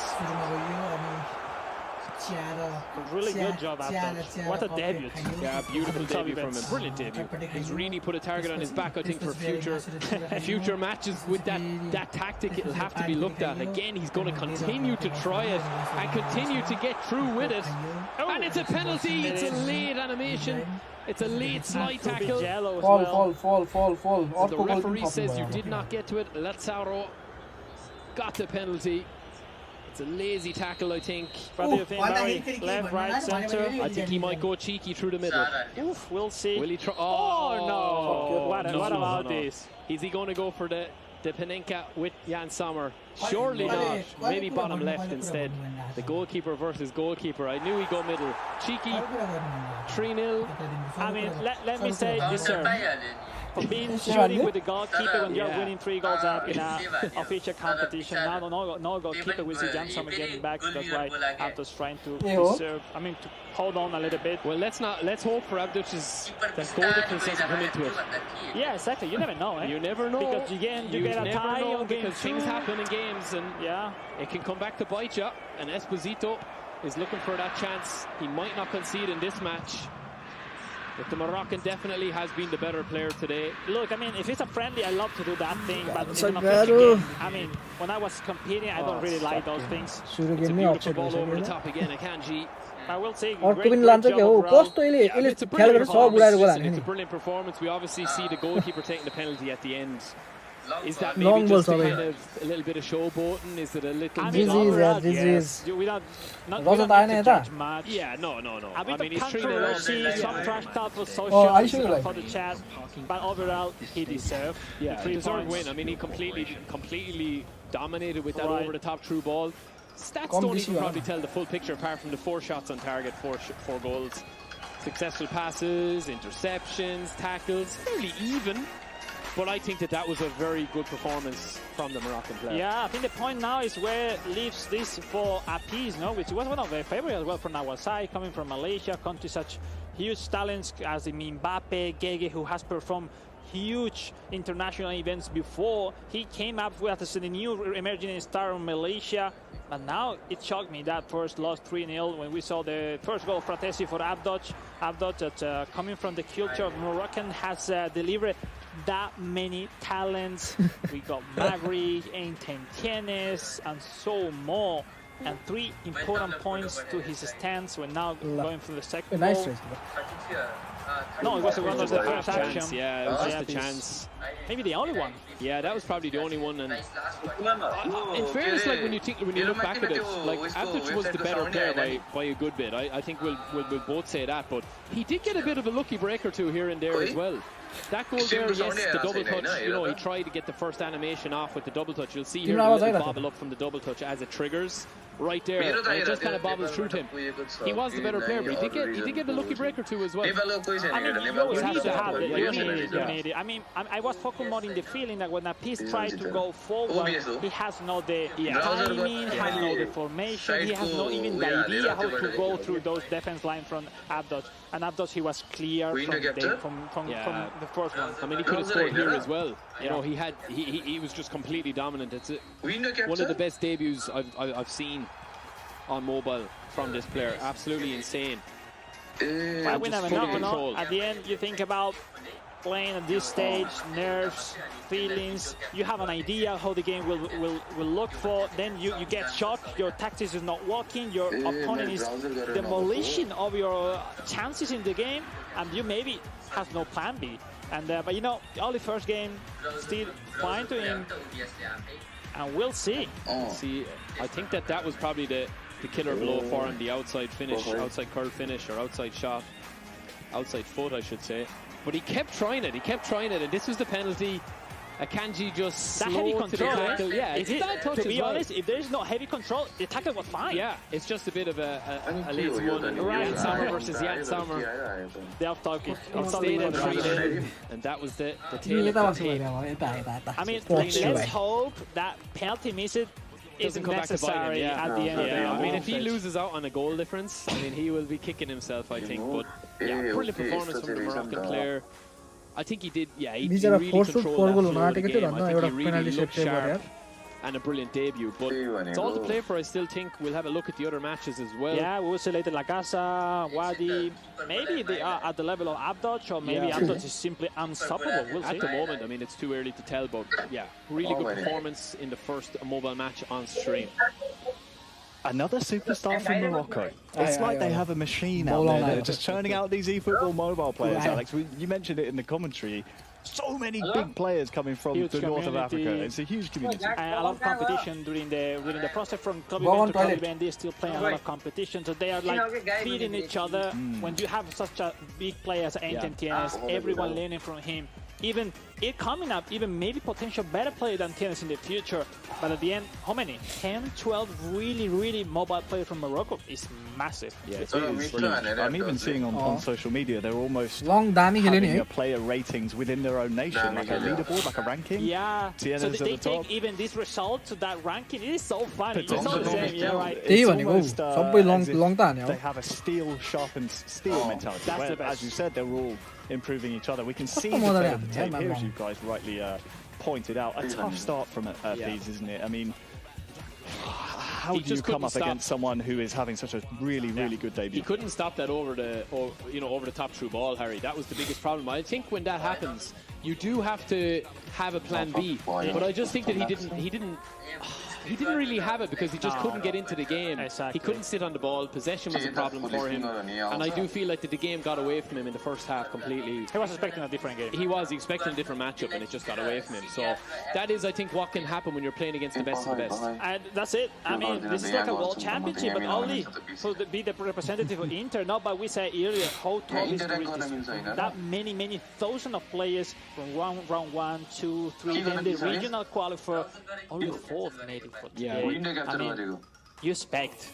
Really good job, Abdul. What a debut. Yeah, beautiful debut from him. Brilliant debut. He's really put a target on his back, I think, for future matches with that tactic. It'll have to be looked at. Again, he's going to continue to try it and continue to get through with it. And it's a penalty. It's a late animation. It's a late slide tackle. Fall. The referee says you did not get to it. Lazaro got the penalty. It's a lazy tackle, I think. What do you think, Barry? Left, right, center? I think he might go cheeky through the middle. Oof, we'll see. Will he try? Oh, no. What about this? Is he going to go for the Panenka with Jan Sommer? Surely not. Maybe bottom left instead. The goalkeeper versus goalkeeper. I knew he'd go middle. Cheeky. 3-0. I mean, let me say this, sir. For being shooting with the goalkeeper when you're winning 3 goals up in an official competition. Now no goalkeeper will see Jan Sommer getting back. That's why Abdus trying to preserve. I mean, to hold on a little bit. Well, let's hope for Abdus that goal difference doesn't come into it. Yeah, exactly. You never know. You never know. Because you get a tie on game because things happen in games, and yeah, it can come back to bite you. And Esposito is looking for that chance. He might not concede in this match. But the Moroccan definitely has been the better player today. Look, I mean, if it's a friendly, I love to do that thing. But it's not game. I mean, when I was competing, I don't really like those things. It's a beautiful ball over the top again, Akanji. I will say, it's a brilliant performance. We obviously see the goalkeeper taking the penalty at the end. Is that maybe just a little bit of showboating? Is it a little bit Yeah, no. A bit of controversy, some trash talk for social for the chat, but overall he deserved the 3 points. Win. I mean, he completely dominated with that over-the-top through ball. Stats don't even probably tell the full picture apart from the 4 shots on target, 4 goals. Successful passes, interceptions, tackles, fairly even. But I think that was a very good performance from the Moroccan player. Yeah, I think the point now is where leaves this for Apis, no? Which was one of their favorites as well from our side, coming from Malaysia, come to such huge talents as Mbappe, Gege, who has performed huge international events before. He came up with as a new emerging star in Malaysia. But now it shocked me that first loss 3-0 when we saw the first goal Fratesi for Abdot. Abdot, that coming from the culture of Moroccan, has delivered that many talents. We got Magri, Tienes, and so more. And 3 important points to his stance. We're now going for the second goal. No, it was one of the first actions. Yeah, it was just a chance. Maybe the only one. Yeah, that was probably the only one. And in fairness, like when you look back at it, like Abdic was the better player by a good bit. I think we'll both say that. But he did get a bit of a lucky break or two here and there as well. That goal there, yes, the double touch, you know, he tried to get the first animation off with the double touch. You'll see here the little bobble up from the double touch as it triggers right there. And it just kind of bobbles through to him. He was the better player, but he did get a lucky break or two as well. I mean, you always have to have it. You need it. I mean, I was focused more in the feeling that when a piece tries to go forward, he has no the timing, has no the formation, he has no even the idea how to go through those defense line from Abdot. And Abdot, he was clear from the first one. I mean, he could have scored here as well. You know, he was just completely dominant. It's one of the best debuts I've seen on mobile from this player. Absolutely insane. But we never know. At the end, you think about playing at this stage, nerves, feelings. You have an idea how the game will look for. Then you get shocked. Your tactics is not working. Your opponent is demolishing of your chances in the game, and you maybe has no plan B. And but you know, only first game, still fine to him, and we'll see. See, I think that was probably the killer blow for him, the outside finish, outside curl finish, or outside shot, outside foot, I should say. But he kept trying it, and this was the penalty. Akanji just that heavy control, tackle. Yeah, it's bad touch. To be honest, if there is no heavy control, the tackle was fine. Yeah, it's just a bit of a late one. Jan Sommer versus Jan Sommer. They are talking. Stayed and treated, and that was the tail of the tape. I mean, let's hope that penalty miss it isn't necessary at the end of the day. I mean, if he loses out on a goal difference, I mean, he will be kicking himself, I think. But yeah, brilliant performance from the Moroccan player. I think he did, he really controlled that flow of the game. I think he really looked sharp and a brilliant debut. But it's all to play for, I still think. We'll have a look at the other matches as well. Yeah, we'll see later La Casa, Wadi. Maybe they are at the level of Abdoj, or maybe Abdoj is simply unstoppable. We'll see. At the moment, I mean, it's too early to tell, but yeah, really good performance in the first mobile match on stream. Another superstar from Morocco. It's like they have a machine out there. They're just churning out these eFootball mobile players, Alex. You mentioned it in the commentary. So many big players coming from the north of Africa. It's a huge community. And a lot of competition during the process from club event to club event. They're still playing a lot of competition. So they are like feeding each other. When you have such a big player as Tienes, everyone learning from him. Even it coming up, even maybe potential better player than Tienes in the future. But at the end, how many? 10, 12 really mobile players from Morocco is massive. Yeah, it is brilliant. I'm even seeing on social media, they're almost having a player ratings within their own nation, like a leaderboard, like a ranking. Yeah, Tienes so they take even this result to that ranking. It is so funny. It's all the same, yeah, right. It's almost they have a steel-sharpened steel mentality. That's where, the best. as you said, they're all improving each other. We can see the tape here, as you guys rightly pointed out. A tough start from these, isn't it? I mean, how do you come up against someone who is having such a really good debut? He couldn't stop that over the top through ball, Harry. That was the biggest problem. I think when that happens, you do have to have a plan B. But I just think that he didn't really have it because he just couldn't get into the game. Exactly. He couldn't sit on the ball. Possession was a problem for him. And I do feel like the game got away from him in the first half completely. He was expecting a different game. He was expecting a different matchup, and it just got away from him. So that is, I think, what can happen when you're playing against the best of the best. And that's it. I mean, this is like a world championship, but only to be the representative of Inter. Not, but we said earlier, how tough is to reach this. That many thousands of players from round 1, 2, 3, then the regional qualifier, only 4th maybe for today. I mean, you expect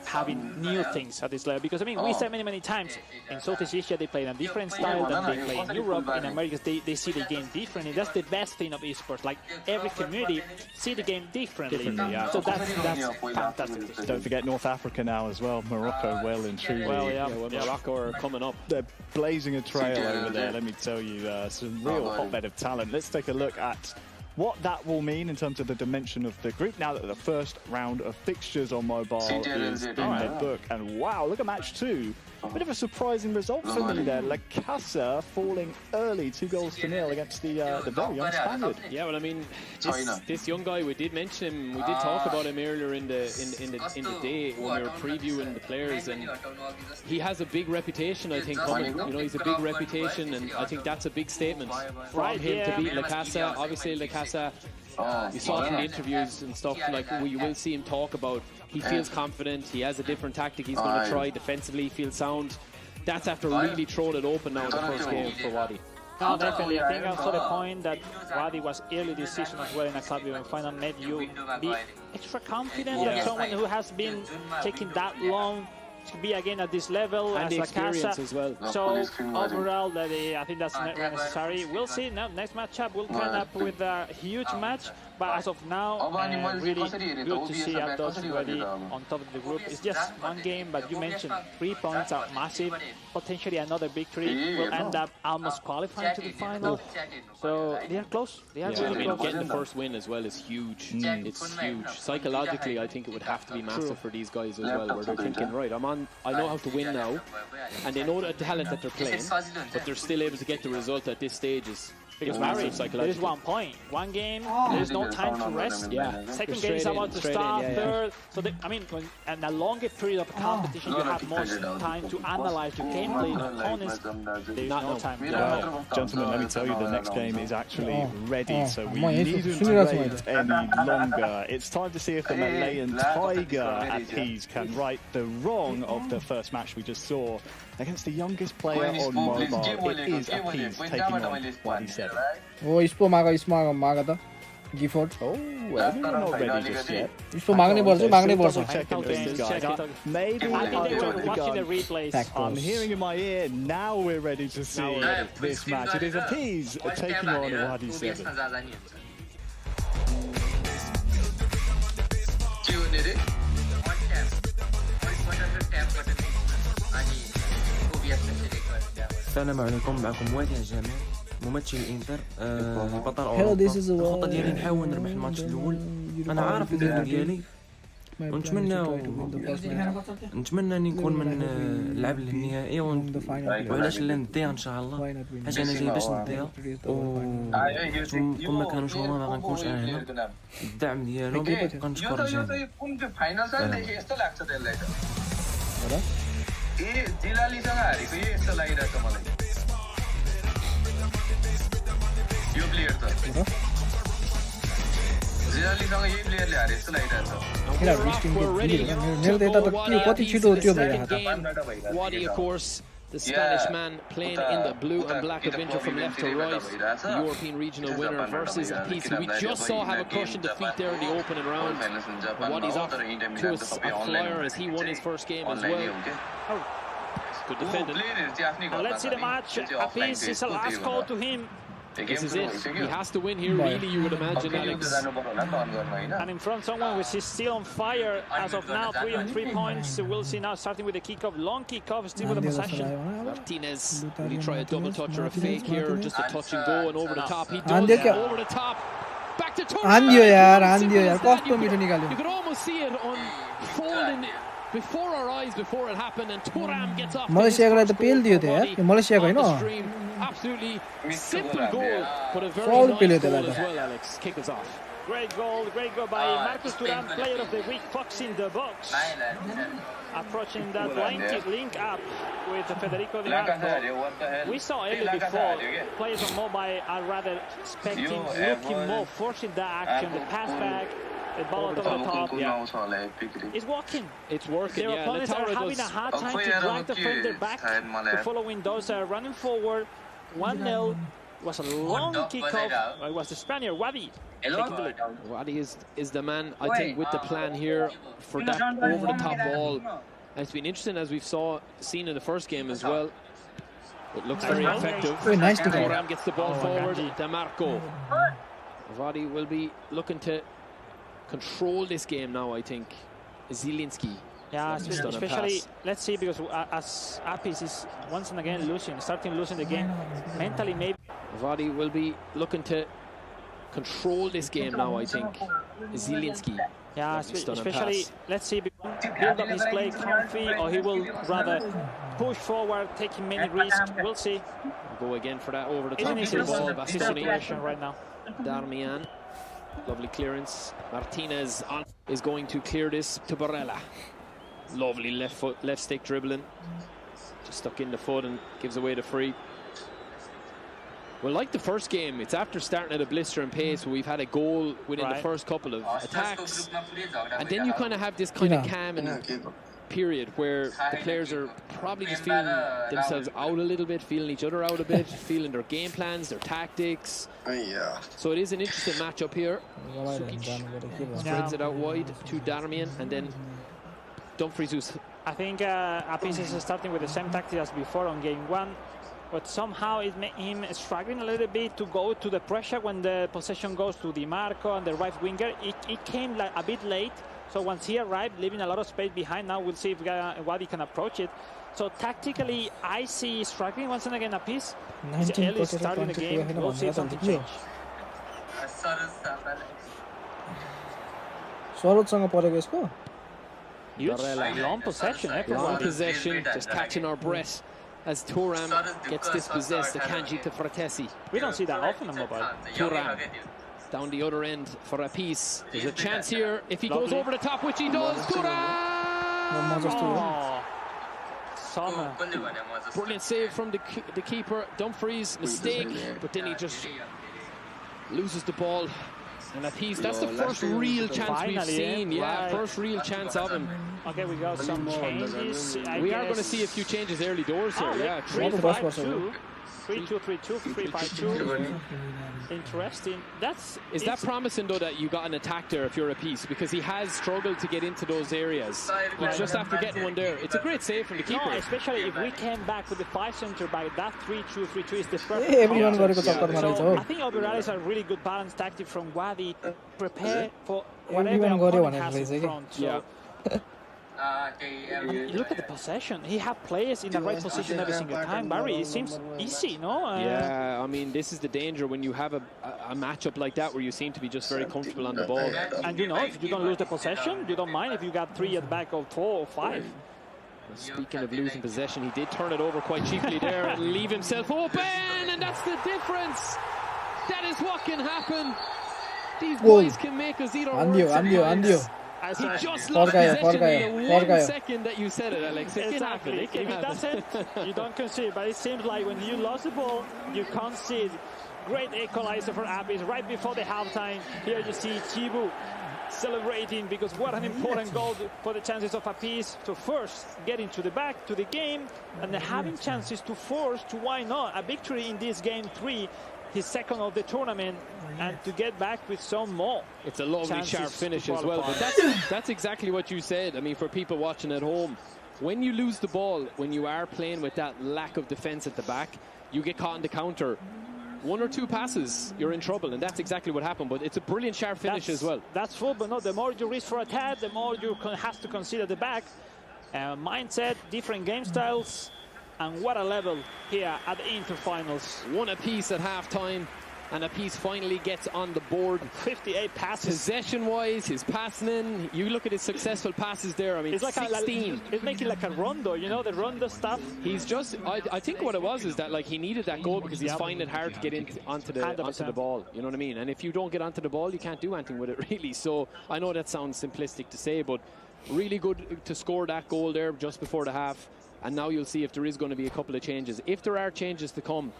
having new things at this level, because I mean, we said many times in Southeast Asia they play in a different style than they play in Europe. In America they see the game differently. That's the best thing of esports. Like every community see the game differently. So that's fantastic. Don't forget North Africa now as well. Morocco, well and truly. Morocco are coming up. They're blazing a trail over there. Let me tell you, some real hotbed of talent. Let's take a look at what that will mean in terms of the dimension of the group now that the first round of fixtures on mobile is in the book. And wow, look at match 2. A bit of a surprising result for me there. La Casa falling early, 2-0 against the very young Spaniard. Yeah, well, I mean, this young guy, we did mention him, we did talk about him earlier in the day when we were previewing the players, and he has a big reputation, I think, coming. You know, he's a big reputation, and I think that's a big statement from him to beat La Casa. Obviously, La Casa, you saw from the interviews and stuff, like, you will see him talk about he feels confident, he has a different tactic he's going to try. Defensively, he feels sound. That's after really throwing it open now in the first game for Wadi. No, definitely. I think also the point that Wadi was early this season as well in a club event final made you be extra confident that someone who has been taking that long to be again at this level and as the experience as well. So overall, I think that's not necessary. We'll see. Now next matchup we'll turn up with a huge match. But as of now, really good to see Abdoj ready on top of the group. It's just one game, but you mentioned 3 points are massive. Potentially another victory will end up almost qualifying to the final. So they are close. They are really close. Getting the first win as well is huge. It's huge. Psychologically, I think it would have to be massive for these guys as well, where they're thinking, right, I know how to win now, and they know the talent that they're playing, but they're still able to get the result at this stage is Because Barry, there is 1 point, 1 game, there is no time to rest. Yeah. Second game is about to start, third. So, I mean, in a longer period of competition, you have more time to analyze your gameplay and opponents. There is no time. Well, gentlemen, let me tell you, the next game is actually ready, so we needn't wait any longer. It's time to see if the Malayan Tiger Appies can right the wrong of the first match we just saw against the youngest player on mobile. It is Appies taking on Wadi7. Oh, इसपो मागा त Gifford. Oh, well, we're not ready just yet. इसपो माग्नै पर्छ Checking these guys. Maybe I think they were watching the replays. I'm hearing in my ear, now we're ready to see this match. It is Appies taking on Wadi7. السلام عليكم، معكم وادي الجمال ممثل الانتر بطل اوروبا. الخطه ديالي نحاول نربح الماتش الاول. انا عارف الفيديو ديالي ونتمنى اني نكون من اللعب للنهائي وعلاش لا نديها ان شاء الله، حيت انا جاي باش نديها وكون ما كانوش هما ما غنكونش انا هنا. الدعم ديالهم كنشكر الجميع. जिलालीसँग हारेको यस्तो लागिरहेछ मलाई यो player त जिलालीसँग यही प्लेयरले हारे जस्तो लागिरहेछ Wadi, of course, the Spanish man playing in the blue and black adventure from left to right, the European regional winner versus Appies, who we just saw have a crushing defeat there in the opening round. Wadi's off to a flyer as he won his first game as well. Oh, good defending. Let's see the match. Appies is a last call to him. This is it. He has to win here, really, you would imagine, Alex. And in front, someone which is still on fire as of now, 3 on 3 points. We'll see now, starting with the kickoff, long kickoff, still with the possession. Martinez, will he try a double touch or a fake here? Just a touch and go, and over the top. He does, over the top. Back to Turam. You could almost see it unfolding before our eyes before it happened, and Turam gets off. मलेसियाको त पेल दियो त्यो यार, यो मलेसियाको हैन. Absolutely simple goal, but a very nice goal as well, Alex. Kick us off. Great goal by Marcus Turam, player of the week, fox in the box. Approaching that link up with Federico Di Marco. We saw earlier before, players on mobile are rather expecting, looking more, forcing the action, the pass back. The ball over the top. It's working. It's working. Their opponents are having a hard time to drag the defender back. The following those are running forward. 1-0 was a long kickoff. It was the Spaniard Wadi. Wadi is the man, I think, with the plan here for that over-the-top ball. And it's been interesting, as we've seen in the first game as well. It looks very effective. Very nice to go. Gets the ball forward. DeMarco. Wadi will be looking to control this game now, I think. Zielinski. Yeah, especially, let's see, because as Appies is once and again starting losing the game. Mentally, maybe. Wadi will be looking to control this game now, I think. Zielinski. Yeah, especially, let's see, build up his play comfy, or he will rather push forward, taking many risks. We'll see. Go again for that over the top ball. Right now. Darmian. Lovely clearance. Martinez is going to clear this to Barella. Lovely left stick dribbling. Just stuck in the foot and gives away the free. Well, like the first game, it's after starting at a blistering pace where we've had a goal within the first couple of attacks. And then you kind of have this kind of calm and period where the players are probably just feeling themselves out a little bit, feeling each other out a bit, feeling their game plans, their tactics. So it is an interesting matchup here. Spreads it out wide to Darmian, and then Dumfries. I think Appies is starting with the same tactic as before on game 1, but somehow it made him struggling a little bit to go to the pressure when the possession goes to Di Marco and the right winger. It came like a bit late. So once he arrived, leaving a lot of space behind. Now we'll see if Wadi can approach it. So tactically, I see struggling once and again Appies. It's early starting the game. We'll see something change. Swarodसँग परेको यसको. Long possession, long possession, just catching our breath as Thuram gets dispossessed. Akanji to Fratesi. We don't see that often in mobile. Thuram down the other end for a piece. There's a chance here if he goes over the top, which he does. Thuram! Brilliant save from the keeper. Dumfries, mistake, but then he just loses the ball. And a piece. That's the first real chance we've seen. Yeah, first real chance of him. Okay, we got some changes. We are going to see a few changes early doors here. Yeah, 3-5-2. 3-2-3-2, 3-5-2. Interesting. Is that promising though that you got an attack there if you're a piece? Because he has struggled to get into those areas. He's just after getting one there. It's a great save from the keeper. No, especially if we came back with the 5 center back, that 3-2-3-2 is the perfect. So I think overall is a really good balance tactic from Wadi. Prepare for whatever opponent has in front. So. Look at the possession. He had players in the right position every single time. Barry, it seems easy, no? Yeah, I mean, this is the danger when you have a matchup like that where you seem to be just very comfortable on the ball. And you know, if you don't lose the possession, you don't mind if you got 3 at the back of 4 or 5. Speaking of losing possession, he did turn it over quite cheaply there and leave himself open, and that's the difference. That is what can happen. These boys can make us eat our words. He just lost possession in the 1 second that you said it, Alex. It can happen. If it doesn't, you don't concede. But it seems like when you lost the ball, you concede. Great equalizer for Apis right before the halftime. Here you see Chibu celebrating because what an important goal for the chances of Apis to first get into the back to the game and having chances to force to, why not, a victory in this game 3. His second of the tournament, and to get back with some more. It's a lovely sharp finish as well, but that's exactly what you said. I mean, for people watching at home, when you lose the ball, when you are playing with that lack of defense at the back, you get caught in the counter. 1 or 2 passes, you're in trouble, and that's exactly what happened. But it's a brilliant sharp finish as well. That's football. No, the more you risk for attack, the more you have to consider the back. Mindset, different game styles. And what a level here at the interfinals. 1 apiece at halftime, and Apis finally gets on the board. 58 passes. Possession-wise, his passing in, you look at his successful passes there. I mean, it's like 16. It's making like a rondo, you know, the rondo stuff. He's just, I think what it was is that like he needed that goal because he's finding it hard to get onto the ball. You know what I mean? And if you don't get onto the ball, you can't do anything with it really. So I know that sounds simplistic to say, but really good to score that goal there just before the half. And now you'll see if there is going to be a couple of changes. If there are changes to come,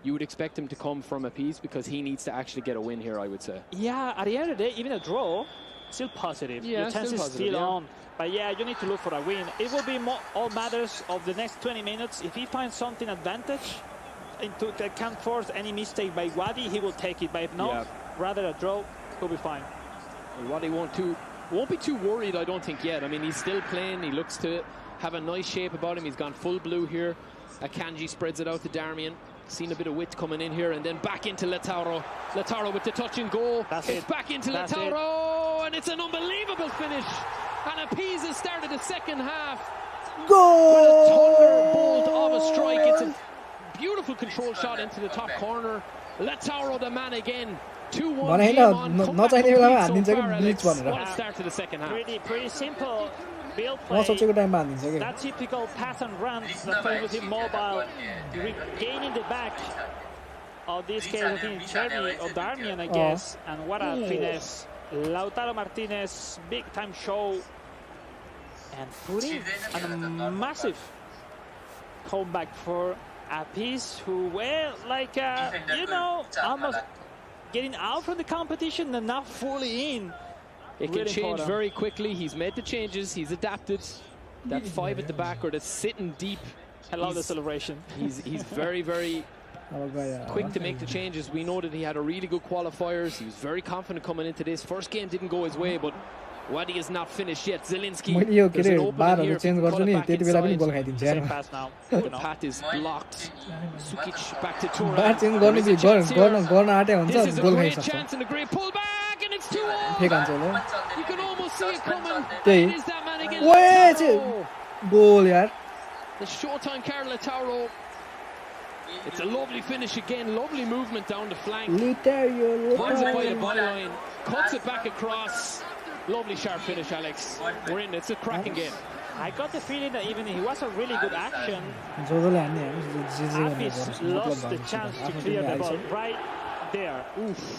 you would expect him to come from Apis because he needs to actually get a win here, I would say. Yeah, at the end of the day, even a draw, still positive. Yeah, your chance is still on. But yeah, you need to look for a win. It will be all matters of the next 20 minutes. If he finds something advantage that can't force any mistake by Wadi, he will take it. But if not, rather a draw, he'll be fine. And Wadi won't be too worried, I don't think, yet. I mean, he's still playing. He looks to have a nice shape about him. He's gone full blue here. Akanji spreads it out to Darmian. Seen a bit of width coming in here, and then back into Lautaro. Lautaro with the touch and go. It's back into Lautaro, and it's an unbelievable finish. And Apis has started the second half. Goal! With a thunderbolt of a strike. It's a beautiful control shot into the top corner. Lautaro the man again. 2-1 game on. What a start to the second half. Pretty simple. Build play, that typical pass and run that plays with him mobile, regaining the back of this case, I think Cherny or Darmian, I guess. And what a finesse. Lautaro Martinez, big time show, and putting a massive comeback for Apis, who were like, you know, almost getting out from the competition and not fully in. It can change very quickly. He's made the changes. He's adapted. That 5 at the back, or that's sitting deep. I love the celebration. He's very, very quick to make the changes. We know that he had a really good qualifiers. He was very confident coming into this. First game didn't go his way, but Wadi is not finished yet. Zelinski. There's an opening here. Same pass now. The path is blocked. Sukic back to Thuram. This is a great chance and a great pullback. And it's 2-0. You can almost see it coming. It is that man again. Goal, yaar. The Showtime Carl Lautaro. It's a lovely finish again. Lovely movement down the flank. Finds it by the byline. Cuts it back across. Lovely sharp finish, Alex. We're in. It's a cracking game. I got the feeling that even if it was a really good action, Apis lost the chance to clear the ball right there.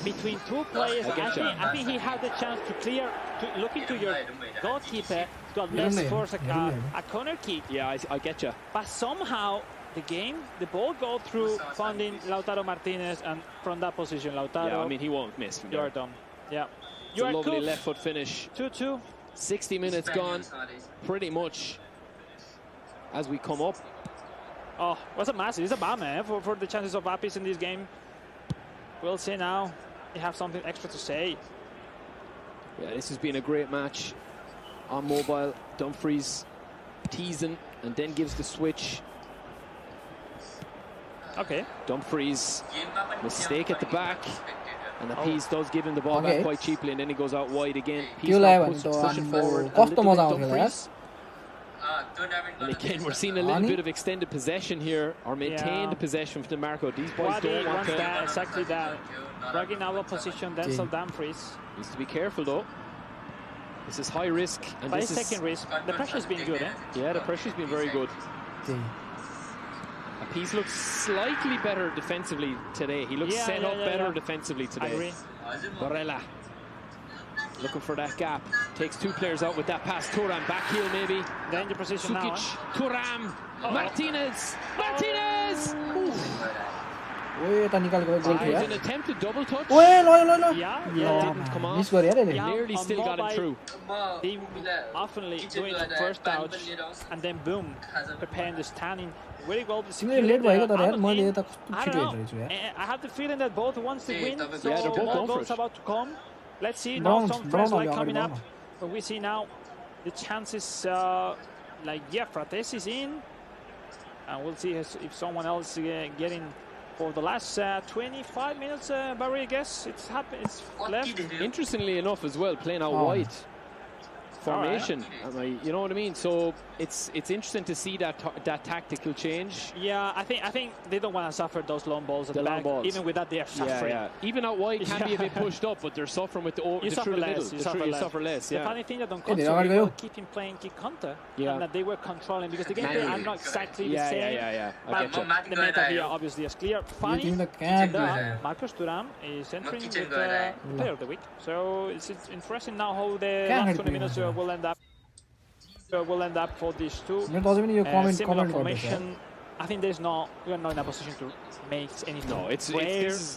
Between two players. I think he had the chance to clear, to look into your goalkeeper to at least force a corner kick. Yeah, I get you. But somehow the ball go through finding Lautaro Martinez, and from that position, Lautaro. Yeah, I mean, he won't miss from there. You're done. Yeah. It's a lovely left foot finish. 2-2. 60 minutes gone, pretty much as we come up. Oh, what's a massive? It's a bad man for the chances of Apis in this game. We'll see now. You have something extra to say. Yeah, this has been a great match. On mobile, Dumfries teasing and then gives the switch. Okay. Dumfries, mistake at the back. And Apis does give him the ball back quite cheaply, and then he goes out wide again. He's pushing forward a little bit, Dumfries. And again, we're seeing a little bit of extended possession here, or maintained possession from DeMarco. These boys don't want that, exactly that. Dragging out of position, Denzel Dumfries. Needs to be careful though. This is high risk. And but this is taking risk. The pressure's been good, eh? Yeah, the pressure's been very good. Apis looks slightly better defensively today. He looks set up better defensively today. I agree. Barella looking for that gap. Takes two players out with that pass. Thuram back heel maybe. Danger position now. Thuram. Martinez. Martinez. He's an attempted double touch. Yeah, didn't come on. Nearly still got him through. They often doing the first touch and then boom, preparing the standing. Very well. I have the feeling that both wants to win. So they're both goals about to come. Let's see now some fresh light coming up. But we see now the chances Frates is in, and we'll see if someone else getting for the last 25 minutes. Barry, I guess it's happened. It's left. Interestingly enough, as well, playing out wide formation. Right. You know what I mean? So it's interesting to see that tactical change. Yeah, I think they don't want to suffer those long balls at the back. Even with that, they are suffering. Yeah. Even out wide can be a bit pushed up, but they're suffering with the through the middle. You suffer less. The funny thing that Don Conte will keep him playing kick counter, and that they were controlling, because the game are not exactly the same. But the meta here obviously is clear. Funny, Marcus Thuram is entering with Player of the Week. So it's interesting now how the last 20 minutes will end up for these two. Similar formation. I think we are not in a position to make anything. No, this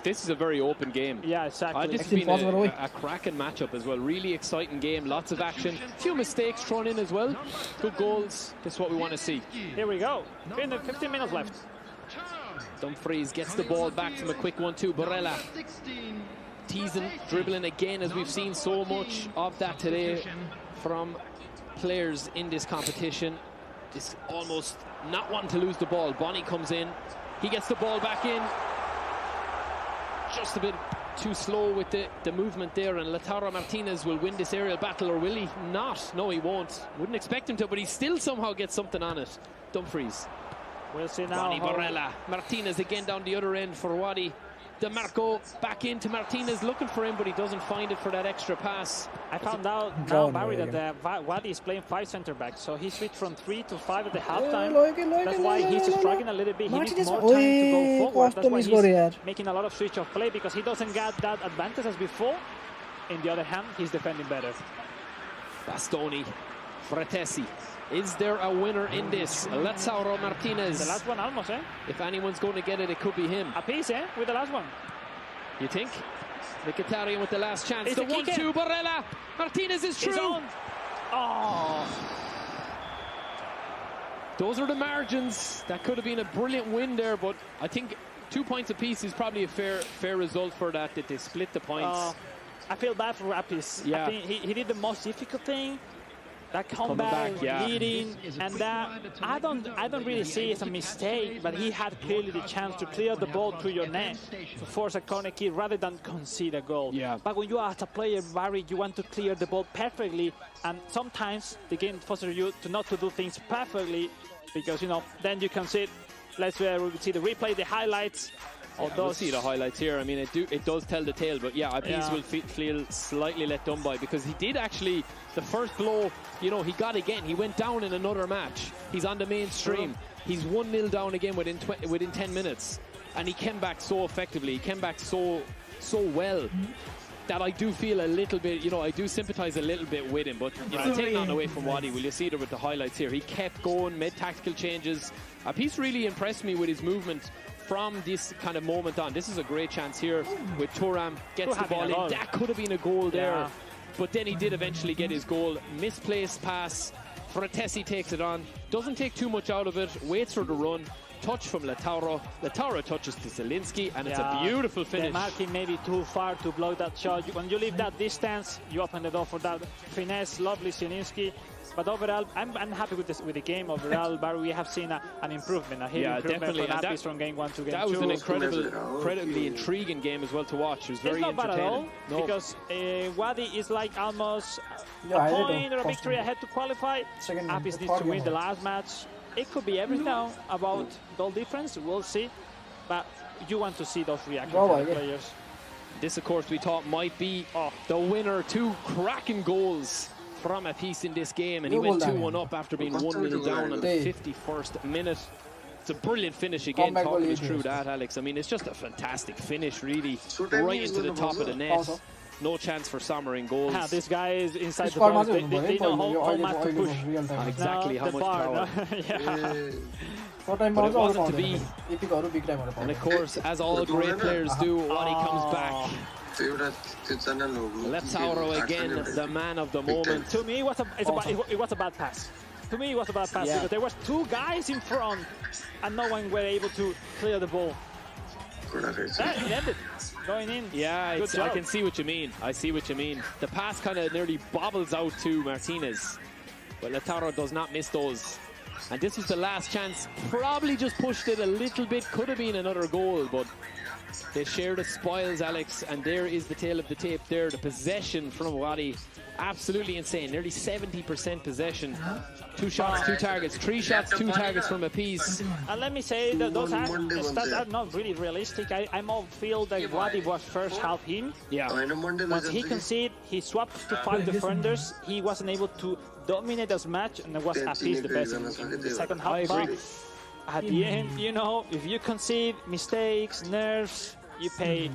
is a very open game. Yeah, exactly. This has been a cracking matchup as well. Really exciting game, lots of action. A few mistakes thrown in as well. Good goals. This is what we want to see. Here we go. 15 minutes left. Dumfries gets the ball back from a quick 1-2. Barella teasing, dribbling again, as we've seen so much of that today from players in this competition. It's almost not wanting to lose the ball. Bonnie comes in, he gets the ball back in. Just a bit too slow with the movement there, and Lautaro Martinez will win this aerial battle, or will he not? No, he won't. Wouldn't expect him to, but he still somehow gets something on it. Dumfries. We'll see now. Bonnie Barella. Martinez again down the other end for Wadi. DeMarco back into Martinez, looking for him, but he doesn't find it for that extra pass. I found out now, Barry, that Wadi is playing 5 center backs, so he switched from 3 to 5 at the halftime. That's why he's struggling a little bit. He needs more time to go forward. That's why he's making a lot of switch of play, because he doesn't get that advantage as before. In the other hand, he's defending better. Bastoni, Fratesi. Is there a winner in this? Lautaro Martinez. The last one almost, eh? If anyone's going to get it, it could be him. Apis, eh? With the last one. You think? Mkhitaryan with the last chance. The 1-2, Barella. Martinez is through. Oh. Those are the margins. That could have been a brilliant win there, but I think 2 points apiece is probably a fair result for that they split the points. I feel bad for Apis. Yeah. I think he did the most difficult thing. That comeback, leading, and that I don't really see it as a mistake, but he had clearly the chance to clear the ball through your net to force a corner kick rather than concede a goal. Yeah. But when you are as a player, Barry, you want to clear the ball perfectly, and sometimes the game forces you to not to do things perfectly, because then you can see. Let's see the replay, the highlights. We'll see the highlights here. I mean, it does tell the tale, but yeah, Appice will feel slightly let down by, because he did actually, the first blow, you know, he got again. He went down in another match. He's on the mainstream. He's 1-0 down again within 10 minutes, and he came back so effectively. He came back so well that I do feel a little bit, you know, I do sympathise a little bit with him. But you know, taking on away from Wadi, will you see there with the highlights here? He kept going, made tactical changes. Appice really impressed me with his movement from this kind of moment on. This is a great chance here with Thuram, gets the ball in. That could have been a goal there, but then he did eventually get his goal. Misplaced pass, Fratesi takes it on, doesn't take too much out of it, waits for the run. Touch from Lautaro. Lautaro touches to Zielinski, and it's a beautiful finish. The marking maybe too far to block that shot. When you leave that distance, you open the door for that finesse. Lovely Zielinski. But overall, I'm happy with the game overall. But we have seen an improvement, a huge improvement from Appice from game 1 to game 2. That was an incredibly intriguing game as well to watch. It was very entertaining. Because Wadi is like almost a point or a victory ahead to qualify. Appice needs to win the last match. It could be everything about goal difference. We'll see. But you want to see those reactions from the players. This, of course, we thought might be the winner. 2 cracking goals from Appice in this game, and he went 2-1 up after being 1-0 down on the 51st minute. It's a brilliant finish again, talking me through that, Alex. I mean, it's just a fantastic finish, really, right into the top of the net. No chance for Sommer in goals. This guy is inside the box. They know how much to push. Exactly how much power. But it wasn't to be. And of course, as all great players do, Wadi comes back. Lautaro again, the man of the moment. To me, it was a bad pass. To me, it was a bad pass because there was 2 guys in front, and no one were able to clear the ball. It ended. Going in. Yeah, I can see what you mean. I see what you mean. The pass kind of nearly bobbles out to Martinez, but Lautaro does not miss those. And this was the last chance. Probably just pushed it a little bit. Could have been another goal, but they share the spoils, Alex. And there is the tail of the tape there. The possession from Wadi. Absolutely insane. Nearly 70% possession. 2 shots, 2 targets. 3 shots, 2 targets from Appice. And let me say that those stats are not really realistic. I more feel that Wadi was first half him. Yeah. Once he conceded, he swapped to 5 defenders. He wasn't able to dominate as much, and it was Appice the best in the second half. I agree. At the end, you know, if you concede mistakes, nerves, you pay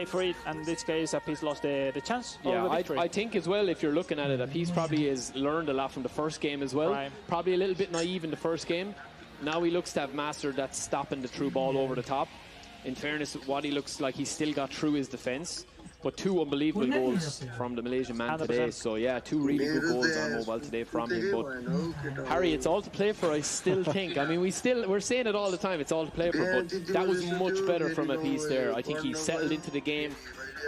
for it, and in this case Appice lost the chance. Yeah, I think as well, if you're looking at it, Appice probably has learned a lot from the first game as well. Probably a little bit naive in the first game. Now he looks to have mastered that stopping the through ball over the top. In fairness, Wadi looks like he's still got through his defence. But 2 unbelievable goals from the Malaysian man today. So yeah, 2 really good goals on mobile today from him. But Harry, it's all to play for, I still think. I mean, we're saying it all the time, it's all to play for, but that was much better from Appice there. I think he settled into the game,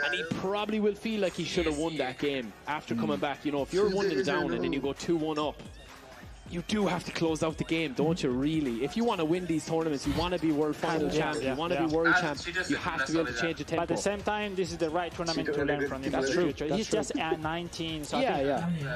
and he probably will feel like he should have won that game after coming back. You know, if you're 1-0 down and then you go 2-1 up, you do have to close out the game, don't you, really? If you want to win these tournaments, you want to be world final champ, you want to be world champ, you have to be able to change the tempo. But at the same time, this is the right tournament to learn from him. That's true. He's just at 19, so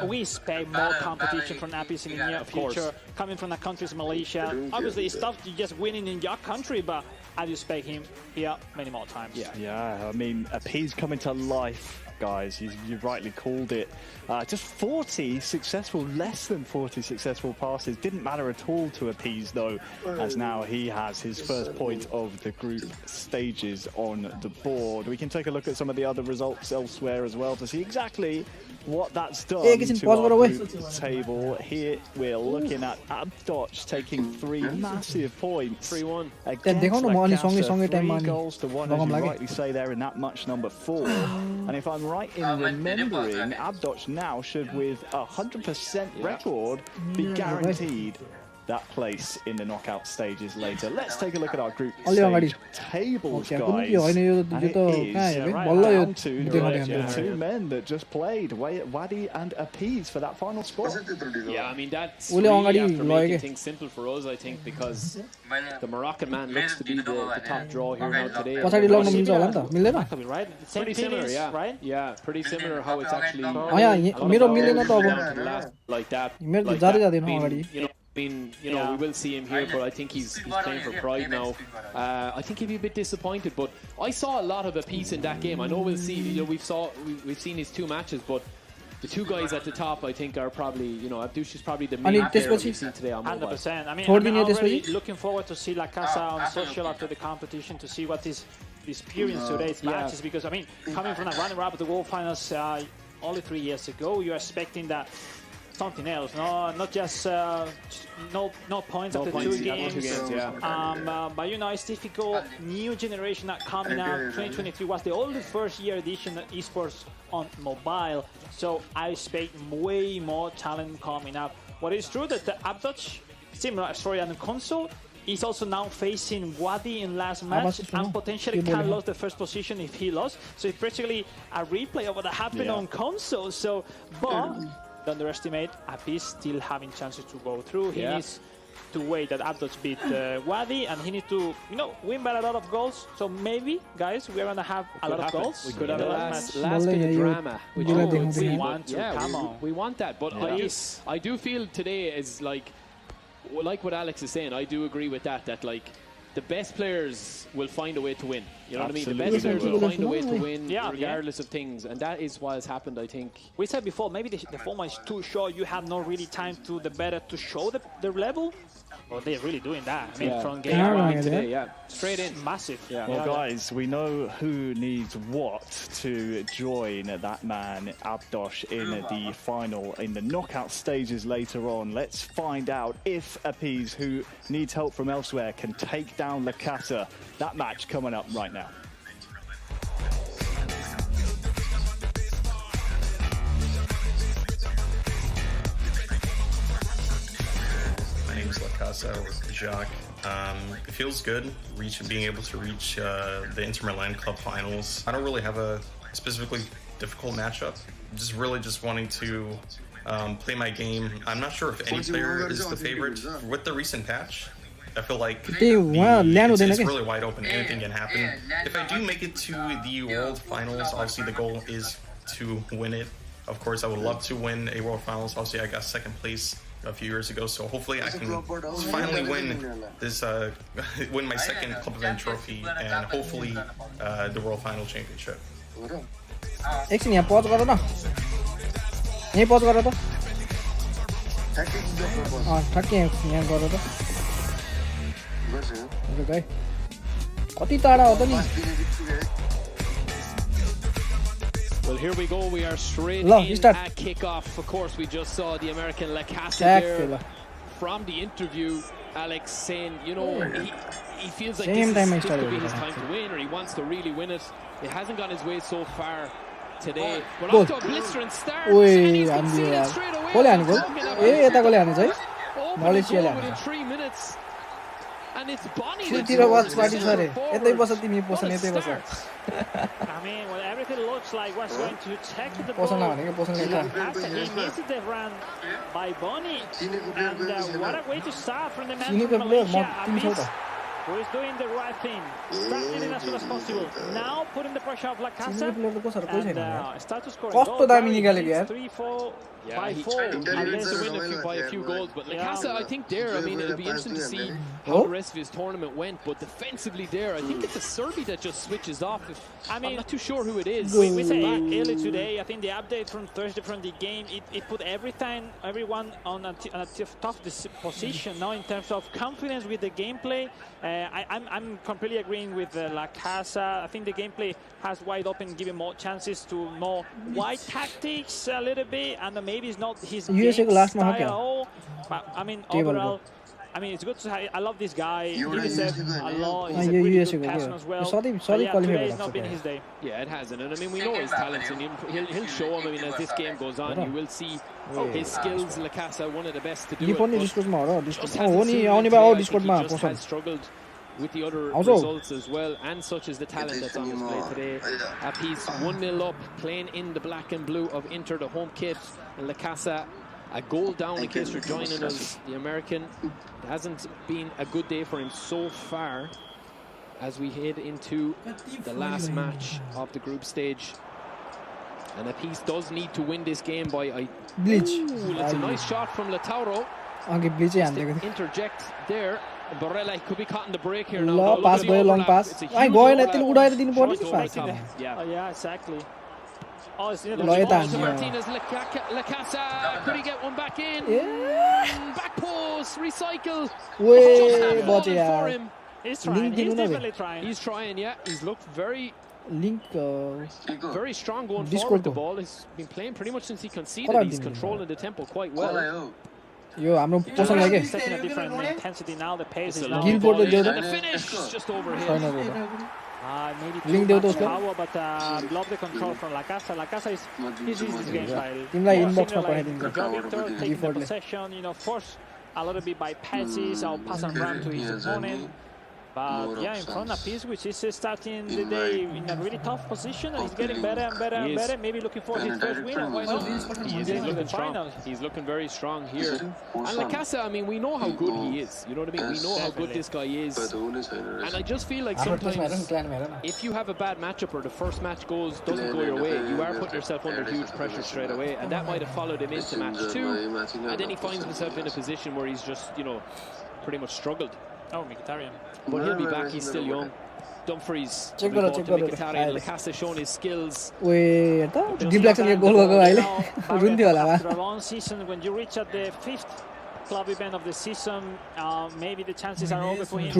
we expect more competition from Appice in the near future. Coming from a country as Malaysia, obviously it's tough to just winning in your country, but I expect him here many more times. Yeah, I mean, Appice coming to life. Guys, you rightly called it. Just 40 successful, less than 40 successful passes. Didn't matter at all to Appice, though, as now he has his first point of the group stages on the board. We can take a look at some of the other results elsewhere as well to see exactly what that's done to our group table. Here we're looking at Abdoch taking 3 massive points. 3-1. Against Lakasa, 3 goals to 1, as you rightly say there, in that match number 4. And if I'm right in remembering, Abdoch now should, with a 100% record, be guaranteed that place in the knockout stages later. Let's take a look at our group stage tables, guys. And it is down to the 2 men that just played, Wadi and Appice, for that final spot. Yeah, I mean, that's really after making things simple for us, I think, because the Moroccan man looks to be the top draw here now today. Pretty similar, right? Yeah, pretty similar how it's actually like that. I mean, you know, we will see him here, but I think he's playing for pride now. I think he'll be a bit disappointed, but I saw a lot of a piece in that game. I know we'll see, you know, we've seen his 2 matches, but the 2 guys at the top, I think, are probably, you know, Abdush is probably the main player we've seen today on mobile. 100%. I mean, I'm already looking forward to see La Casa on social after the competition to see what is the experience today's matches, because, I mean, coming from a runner-up at the World Finals only 3 years ago, you're expecting that something else, not just no points after 2 games. But you know, it's difficult. New generation that coming out. 2023 was the only first-year edition of esports on mobile, so I expect way more talent coming up. But it's true that the Abduch, similar story on the console, is also now facing Wadi in last match and potentially can lose the first position if he lost. So it's basically a replay of what happened on console. So, but don't underestimate, Apis still having chances to go through. He needs to wait that Abduch beat Wadi, and he needs to, you know, win by a lot of goals. So maybe, guys, we're gonna have a lot of goals. We could have a last bit of drama, which we want. We want that. But I do feel today is like what Alex is saying. I do agree with that. That like the best players will find a way to win. You know what I mean? The best players will find a way to win regardless of things. And that is what has happened, I think. We said before, maybe the format is too short. You have not really time to the better to show the level. Well, they're really doing that. I mean, from game one today, straight in. Massive. Well, guys, we know who needs what to join that man, Abduch, in the final, in the knockout stages later on. Let's find out if Apis, who needs help from elsewhere, can take down La Casa. That match coming up right now. My name is La Casa, or Jacques. It feels good being able to reach the Inter Milan Club finals. I don't really have a specifically difficult matchup. Just wanting to play my game. I'm not sure if any player is the favorite. With the recent patch, I feel like it's really wide open. Anything can happen. If I do make it to the World Finals, obviously the goal is to win it. Of course, I would love to win a World Finals. Obviously, I got 2nd place a few years ago, so hopefully I can finally win this, win my 2nd club event trophy, and hopefully the World Final Championship. एकछिन यहाँ पज गर न, यही पज गर त, ठ्याक्कै यहाँ गर त, कति टाढा हो त नि. Well, here we go. We are straight in at kickoff. Of course, we just saw the American La Casa there from the interview. Alex saying, you know, he feels like this could be his time to win, or he wants to really win it. It hasn't gone his way so far today. But off to a blistering start, and he's conceded straight away. Open goal within 3 minutes. And it's Bonnie with I mean, well, everything looks like what's going to check the ball. He missed the run by Bonnie. And what a way to start from the man from Malaysia, who is doing the right thing, starting it as soon as possible. Now putting the pressure of La Casa and start to score goals. 3-4, 5-4. Unless to win by a few goals, but La Casa, I think there, I mean, it'll be interesting to see how the rest of his tournament went, but defensively there, I think it's a Serbi that just switches off. I mean, I'm not too sure who it is. We said early today, I think the update from Thursday from the game, it put everyone on a tough position now in terms of confidence with the gameplay. I'm completely agreeing with La Casa. I think the gameplay has wide open, giving more chances to more wide tactics a little bit, and maybe it's not his game style at all. But I mean, overall, I mean, it's good to say, I love this guy. He deserves a lot. He's a pretty good person as well. Today has not been his day. Yeah, it hasn't. And I mean, we know his talents, and he'll show him. I mean, as this game goes on, you will see his skills. La Casa, one of the best to do it. Just has struggled with the other results as well, and such is the talent that's on display today. Apis 1-0 up, playing in the black and blue of Inter, the home kit, and La Casa a goal down in case you're joining us. The American, it hasn't been a good day for him so far as we head into the last match of the group stage. And Apis does need to win this game by it's a nice shot from Lautaro. Interject there. Barella could be caught in the break here now. Long pass, long pass. I go in at the Uday didn't want to pass. Yeah, exactly. Oh, it's near the Martinez, Lacasa. Could he get one back in? Yeah. Back post, recycle. Way, for him. He's trying. He's definitely trying. He's trying. Yeah, he's looked very strong going forward with the ball. He's been playing pretty much since he conceded. He's controlling the tempo quite well. Yo, I'm not pushing like it. Taking a different intensity now. The pace is now. Gilford and the finish just over here. Maybe too much power, but love the control from Lacasa. Lacasa is this game style. Taking the possession, force a little bit by passes or pass and run to his opponent. But yeah, in front of Peace, which is starting the day in a really tough position, and he's getting better and better and better. Maybe looking for his first win. Why not? He is looking strong. He's looking very strong here. And Lacasa, I mean, we know how good he is. You know what I mean? We know how good this guy is. And I just feel like sometimes if you have a bad matchup or the first match doesn't go your way, you are putting yourself under huge pressure straight away. And that might have followed him into match 2. And then he finds himself in a position where he's just, pretty much struggled. Oh, Mkhitaryan. But he'll be back, he's still young. Dumfries, Mkhitaryan, Lacasa showing his skills. After a long season, when you reach at the 5th club event of the season, maybe the chances are over for him. And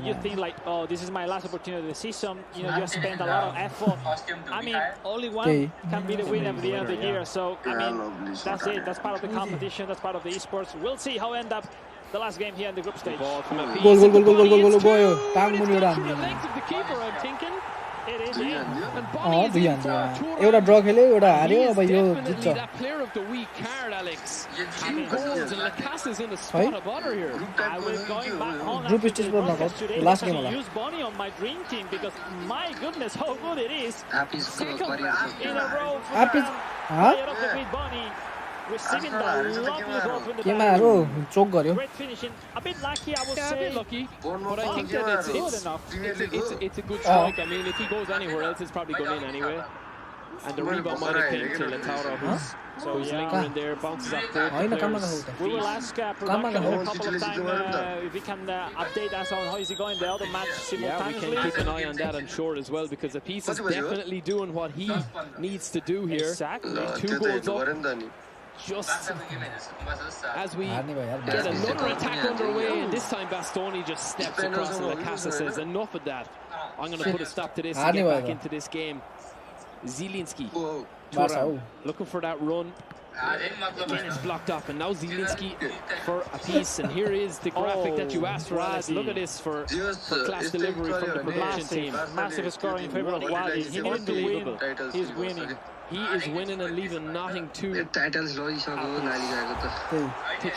you think like, oh, this is my last opportunity of the season. You spend a lot of effort. I mean, only one can be the winner at the end of the year. So, I mean, that's it. That's part of the competition. That's part of the esports. We'll see how end up the last game here in the group stage. Goal. The length of the keeper, I'm thinking. It is in. Oh, एउटा ड्र खेल्यो एउटा हार्यो अब यो जित्छ That player of the week card, Alex. 2 goals and Lacasa's in the spot of honor here. I was going back home group stage today. last game होला. Use Bonnie on my dream team because my goodness how good it is. Second in a row for player of the week, Bonnie. Receiving the lovely ball from the back. Great finishing. A bit lucky, I would say. A bit lucky, but I think that it's a good strike. I mean, if he goes anywhere else, it's probably going in anyway. And the rebound might have came to Lataura, who's lingering there, bounces off both players. We will ask production a couple of times if we can update us on how is he going the other match simultaneously. Yeah, we can keep an eye on that, I'm sure, as well, because Apis is definitely doing what he needs to do here. Exactly. 2 goals up. Just as we get another attack underway, and this time Bastoni just steps across and Lacasa says, enough of that. I'm going to put a stop to this and get back into this game. Zielinski, looking for that run. Again, it's blocked up, and now Zielinski for a piece. And here is the graphic that you asked for, Alex. Look at this for class delivery from the production team. Massive scoring in favor of Wadi. He needs to win. He's winning. He is winning and leaving nothing to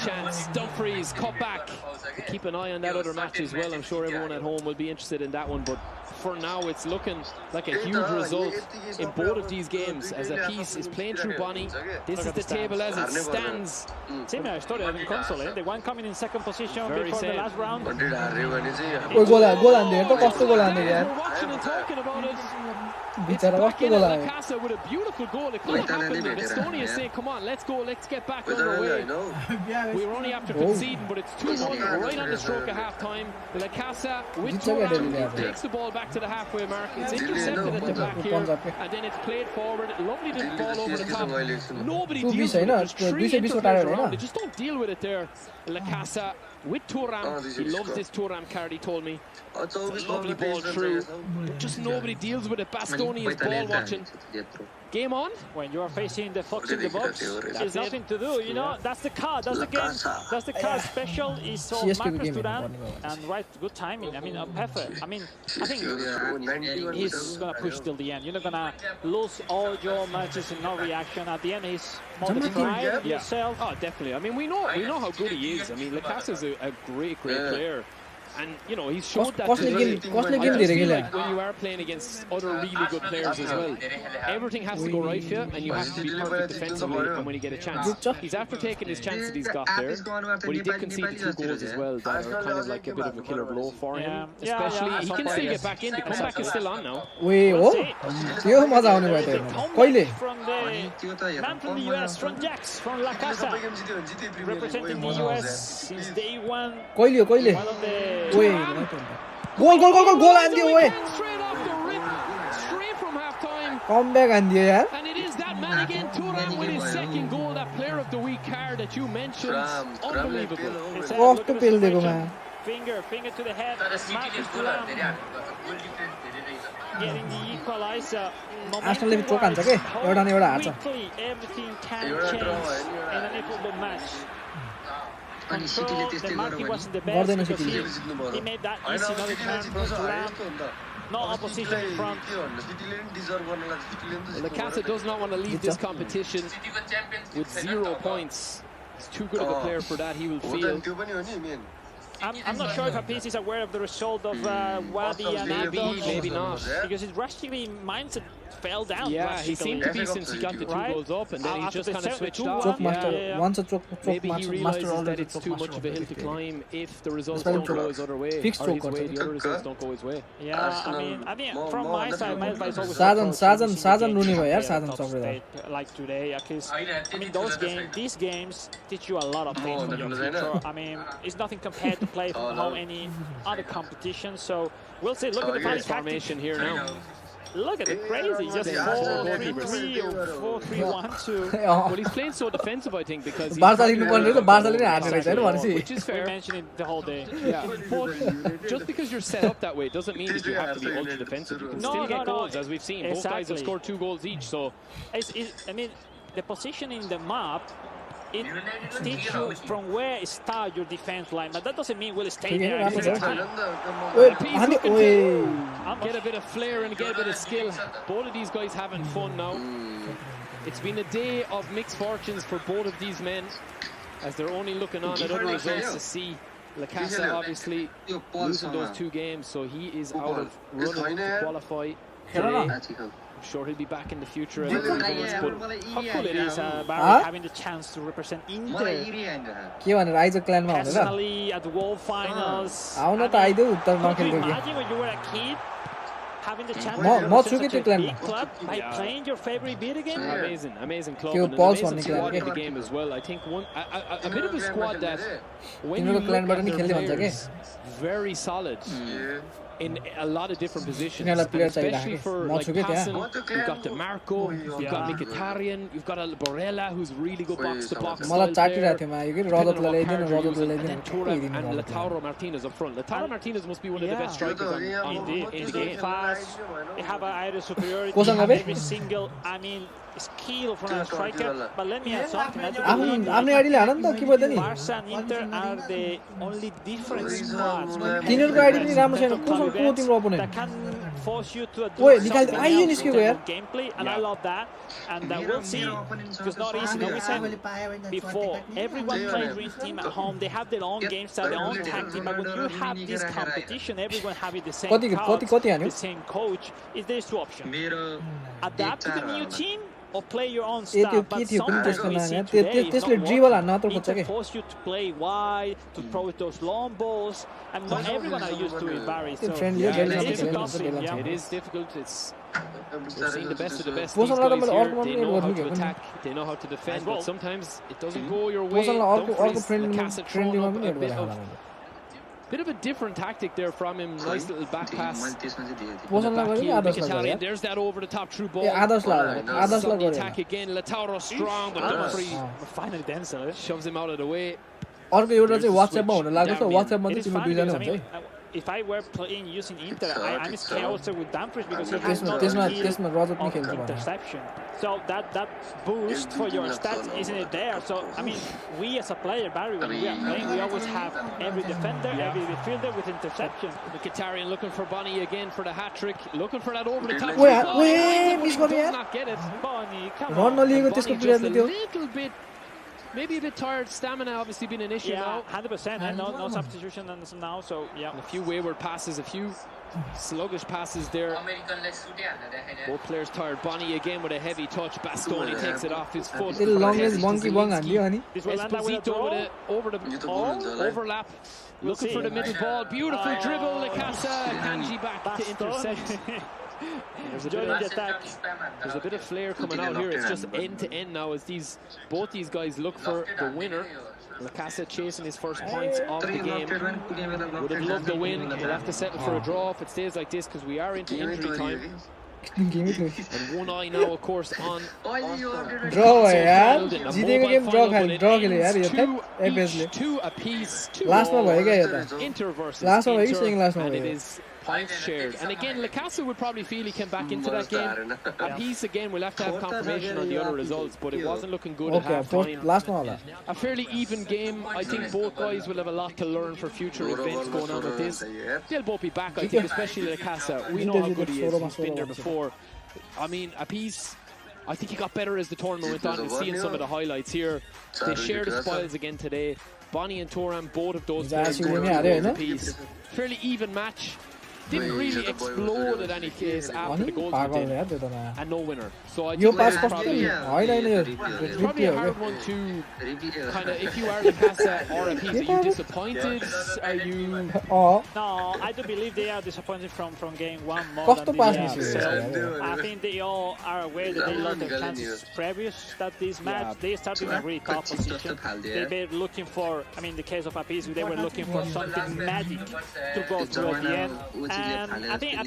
chance. Dumfries cut back. Keep an eye on that other match as well. I'm sure everyone at home will be interested in that one, but for now it's looking like a huge result in both of these games as Apis is playing through Bonnie. This is the table as it stands. Similar story in console, eh? The one coming in second position before the last round. We're watching and talking about it. It's back in at Lacasa with a beautiful goal. It could have happened. Estonia is saying, come on, let's go, let's get back underway. We were only after conceding, but it's 2-1 right on the stroke of half-time. Lacasa with Turan takes the ball back to the halfway mark. It's intercepted at the back here, and then it's played forward. Lovely little ball over the top. Nobody deals with it. There's 3 interplayers around. They just don't deal with it there. Lacasa with Turam. He loves this Turam card, he told me. Lovely ball through. But just nobody deals with it. Bastoni is ball watching. Game on. When you are facing the fox in the box, there's nothing to do. You know, that's the card. That's the game. That's the card. Special is so Marcus Turan. And right, good timing. I mean, perfect. I mean, I think he's going to push till the end. You're not going to lose all your matches in no reaction. At the end, he's motivated yourself. Oh, definitely. I mean, we know how good he is. I mean, Lacasa is a great player. And, you know, he's showed that Costly game like when you are playing against other really good players as well, everything has to go right for you, and you have to be perfect defensively and when you get a chance. He's after taking his chance that he's got there, but he did concede the 2 goals as well that are kind of like a bit of a killer blow for him. Especially, he can still get back in. The comeback is still on now. Wait, oh? Yo maza aune bhayo ta kaile From the man from the US, from Jax, from La Casa, representing the US since day one. kaile wait goal आन्दियो ओए Straight from half-time. comeback आन्दियो यार And it is that man again, Turan, with his second goal, that player of the week card that you mentioned. Unbelievable. कस्तो पेल दिएको मा Finger to the head. Marcus Thuram getting the equalizer. आर्सेनलले भी चोक हान्छ के एउटा न एउटा हार्छ Everything can change in an eFootball match. The marking wasn't the best because he made that easy another turn from Thuram. No opposition in front. Well, La Casa does not want to leave this competition with 0 points. He's too good of a player for that, he will feel. I'm not sure if Apis is aware of the result of Wadi and maybe not. Because his Rashidi mindset fell down. Yeah, he seemed to be since he got the 2 goals up, and then he just kind of switched off. Once a choke maybe he realizes that it's too much of a hill to climb if the results don't go his other way, or his way, the other results don't go his way. Yeah, I mean, from my side, my advice always Sajan Rooney भयो यार Sajan सक्दै like today, because I mean these games teach you a lot of things for your future. I mean, it's nothing compared to play from home any other competition. So we'll see. Look at the Bali formation here now. Look at it, crazy. Just 4-3-3 or 4-3-1-2. Well, he's playing so defensive, I think, because which is fair. We mentioned it the whole day. Yeah, but just because you're set up that way doesn't mean that you have to be ultra defensive. You can still get goals, as we've seen. Both guys have scored 2 goals each. So, I mean, the position in the map, it teaches you from where start your defense line, but that doesn't mean we'll stay there. Get a bit of flair and get a bit of skill. Both of these guys having fun now. It's been a day of mixed fortunes for both of these men, as they're only looking on at other results to see. La Casa obviously losing those 2 games, so he is out of running to qualify today. I'm sure he'll be back in the future. How cool it is having the chance to represent Inter nationally at the World Finals. Imagine when you were a kid having the chance to represent a big club by playing your favorite video game. Amazing club, and an amazing squad in the game as well. I think a bit of a squad that when you look at their players, very solid. In a lot of different positions, especially for like passing. You've got DeMarco, you've got Mkhitaryan, you've got Borrella, who's really good box-to-box style player. And Lautaro Martinez up front. Lautaro Martinez must be one of the best strikers in the game. Fast, they have an added superiority in every single, I mean, skill from a striker. But let me add something. Barca and Inter are the only different squads that can force you to do something else in gameplay, and I love that. And we'll see, because not easy. Now we said before, everyone plays Dream Team at home. They have their own game style, their own tactic. But when you have this competition, everyone having the same couch, the same coach, there's 2 options. Adapt to the new team, or play your own stuff, but sometimes we see today it force you to play wide, to throw those long balls, and not everyone are used to it, Barry. So it is difficult. We're seeing the best of the best. These guys here, they know how to attack, they know how to defend, but sometimes it doesn't go your way. Bit of a different tactic there from him. Nice little back pass. There's that over the top true ball. The attack again. Lautaro strong, but Dumfries finally shoves him out of the way. If I were playing using Inter, I'm scared also with Dumfries because he has not interception. So that boost for your stats isn't there. So I mean, we as a player, Barry, when we are playing, we always have every defender, every midfielder with interception. Mkhitaryan looking for Bonnie again for the hat trick, looking for that over the top. Does not get it. Bonnie, come on. Bonnie just a little bit maybe a bit tired. Stamina obviously been an issue now. 100%, and no substitution now, so yeah. And a few wayward passes, a few sluggish passes there. Both players tired. Bonnie again with a heavy touch. Bastoni takes it off his foot. Esposito with it over the overlap. Looking for the middle ball. Beautiful dribble. Lacasa. Kanji back to intercept. There's a bit of flair coming out here. It's just end to end now as both these guys look for the winner. Lacasa chasing his first points of the game. Would have loved the win. We'll have to settle for a draw if it stays like this because we are into injury time. And one eye now, of course, on draw है यार जीतेको game ड्र खेल्ने यार यो त एफएसले लास्टमा भयो क्या यो त लास्टमा भयो कि सेकेन्ड लास्टमा भयो points shared. And again, Lacasa would probably feel he came back into that game. Apiece again will have to have confirmation on the other results, but it wasn't looking good at half-time. Last one. A fairly even game. I think both guys will have a lot to learn for future events going on with this. They'll both be back, I think, especially Lacasa. We know how good he is. He's been there before. I mean, Apiece, I think he got better as the tournament went on. We're seeing some of the highlights here. They share the spoils again today. Bonnie and Toram, both of those players scored 2 goals apiece. Fairly even match. Didn't really explode at any case after the goals went in, and no winner. So I think it's probably a hard one to kind of, if you are Lacasa or Apiece, are you disappointed? Are you... No, I do believe they are disappointed from game one more than the other. I think they all are aware that they lost their chances previous that this match. They started in a really tough position. They were looking for, I mean, in the case of Apiece, they were looking for something magic to go through at the end. And I think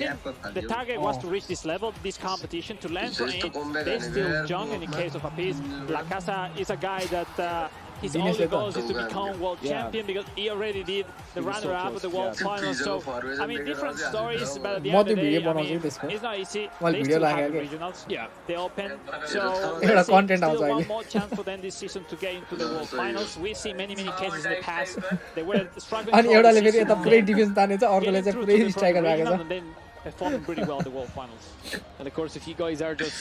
the target was to reach this level, this competition, to learn from it. They're still young in the case of Apiece. Lacasa is a guy that his only goal is to become world champion because he already did the runner-up of the world final. So, I mean, different stories, but at the end of the day, I mean, it's not easy. They still have the regionals. Yeah, they open. So, there's still one more chance for them this season to get into the world finals. We've seen many cases in the past. They were struggling for the season, and then performing pretty well in the world finals. And of course, if you guys are just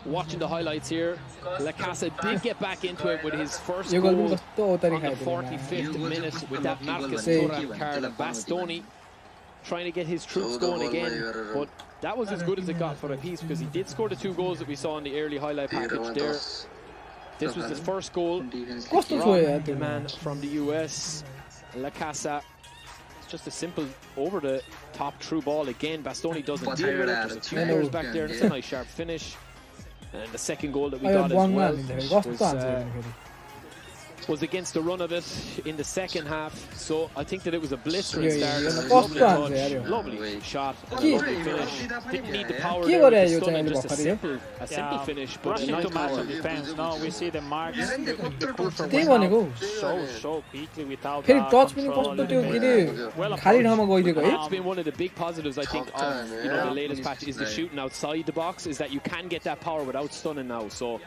watching the highlights here, Lacasa did get back into it with his first goal on the 45th minute with that Marcus Thuram card. Bastoni trying to get his troops going again, but that was as good as it got for Apiece because he did score the 2 goals that we saw in the early highlight package there. This was his first goal. The man from the US, Lacasa. It's just a simple over the top true ball again. Bastoni doesn't deal with it. There's 2 players back there. It's a nice sharp finish. And the second goal that we got as well was against the run of it in the second half. So I think that it was a blistering start. Lovely touch, lovely shot, lovely finish. Didn't need the power there with the stun, just a simple finish. But rushing to match on defense. No, we see the marks. The so quickly without control. It's been one of the big positives, I think, of the latest patch is the shooting outside the box. Is that you can get that power without stunning now. So.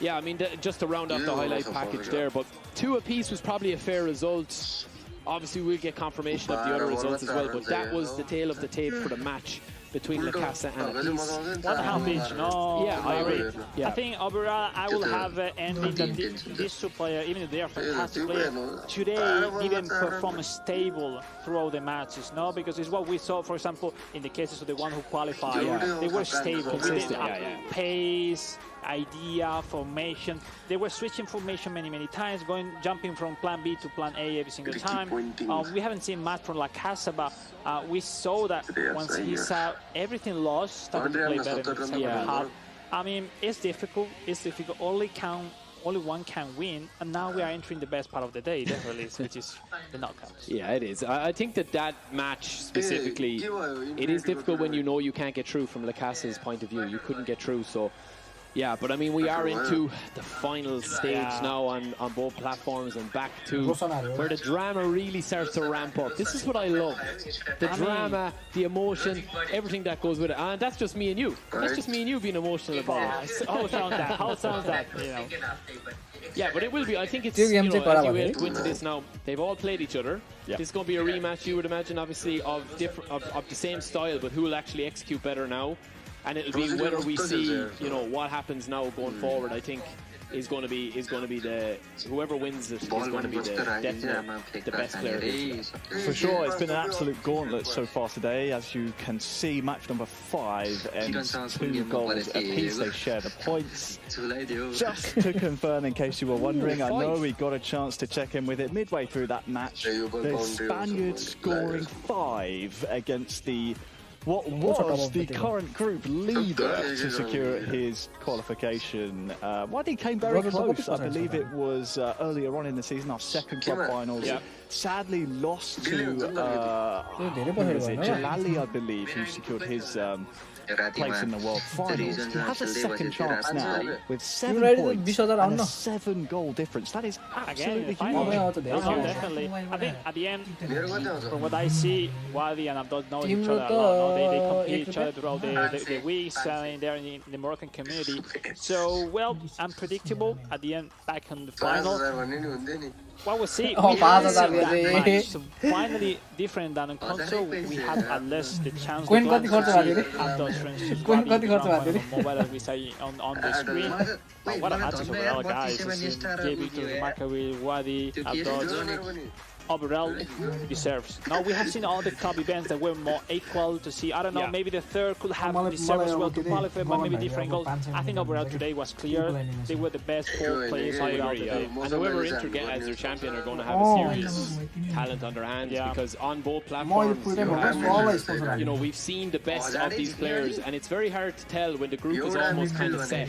Yeah, I mean, just to round up the highlight package there, but 2 apiece was probably a fair result. Obviously, we'll get confirmation of the other results as well, but that was the tail of the tape for the match between Lacasa and Apiece. 1.5 each, no. Yeah, I agree. Yeah. I think overall, I will have envy that these 2 players, even if they are fantastic players, today didn't perform stable throughout the matches, no? Because it's what we saw, for example, in the cases of the one who qualified. They were stable. Pace, idea, formation. They were switching formation many times, jumping from plan B to plan A every single time. We haven't seen much from Lacasa, but we saw that once he saw everything lost, started to play better in the second half. I mean, it's difficult. It's difficult. Only one can win, and now we are entering the best part of the day, definitely, which is the knockouts. Yeah, it is. I think that match specifically, it is difficult when you know you can't get through from Lacasa's point of view. You couldn't get through, so. Yeah, but I mean, we are into the final stage now on both platforms and back to where the drama really starts to ramp up. This is what I love. The drama, the emotion, everything that goes with it. And that's just me and you. That's just me and you being emotional about it. How sounds that? You know. Yeah, but it will be. I think it's, as you go into this now, they've all played each other. Yep. This is going to be a rematch, you would imagine, obviously, of the same style, but who will actually execute better now. and it'll be whether we see, what happens now going forward. I think is going to be the whoever wins it is going to be the best player. For sure, it's been an absolute gauntlet so far today. As you can see, match number 5 ends 2 goals apiece. They share the points. Just to confirm, in case you were wondering, I know we got a chance to check in with it midway through that match. The Spaniards scoring 5 against what was the current group leader to secure his qualification. He came very close. I believe it was earlier on in the season, our second club finals. Sadly lost to Jalali, I believe, who secured his place in the World Finals. He has a second chance now with 7 points and a 7-goal difference. That is absolutely huge. Definitely. I think at the end, from what I see, Wadi and Abdul know each other a lot. They compete each other throughout the weeks and there in the Moroccan community. So, well, unpredictable at the end, back in the final. What we'll see, we have seen that match. So finally, different than on console, we had at least the chance to glance at those friendships. Mobile, as we say on the screen. What a match overall, guys. J Victor, Maccabi, Wadi, Abdul. Overall deserves. Now we have seen all the club events that were more equal to see. I don't know, maybe the third could have deserved as well to qualify, but maybe different goals. I think overall today was clear. They were the best 4 players. I agree, and whoever Inter get as their champion are going to have a serious talent on their hands because on both platforms, we've seen the best of these players, and it's very hard to tell when the group is almost kind of set.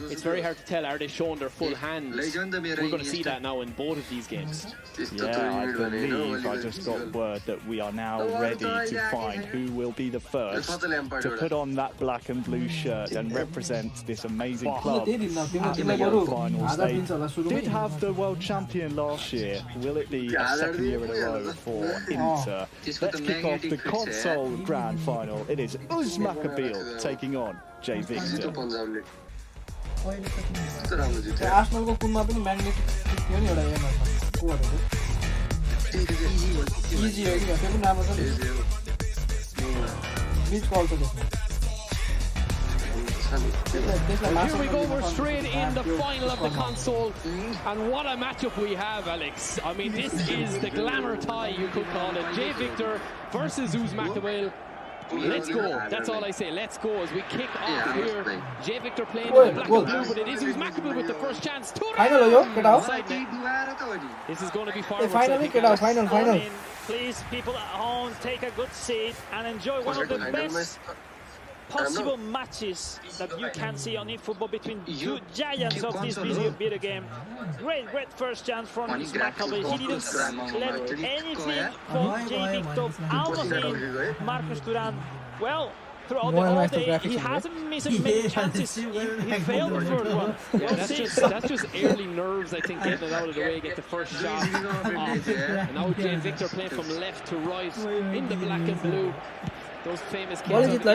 It's very hard to tell, are they showing their full hand? We're going to see that now in both of these games. Yeah, I believe I just got word that we are now ready to find who will be the first to put on that black and blue shirt and represent this amazing club at the World Finals. They did have the world champion last year. Will it be a second year in a row for Inter? Let's kick off the console grand final. It is Uzmakabil taking on J Victor. Easy, Here we go, we're straight in the final of the console, and what a matchup we have, Alex. I mean, this is the glamour tie, you could call it. J Victor versus Uzmakabil. Let's go. That's all I say. Let's go as we kick off here. J Victor playing in the black and blue, but it is Uzmakabil with the first chance. This is going to be far. Final. Please, people at home, take a good seat and enjoy one of the best possible matches that you can see on eFootball between 2 giants of this video game. Great first chance from Uzmakabil. He didn't let anything for J Victor out of him. Marcus Thuram, well, throughout the whole day, he hasn't missed many chances. He failed the third one. That's just early nerves, I think, getting it out of the way, get the first shot off. And now J Victor playing from left to right in the black and blue. Those famous J Victor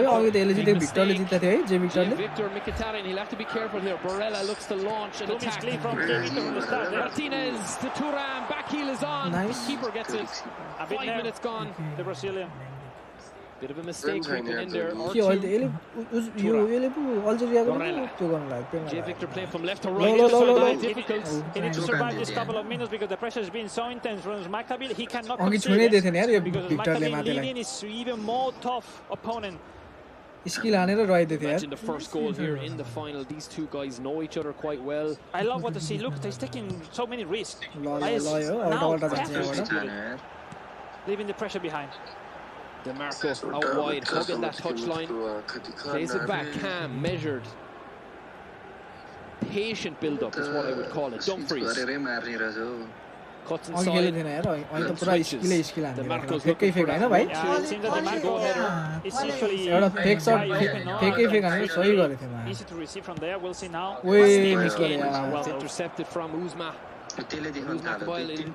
Mkhitaryan, he'll have to be careful here. Barella looks to launch an attack. Martinez to Thuram, back heel is on. Nice. The keeper gets it. 5 minutes gone. The Brazilian. Bit of a mistake creeping in there. J Victor playing from left to right. He needs to survive this couple of minutes because the pressure has been so intense from Uzmakabil. He cannot concede because Uzmakabil leading is even more tough opponent. Imagine the first goal here in the final. These two guys know each other quite well. I love what to see. Look, he's taking so many risks. Leaving the pressure behind. DeMarco out wide, hugging that touchline. Plays it back, calm, measured. Patient build-up is what I would call it. Dumfries. Cuts inside. DeMarco's looking for that. It seems that DeMarco is usually easy to receive from there. We'll see now. Well intercepted from Uzma. Uzmakabil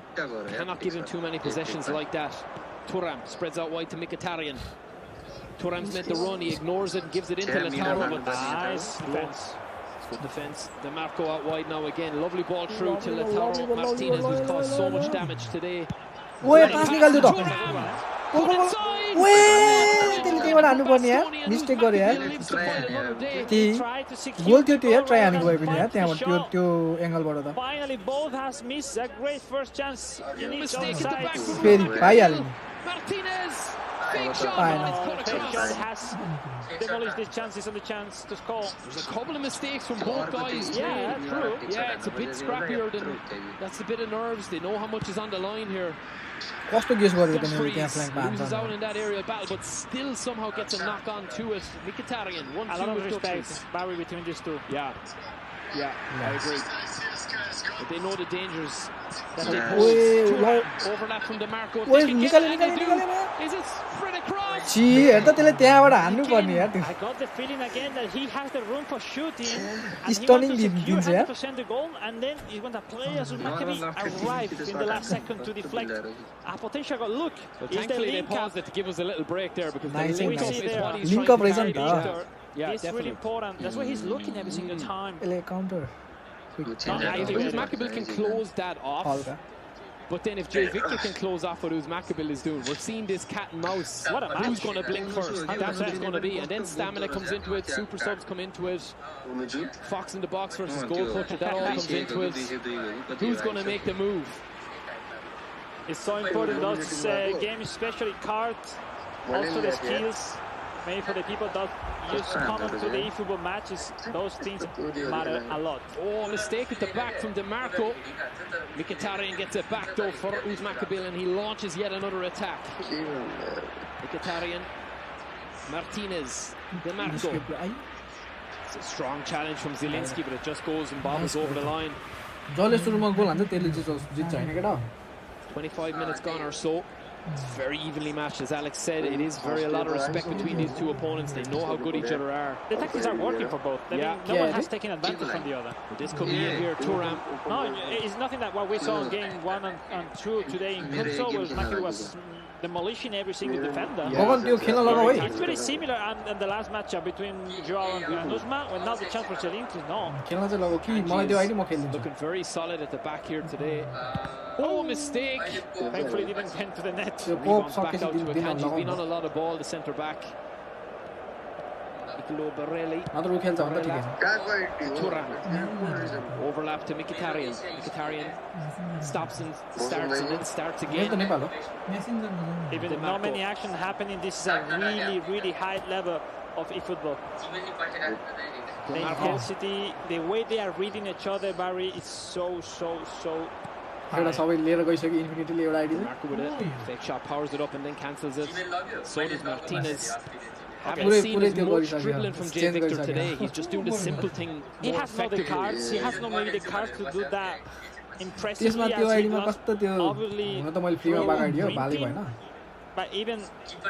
cannot give him too many possessions like that. Thuram spreads out wide to Mkhitaryan. Thuram's meant to run, he ignores it and gives it into Lautaro, but nice defense. Good defense. DeMarco out wide now again. Lovely ball through to Lautaro Martinez, who's caused so much damage today. त्यसले त्यहीबाट हान्नुपर्ने यार mistake गर्यो यार ती गोल थियो त्यो यार try हानेको भए पनि यार त्यहाँबाट त्यो एंगलबाट त Finally, both has missed a great first chance in each side. फेरि पाइहाल्यो Martinez, big shot. Fake shot has demolished his chances and the chance to score. There's a couple of mistakes from both guys. Yeah, true. Yeah, it's a bit scrappier than that's a bit of nerves. They know how much is on the line here. कस्तो guess गरेको त मैले त्यहाँ फ्ल्याङ्कमा Loses out in that aerial battle, but still somehow gets a knock on to it. Mkhitaryan, 1-2 A lot of respect, Barry, between these two. Yeah, I agree. But they know the dangers that they pose. Overlap from DeMarco. Is it spread across? छि हेर्दा त्यसले त्यहाँबाट हान्नु पर्ने यार त्यो I got the feeling again that he has the room for shooting. And Stunning he wants to diन्छ secure यार 100% the goal, and then he's going to play as Maccabi arrive in the last second to deflect a potential goal. Look, Well, thankfully they paused it to give us a little break there because Nice, the link nice. up is what he's Link trying up to रहेछ नि carry. त Yeah, it's really important. That's why he's looking every single time. यसले counter Uzmakabil can close that off. हल्का But then if Jay Victor can close off what Uzmakabil is doing, we're seeing this cat and mouse. What a match. Who's going to blink first? That's what it's going to be. And then stamina comes into it, super subs come into it. Fox in the box versus goal culture, that all comes into it. Who's going to make the move? It's so important, those games, especially cards, also the skills. Maybe for the people that used to come to the eFootball matches, those things matter a lot. Oh, mistake at the back from DeMarco. Mkhitaryan gets it back though for Uzmakabil and he launches yet another attack. Mkhitaryan, Martinez, DeMarco. It's a strong challenge from Zielinski, but it just goes and bobbles over the line. जसले सुरुमा गोल हान्छ त्यसले जित्छ हैन केटा 25 minutes gone or so. It's very evenly matched, as Alex said. It is very a lot of respect between these two opponents. They know how good each other are. The tactics are working for both. I mean, no one has taken advantage from the other. But this could be it here, Thuram. No, it's nothing that what we saw in game 1 and 2 today in Kunso, where Maccabi was demolishing every single defender. It's very similar in the last matchup between Joao and Usman, when now the chance for Zielinski is no. Looking very solid at the back here today. Oh, mistake! Thankfully didn't get to the net. Back out to Akanji. He's been on a lot of ball, the centre back. Nicolo Barelli. Thuram. Overlap to Mkhitaryan. Mkhitaryan stops and starts and then starts again. Even though not many action happening, this is a really, really high level of eFootball. The intensity, the way they are reading each other, Barry, is so एउटा सबै लिएर गइसक्यो इन्फिनिटीले एउटा ID Marco with it. Fake shot powers it up and then cancels it. So does Martinez. Haven't Pure seen as much dribbling from Jay Victor today. He's just doing the simple thing He more has not the effectively. cards. He has not maybe the cards to do that impressively. त्यसमा त्यो आइडीमा कस्तो त्यो obviously हुन त मैले फ्रीमा बाग ID हो भाले भएन but even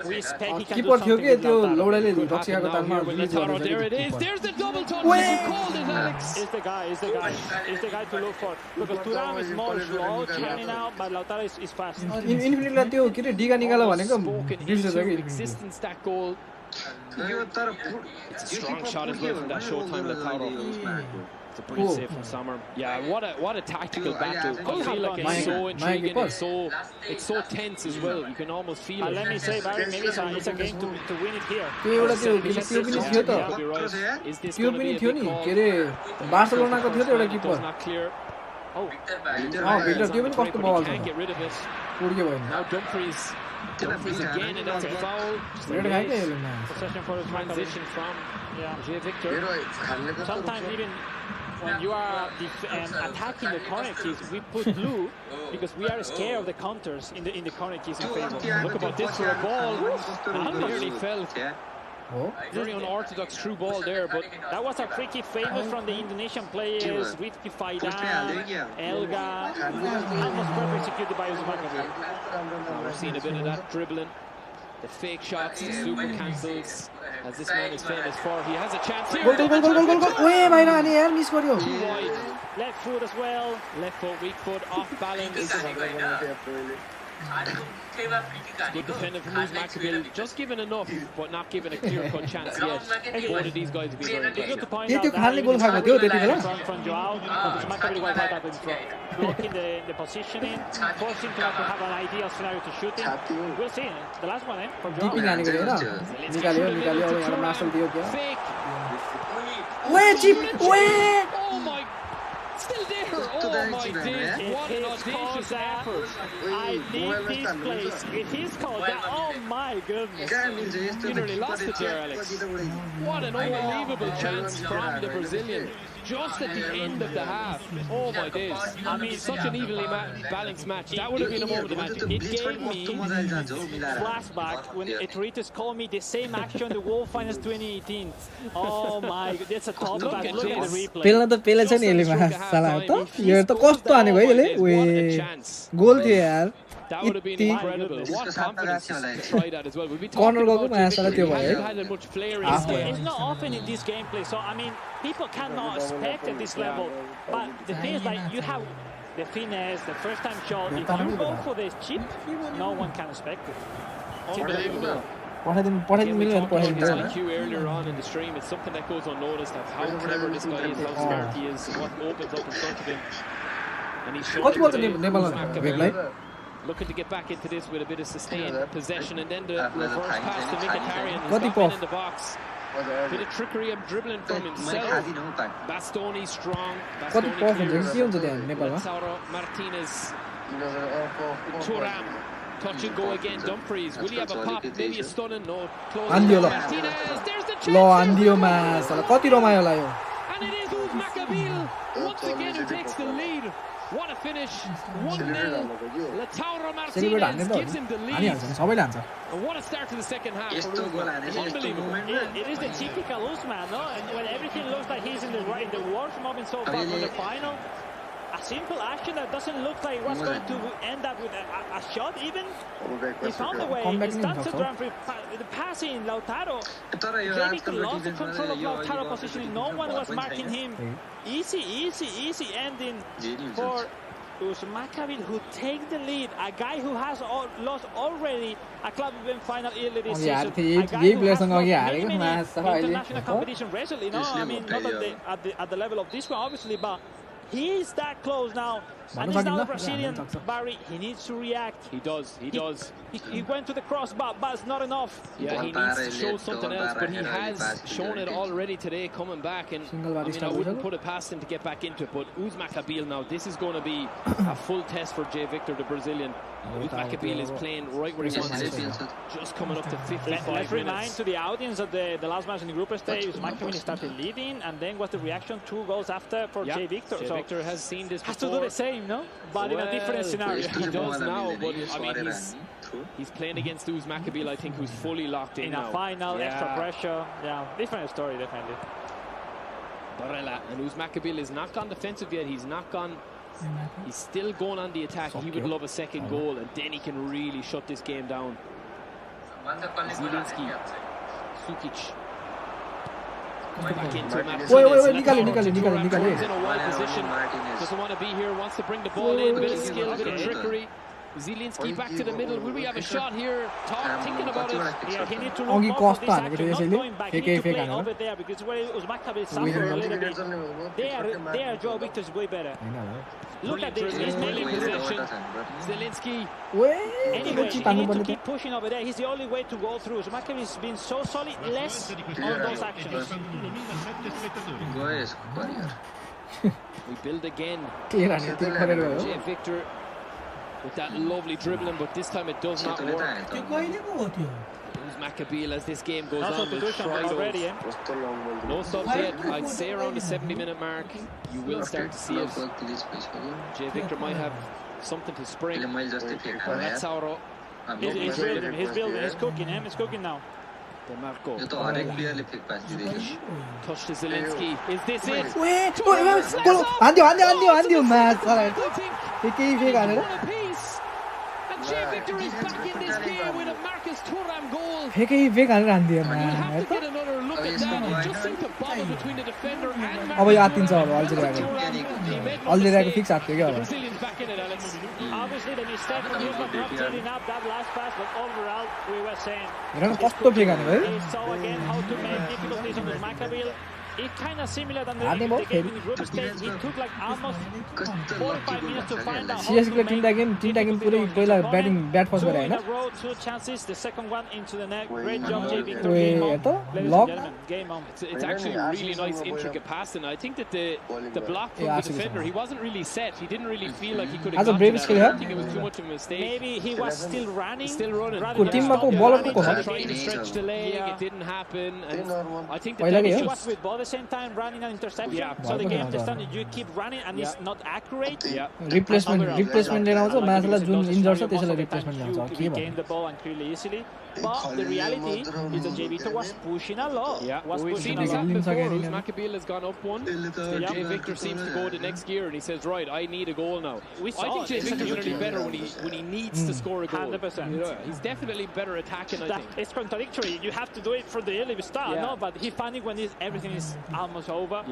we expect he can do किपर थियो something के त्यो with लौडाले रक्सीको तालमा release Lautaro, there it is. There's the double touch. You called it, Alex. Is the guy to look for, because Thuram is more slow churning out, but Lautaro is fast. इन्फिनिटीलाई त्यो के रे डिगा निकाल्यो भनेको Into existence that goal. It's a strong shot as well from that Showtime Lautaro. It's a pretty safe from Sommer. Yeah, what a tactical battle. I feel like it's so intriguing. It's so tense as well. You can almost feel it. Let me say, Barry, maybe it's a game to win it here. त्यो एउटा त्यो पनि थियो त त्यो पनि थियो नि के रे बार्सिलोनाको थियो त एउटा किपर भिक्टर त्यो पनि कस्तो बल छ पुड्यो भएन Now Dumfries again, and that's a foul. Red खायो के यसले Possession for his Transition from Jay Victor. Sometimes even when you are attacking the corner kicks, we put blue because we are scared of the counters in the corner kicks in favor. Look about this for a ball. That nearly fell. Very unorthodox true ball there, but that was a tricky favor from the Indonesian players. Rizky Faidan, Elga, almost perfect executed by Uzmakabil. We're seeing a bit of that dribbling. The fake shots, the super cancels, as this man is famous for. He has a chance here. गोल ओए भाइ अनि यार miss गर्यो Too wide. Left foot as well. Left foot, weak foot, off balance. Good defending from Moose Maccabil. Just given enough, but not given a clear-cut chance yet. Both of these guys will be very Good to point ये out त्यो that खाली गोल खाएको थियो त्यति बेला from Joao, because Maccabi was right up in front, blocking the positioning, forcing to have an ideal scenario to shoot in. We'll see. The last one, from Joao. Dipping हानेको थियो हैन निकाल्यो अब यहाँ martial दियो क्या ओए चिप ओए Oh my! Still there! Oh my days! What an audacious effort! I leave this place. If he's called that, oh my goodness! You nearly lost it there, Alex. What an unbelievable chance from the Brazilian. Just at the end of the half. Oh my days. I mean, such an evenly balanced match. That would have been a moment of magic. It gave me flashback when Etoritas called me the same action the World Finals 2018. Oh my god, that's a thought back. Look at the replay. पेल्न त पेले छ नि यसले साला त यो त कस्तो हानेको है यसले ओए गोल थियो यार That would have been incredible. What confidence to try that as well. We'll be Corner talking goal about साला त्यो भयो had much flair in It's not often in this gameplay, so I mean, people cannot expect at this level. But the thing is, like, you have the finesse, the first time shot. If you go for this chip, no one can expect it. Unbelievable. पठाइदिनु मिल्यो भने पठाइदिनु IQ earlier on in the stream, it's something that goes unnoticed of how clever this guy is, how smart he is, what opens up in front of him. And he's shown कति बल today, नेपालमा वेगलाई looking to get back into this with a bit of sustained possession, and then the reverse pass to Mkhitaryan, who's Kati got pof. in the box. Bit of trickery and dribbling from himself. Bastoni strong. कति Bastoni puff हुन्छ clears. के हुन्छ त्यहाँ नेपालमा Lautaro Martinez. Thuram. Touch and go again. Dumfries. Will he have a pop? Maybe a stunning. No. Close. Andio ल Martinez. There's the ल chance. आन्दियोमा साला कति रमायो होला यो And it is Uz Maccabil once again who takes the lead. What a finish. 1-0. Lautaro Martinez gives him the lead. हानिहाल्छ नि सबैले हान्छ And what a start to the second half for Uzman. Unbelievable. It is the typical Usman, no? And when everything looks like he's in the worst moment so far for the final, a simple action that doesn't look like what's going to end up with a shot even. He found a way. He starts to run for the passing Lautaro. David lost the control of Lautaro positioning. No one was marking him. Easy ending for Uz Maccabil, who takes the lead. A guy who has lost already a club event final early this season. A guy who has lost many international competition recently. No, I mean not at the level of this one, obviously, but he is that close now. And he's now a Brazilian, Barry. He needs to react. He does. He went to the crossbar, but it's not enough. Yeah, he needs to show something else, but he has shown it already today coming back. And I mean, I wouldn't put it past him to get back into it. But Uz Maccabil now, this is going to be a full test for J. Victor, the Brazilian. Uz Maccabil is playing right where he wants to. Just coming up to 55 Let's remind to the audience of the last match in the group stage, Uz Maccabil started leading, and then was the reaction 2 goals after for J. Victor. J. Victor has seen this before. Has to do the same, no? But in a different scenario. He does now, but I mean, he's playing against Uz Maccabil, I think, who's fully locked in a now. final, extra pressure. Yeah, different story, definitely. Barella, and Uz Maccabil is not gone defensive yet. He's not gone. He's still going on the attack. He would love a second goal, and then he can really shut this game down. Zielinski, Sukic. Back into Martinez. निकाल्यो In a wide position. Doesn't want to be here. Wants to bring the ball in. Bit of skill, bit of trickery. Zielinski back to the middle. Will we have a shot here? Thinking about it. Yeah, he needs to look more for this action, not going back. He needs to play over there because where Uz Maccabil suffered a little bit. There, Joe Victor is way better. Look at this. He's making possession. Zielinski. Anyway, he needs to keep pushing over there. He's the only way to go through. Uz Maccabil has been so solid, less on those actions. We build again. J. Victor with that lovely dribbling, but this time it does not work. Uz Maccabil, as this game goes on, will try those. No subs yet. I'd say around the 70-minute mark, you will start to see it. J. Victor might have something to spring. Lautaro. He's building, he's cooking, he's cooking now. DeMarco. Touch to Zielinski. Is this it? 안돼요 맞 And J. Victor is back in this game with a Marcus Thuram goal. फेकै fake हालेर हान्दियो You have to get another look at that. It just seemed to bobble between the defender and Marcus. अब यो आत्तिन्छ अब अल्जेरियाको fix हात्यो क्या अब Brazilians back in it, Alex. obviously the mistake from Yusuf not cleaning up that last pass, but overall we were saying he saw again how to make difficulties on Maccabi. It's kind of similar than the game in the group stage. It took like almost 45 minutes to find out how to make difficulties on his opponent. Two in a row, 2 chances, the second one into the net. Great job, J. Victor. Game on. Ladies and gentlemen, game on. It's actually a really nice, intricate pass, and I think that the block from the defender, he wasn't really set. He didn't really feel like he could have got to that. I don't think it was too much of a mistake. Maybe he was still running. Still running. Trying to stretch the leg, it didn't happen. And I think the damage was with ball same time running an interception. So the game understand you keep running and it's not accurate. Replacement लेना हो तो match ला जुन injured छ त्यसैले replacement ल्याउँछ के gain the ball and clearly easily. But the reality is that J. Victor was pushing a lot. We've seen this happen before. Maccabi has gone up one. J. Victor seems to go the next gear and he says, right, I need a goal now. I think J. Victor is really better when he needs to score a goal. 100%. He's definitely better attacking, I think. It's contradictory. You have to do it for the early start, no? But he found it when everything is almost over.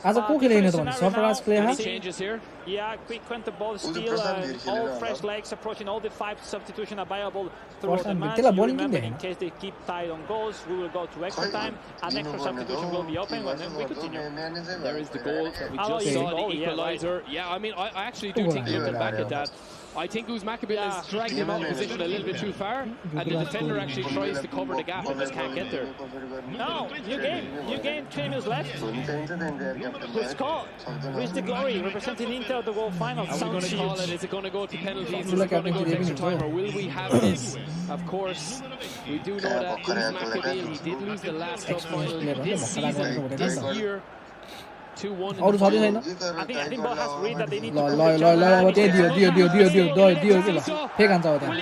As a cook in the surprise player. Any changes here? Yeah, quick when the ball still all fresh legs approaching all the 5 substitutions available throughout the match. Remember, in case they keep tied on goals, we will go to extra time and extra substitution will be open when we continue. There is the goal that we just saw, the equalizer. Yeah, I mean, I actually do think looking back at that, I think Uzmakabil has dragged him out of position a little bit too far, and the defender actually tries to cover the gap and just can't get there. No, new game, 3 minutes left. Who scored? Where's the glory? Representing Inter the World Final. Are we going to call it? Is it going to go to penalties? Is it going to go to extra time? Or will we have this? Of course, we do know that Uzmakabil, he did lose the last cup final this season, this year. 2-1 और साथी छैन I think ball has read that they need to ल दियो fake हान्छ हो त्यहाँ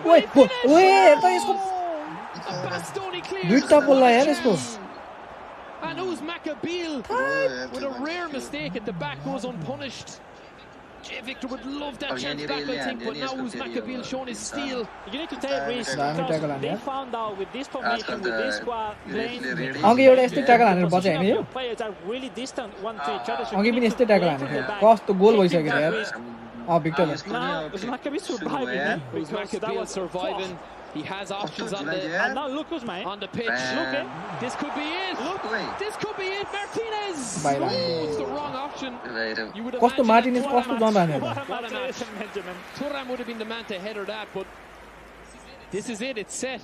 ओए त यसको दुईटा बोल्ला यार यसको And Uzmakabil with a rare mistake at the back goes unpunished. J. Victor would love that chance back, I think, but now Uzmakabil showing his steel. You need to take risks because they found out with this formation, with this squad playing, अघि एउटा यस्तै tackle हानेर बचे हैन यो players are really distant one to each other. अघि पनि यस्तै tackle हानेको कस्तो गोल भइसक्यो यार Victor. Now Uzmakabil surviving. Uzmakabil surviving. He has options on the and now look who's mine on the pitch. Look, this could be it. Look, this could be it. Martinez. It's the wrong option. You would have Martinez costo John Banner. Thuram would have been the man to header that, but this is it. It's set.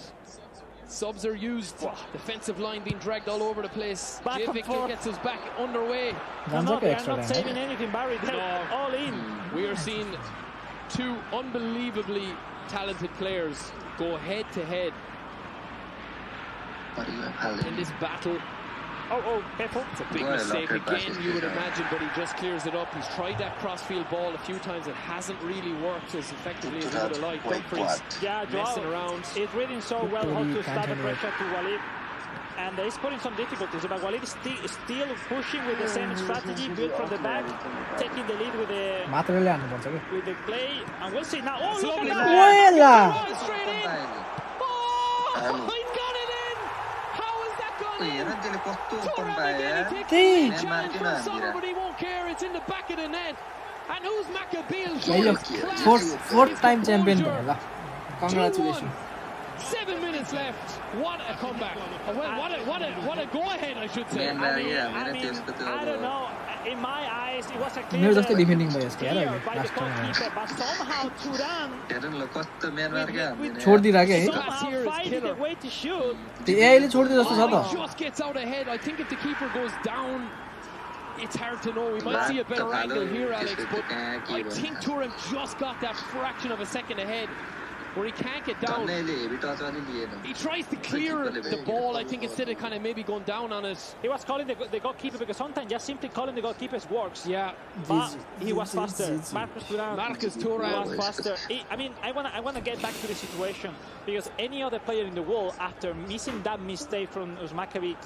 Subs are used. Defensive line being dragged all over the place. J. Victor gets us back underway. They're not saving anything, Barry. They're all in. We are seeing 2 unbelievably talented players go head to head in this battle. Careful. It's a big mistake again, you would imagine, but he just clears it up. He's tried that crossfield ball a few times. It hasn't really worked as effectively as he would have liked. Dumfries messing around. He's reading so well how to start the pressure to Walid. And he's putting some difficulties, but Walid is still pushing with the same strategy, built from the back, taking the lead with the play, and we'll see now. Oh, look at that! Straight in! Oh, he got it in! How is that gone in? Challenge from Summer, but he won't care. It's in the back of the net. And who's Maccabi? Fourth time champion. Congratulations. 7 minutes left. What a comeback! What a go-ahead, I should say. I don't know. In my eyes, it was a clear by the goalkeeper, but somehow Turan somehow finding a way to shoot. Just gets out ahead. I think if the keeper goes down, it's hard to know. We might see a better angle here, Alex, but I think Turan just got that fraction of a second ahead, where he can't get down. He tries to clear the ball, I think, instead of kind of maybe going down on it. He was calling the goalkeeper, because sometimes just simply calling the goalkeepers works. Yeah. But he was faster. Marcus Thuram was faster. I wanna get back to the situation, because any other player in the world, after missing that mistake from Uzmakabi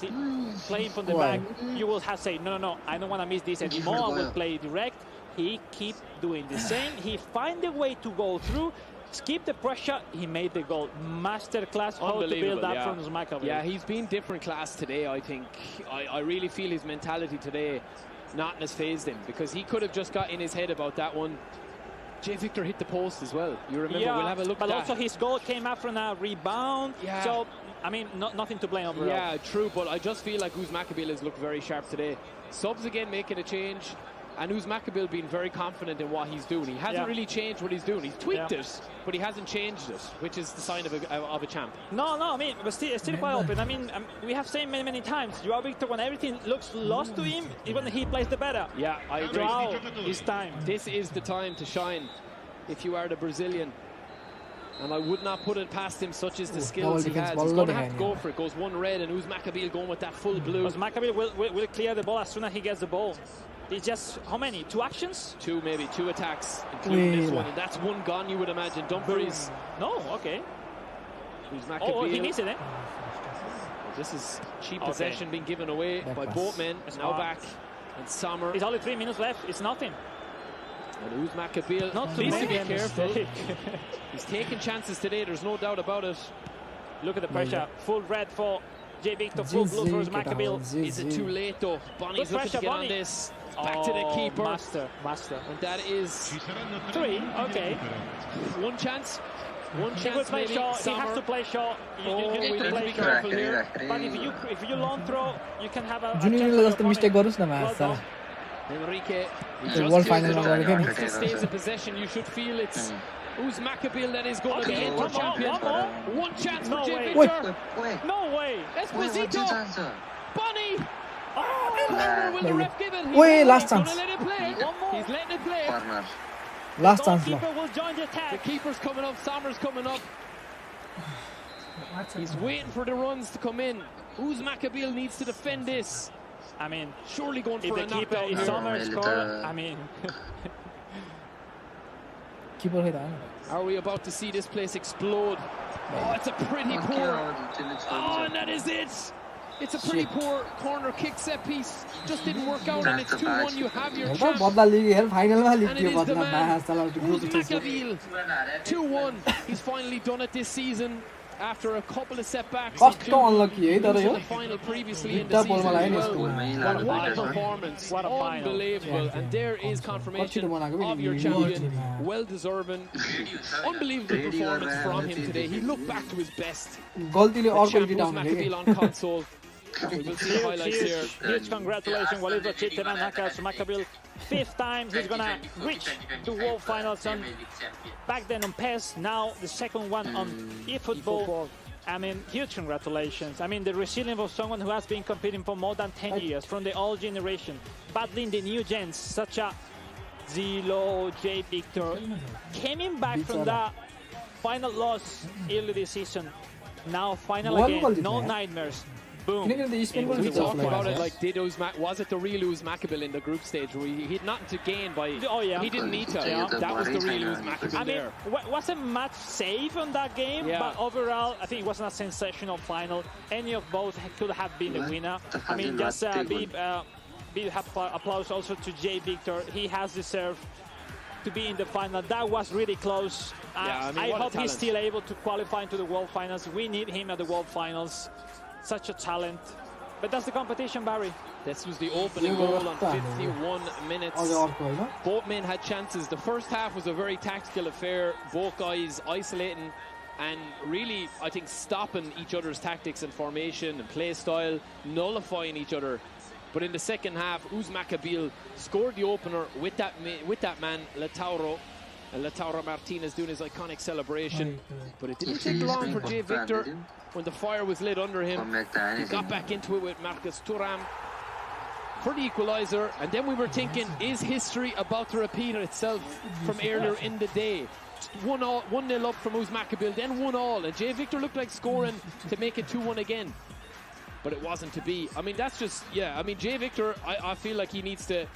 playing from the back, you will have said, no, I don't want to miss this anymore. I will play direct. He keep doing the same. He find a way to go through. Skip the pressure, he made the goal. Masterclass how to build up from Uzmakabi. Yeah, he's been different class today, I think. I really feel his mentality today not as phased him, because he could have just got in his head about that one. Jay Victor hit the post as well. You remember? Yeah, we'll have a look but at also that. his goal came after a rebound. Yeah. So, I mean, nothing to blame overall. Yeah, true, but I just feel like Ousmane has looked very sharp today. Subs again making a change, and Ousmane being very confident in what he's doing. He hasn't really changed what he's doing. He's tweaked it, but he hasn't changed it, which is the sign of a champ. No, I mean, but still quite open. I mean, we have said many times, Joao Victor, when everything looks lost to him, is when he plays the better. Yeah, I agree. Joao, it's time. This is the time to shine if you are the Brazilian. And I would not put it past him, such as the skills he has. He's going to have to go for it. Goes one red, and Ousmane going with that full blue. Ousmane will clear the ball as soon as he gets the ball. It's just, how many? 2 actions? 2 maybe, 2 attacks, including this one. And that's one gone, you would imagine. Dumfries. No, okay. Ousmane. Oh, he missed it, eh? Well, this is cheap possession being given away by both men. Now back. And Sommer. It's only 3 minutes left. It's nothing. And Ousmane needs to be careful. He's taking chances today, there's no doubt about it. Look at the pressure. Full red for Jay Victor, full blue for Ousmane. Is it too late though? Bonnie's looking to get on this. Back to the keeper. Master. And that is 3, okay. One chance. One He chance play maybe. short. He has to play short. You need to play short. Here. But if you long throw, you can have a Junior mistake garus na ma sala. Enrique. The world final If he stays in possession, you should feel it's Ousmane that is going to be Inter champion. One chance for Jay Victor. No way. Esposito. Bonnie. Will the ref give it? Wait, last chance. He's letting it play. Last chance. The keeper will join the attack. The keeper's coming up. Sommer's coming up. He's waiting for the runs to come in. Ousmane needs to defend this. I mean, surely going for if the keeper is Sommer score, I mean. Are we about to see this place explode? Oh, it's a pretty poor. Oh, and that is it. It's a pretty poor corner kick set piece. Just didn't work out, and it's 2-1. You have your chance. And it is the man, Ousmane. 2-1. He's finally done it this season. After a couple of setbacks, the final previously in the season as well. What a performance, unbelievable. And there is confirmation of your champion, well deserving. Unbelievable performance from him today. He looked back to his best. Ousmane on console. We will see the highlights here. Huge congratulations, Walid Chitteman Nakas Maccabi. 5th time he's gonna reach the World Finals on back then on PES, now the 2nd one on eFootball. I mean, huge congratulations. I mean, the resilience of someone who has been competing for more than 10 years, from the old generation, battling the new gens, such as Zilo, Jay Victor, coming back from that final loss early this season. Now final again, no nightmares. Boom. We talked about it like, was it the real Ousmane in the group stage where he had nothing to gain by, he didn't need to. That was the real Ousmane there. I mean, wasn't much save on that game, but overall, I think it wasn't a sensational final. Any of both could have been the winner. I mean, just big applause also to Jay Victor. He has deserved to be in the final. That was really close. I hope he's still able to qualify into the World Finals. We need him at the World Finals. Such a talent. But that's the competition, Barry. This was the opening goal on 51 minutes. Both men had chances. The first half was a very tactical affair. Both guys isolating and really, I think, stopping each other's tactics and formation and play style, nullifying each other. But in the second half, Ousmane scored the opener with that man, Lautaro. And Lautaro Martinez doing his iconic celebration. But it didn't take long for Jay Victor. When the fire was lit under him, he got back into it with Marcus Thuram for the equaliser. And then we were thinking, is history about to repeat itself from earlier in the day? 1-0 up from Ousmane, then 1-1. And Jay Victor looked like scoring to make it 2-1 again. But it wasn't to be. I mean, that's just, I mean, Jay Victor, I feel like he needs to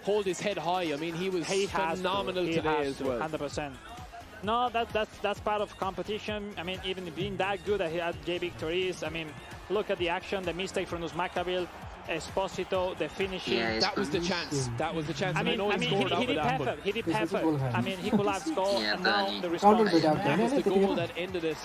hold his head high. I mean, he was phenomenal today as well. 100%. No, that's part of competition. I mean, even being that good as Jay Victor is, I mean, look at the action, the mistake from Ousmane, Esposito, the finishing. Yeah, that was the chance. That was the chance. I mean, he did perfect. He did perfect. I mean, he could have scored, and now the response. That was the goal that ended it.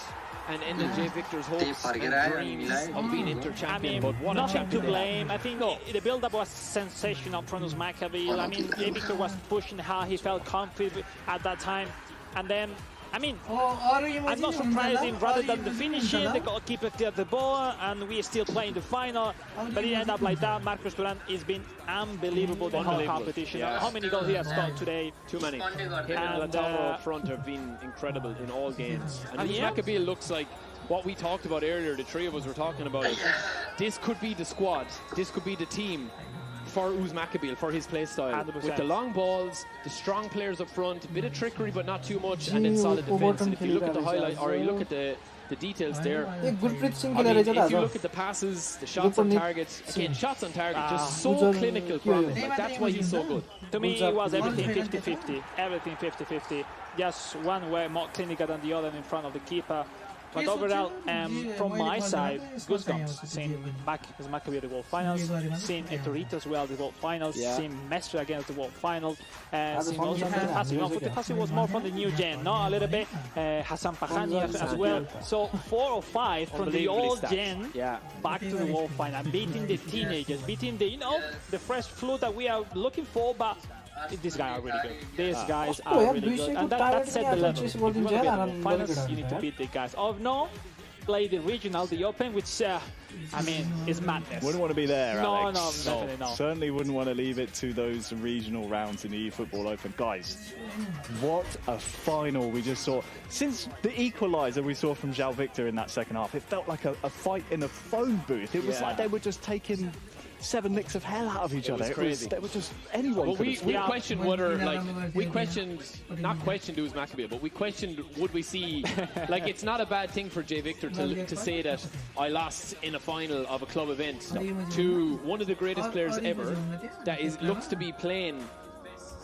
and ended Jay Victor's hopes and dreams of being inter-champion. But what nothing a champion to blame. I think the build-up was sensational from Uzmakabil. I mean, Jay Victor was pushing hard. He felt confident at that time. And then, I mean, I'm not surprised in rather than the finishing, the goalkeeper cleared the ball, and we are still playing the final. But it ended up like that. Marcus Thuram has been unbelievable the whole competition. Yeah. How many goals he has scored today? Too many. Him and Lautaro up front have been incredible in all games. And Uzmakabil looks like what we talked about earlier, the three of us were talking about it. This could be the squad. This could be the team for Uzmakabil, for his play style. 100%. With the long balls, the strong players up front, a bit of trickery but not too much, and then solid defense. And if you look at the highlight, or you look at the details there, I mean, if you look at the passes, the shots on targets, again, shots on target, just so clinical from him. Like, that's why he's so good. To me, it was everything 50-50. Everything 50-50. Just one way more clinical than the other in front of the keeper. But overall, from my side, goosebumps seeing Uzmakabil at the World Finals, seeing Etorito as well at the World Finals, seeing Mestre against the World Finals, seeing also Futefasi was more from the new gen, no? A little bit, Hassan Pahani as well. So 4 or 5 from the old gen back to the World Final, beating the teenagers, beating the, the fresh flu that we are looking for, but these guys are really good. These guys are really good. And that set the level. If you want to be at the finals, you need to beat the guys. Or no, play the regional, the open, which, I mean, is madness. Wouldn't want to be there, Alex. No, definitely not. Certainly wouldn't want to leave it to those regional rounds in the eFootball Open. Guys, what a final we just saw. Since the equaliser we saw from João Victor in that second half, it felt like a fight in a phone booth. It was like they were just taking 7 nicks of hell out of each other. Crazy. It was just anyone. Well, we questioned whether, not questioned Uzmakabil, but we questioned would we see, like, it's not a bad thing for Jay Victor to say that I lost in a final of a club event to one of the greatest players ever that looks to be playing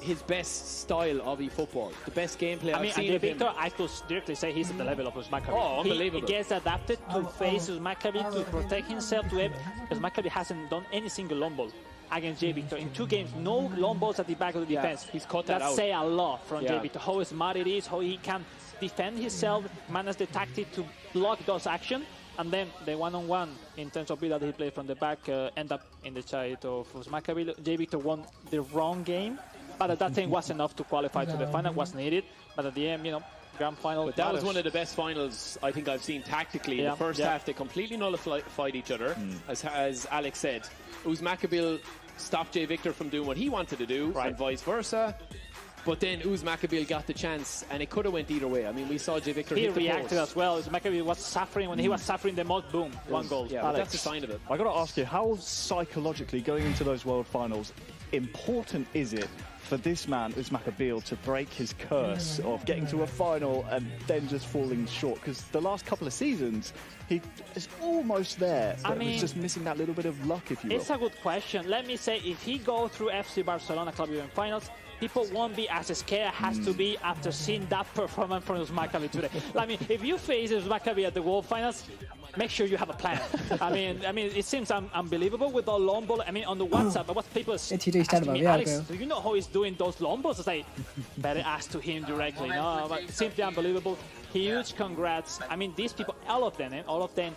his best style of eFootball, the best gameplay I've seen of him. Victor, I could directly say he's at the level of Uzmakabil. Oh, unbelievable. He gets adapted to face Uzmakabil, to protect himself to him. Uzmakabil hasn't done any single long ball against Jay Victor. In 2 games, no long balls at the back of the defense. He's cut that out. That say a lot from Jay Victor, how smart it is, how he can defend himself, manage the tactic to block those actions. And then the one-on-one in terms of build that he played from the back end up in the side of Uzmakabil. Jay Victor won the wrong game. But that thing was enough to qualify to the final, was needed. But at the end, grand final. But that was one of the best finals I think I've seen tactically. In the first half, they completely nullified each other, as Alex said. Uzmakabil stopped Jay Victor from doing what he wanted to do, and vice versa. But then Uzmakabil got the chance, and it could have went either way. I mean, we saw Jay Victor hit the reacted as well. Uzmakabil was suffering. When he was suffering the most, boom, 1 goal. Yeah, Alex, that's a sign of it. I got to ask you, how psychologically going into those World Finals important is it for this man, Uzmakabil, to break his curse of getting to a final and then just falling short? Because the last couple of seasons, he is almost there, but he's just missing that little bit of luck, if you will. It's a good question. Let me say, if he goes through FC Barcelona Club Event Finals, people won't be as scared as to be after seeing that performance from Uzmakabil today. I mean, if you face Uzmakabil at the World Finals, make sure you have a plan. I mean, it seems unbelievable with the long ball. I mean, on the WhatsApp, but what people asking me, Alex, do you know how he's doing those long balls? I say, better ask to him directly. No, but simply unbelievable. Huge congrats. I mean, these people, all of them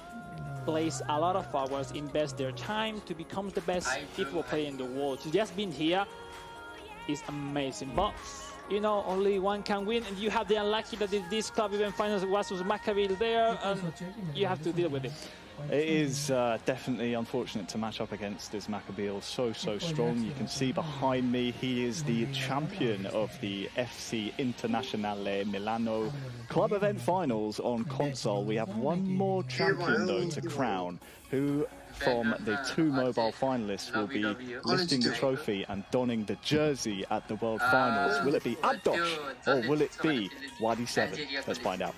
place a lot of hours, invest their time to become the best eFootball player in the world. Just being here is amazing. But only one can win, and you have the unlucky that this club event finals was Uzmakabil there, and you have to deal with it. It is definitely unfortunate to match up against Uzmakabil. So strong. You can see behind me, he is the champion of the FC Internazionale Milano club event finals on console. We have one more champion, though, to crown, who from the 2 mobile finalists will be lifting the trophy and donning the jersey at the World Finals. Will it be Abdosh or will it be Wadi 7? Let's find out.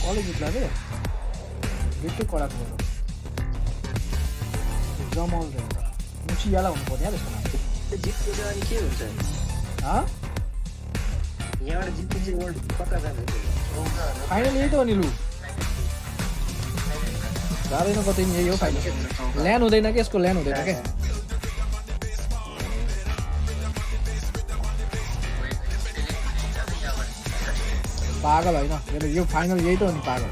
College जितला बे, बिट्टू कड़ा करो। जमल रहेछ मुछियाला हुनु पर्यो त्यसको नाम जित्नु चाहिँ अनि के हुन्छ यहाँबाट जित्नु चाहिँ वर्ल्ड कता जान्छ फाइनल यही त हो नि लु जाँदैन कतै नि यही हो फाइनल ल्यान हुँदैन कि यसको ल्यान हुँदैन के पागल होइन यो फाइनल यही त हो नि पागल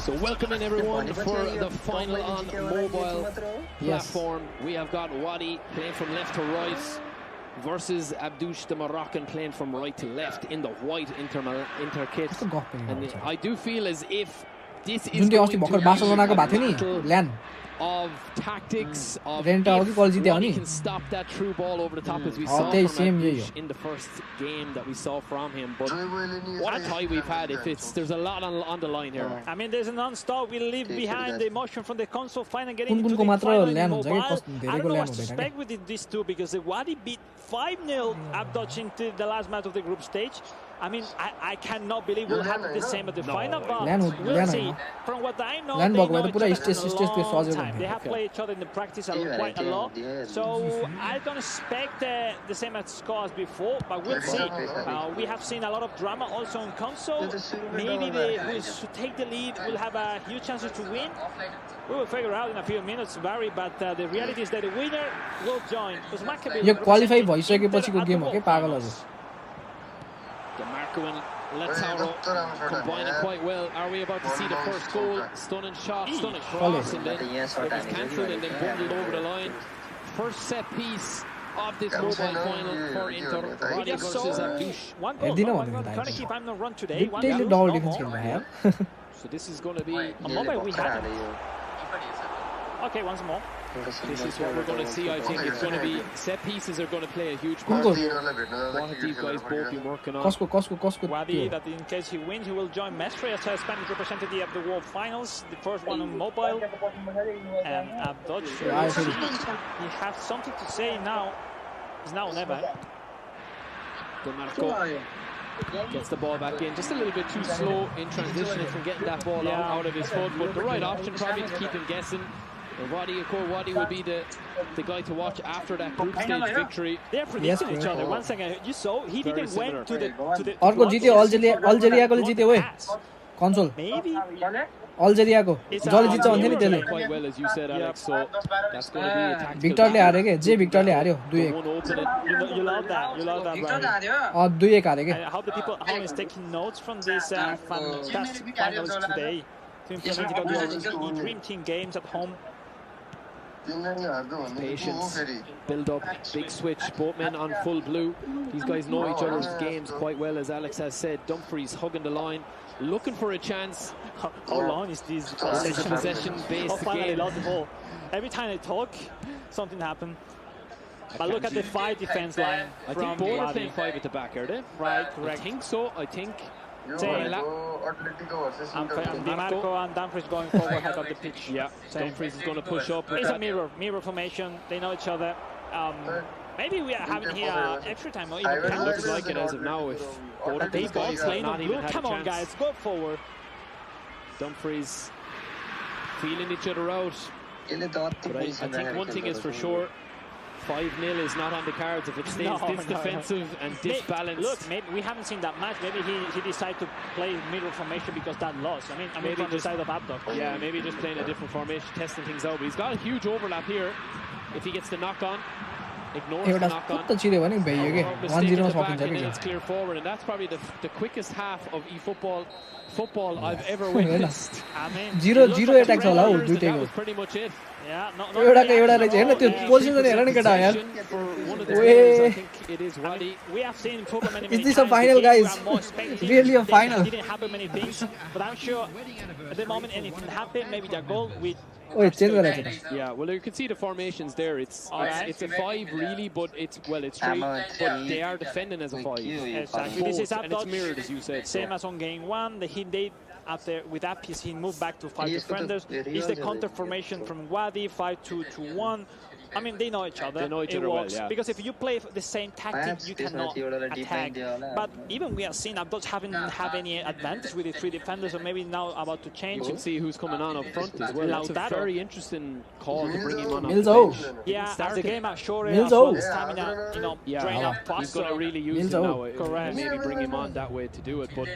So welcoming everyone for the final on mobile platform. We have got Wadi playing from left to right versus Abdouche, the Moroccan, playing from right to left in the white Inter kit. And I do feel as if this is going to be a battle of tactics, of if Wadi can stop that through ball over the top as we saw from Abdouche in the first game that we saw from him. But what a tie we've had. There's a lot on the line here. I mean, there's a non-stop. We leave behind the emotion from the console final getting into the final in mobile. I don't know what to expect with these two because the Wadi beat 5-0 Abdouche into the last match of the group stage. I mean, I cannot believe we'll have the same at the final, but we'll see. From what I know, they know each other a long time. They have played each other in the practice quite a lot. So I don't expect the same score as before, but we'll see. We have seen a lot of drama also on console. Maybe they will take the lead, will have a huge chances to win. We will figure out in a few minutes, Barry, but the reality is that the winner will join. You qualify भइसकेपछिको game हो के पागलहरु DeMarco and Lautaro combining quite well. Are we about to see the first goal? Stunning shot, stunning cross, and then it was cancelled and then bundled over the line. First set piece of this mobile final for Inter. Wadi versus Abdouche. One goal. Trying to keep I'm not run today. One goal. So this is going to be a mobile we had. Okay, once more. This is what we're going to see. I think it's going to be set pieces are going to play a huge part. What have these guys both been working on? Costco. Wadi, that in case he wins, he will join Mestre as a Spanish representative of the World Finals. The first one on mobile. And Abdouche, he has something to say now. It's now or never. DeMarco gets the ball back in. Just a little bit too slow in transitioning from getting that ball out of his foot. But the right option probably to keep him guessing. Wadi will be the guy to watch after that group stage victory. They're predicting each other. One second, you saw he didn't went to the. अर्को जित्यो अल्जेरियाकोले जित्यो ओए console Maybe अल्जेरियाको जले जित्छ भन्थे नि त्यसले quite well as you said, Alex. So that's going to be a tactical. भिक्टरले हार्यो के जे भिक्टरले हार्यो 2-1 you love that. Right? 2-1 हार्यो के How the people how is taking notes from this fantastic finals today to implement the Dream Team games at home. Patience, build up, big switch, both men on full blue. These guys know each other's games quite well, as Alex has said. Dumfries hugging the line, looking for a chance. How long is this possession-based game? Every time they talk, something happens. But look at the 5 defense line. I think both are playing 5 at the back, are they? Right, correct. I think so. I think. DeMarco and Dumfries going forward head of the pitch. Yeah, Dumfries is going to push up. It's a mirror formation. They know each other. Maybe we are having here extra time or even it looks like it as of now. If both of these guys have not even had a chance. Come on, guys, go forward. Dumfries feeling each other out. But I think one thing is for sure. 5-0 is not on the cards if it stays this defensive and disbalanced. Look, maybe we haven't seen that match. Maybe he decided to play middle formation because that lost. I mean maybe from the side of Abdouche. Yeah, maybe just playing a different formation, testing things out. But he's got a huge overlap here. If he gets the knock on, ignores the knock on. And then it's clear forward, and that's probably the quickest half of eFootball I've ever witnessed. I mean, 0-0 attacks होला हो दुईटैको. Yeah, no. एउटा रहेछ हेर्न त्यो position हेर नि केटा यार. We have seen football many Is this a final, guys? Really a final? It didn't happen many things, but I'm sure at the moment anything happened. Maybe that goal with. Yeah, well, you can see the formations there. It's a 5 really, but it's 3. But they are defending as a 5. Exactly. This is and it's mirrored, as you said. Same as on game 1. They after with that piece he moved back to 5 defenders. It's the counter formation from Wadi 5-2-2-1. I mean, they know each other. They know each other works, well, yeah. Because if you play the same tactic, you cannot attack. But even we have seen Abdul haven't have any advantage with the 3 defenders, or maybe now about to change. You can see who's coming on up front as well. That's a very interesting call to bring him on off the bench. Yeah, as the game has shorter, as well, the stamina, drain up faster. He's going to really use him now. Correct. Maybe bring him on that way to do it. But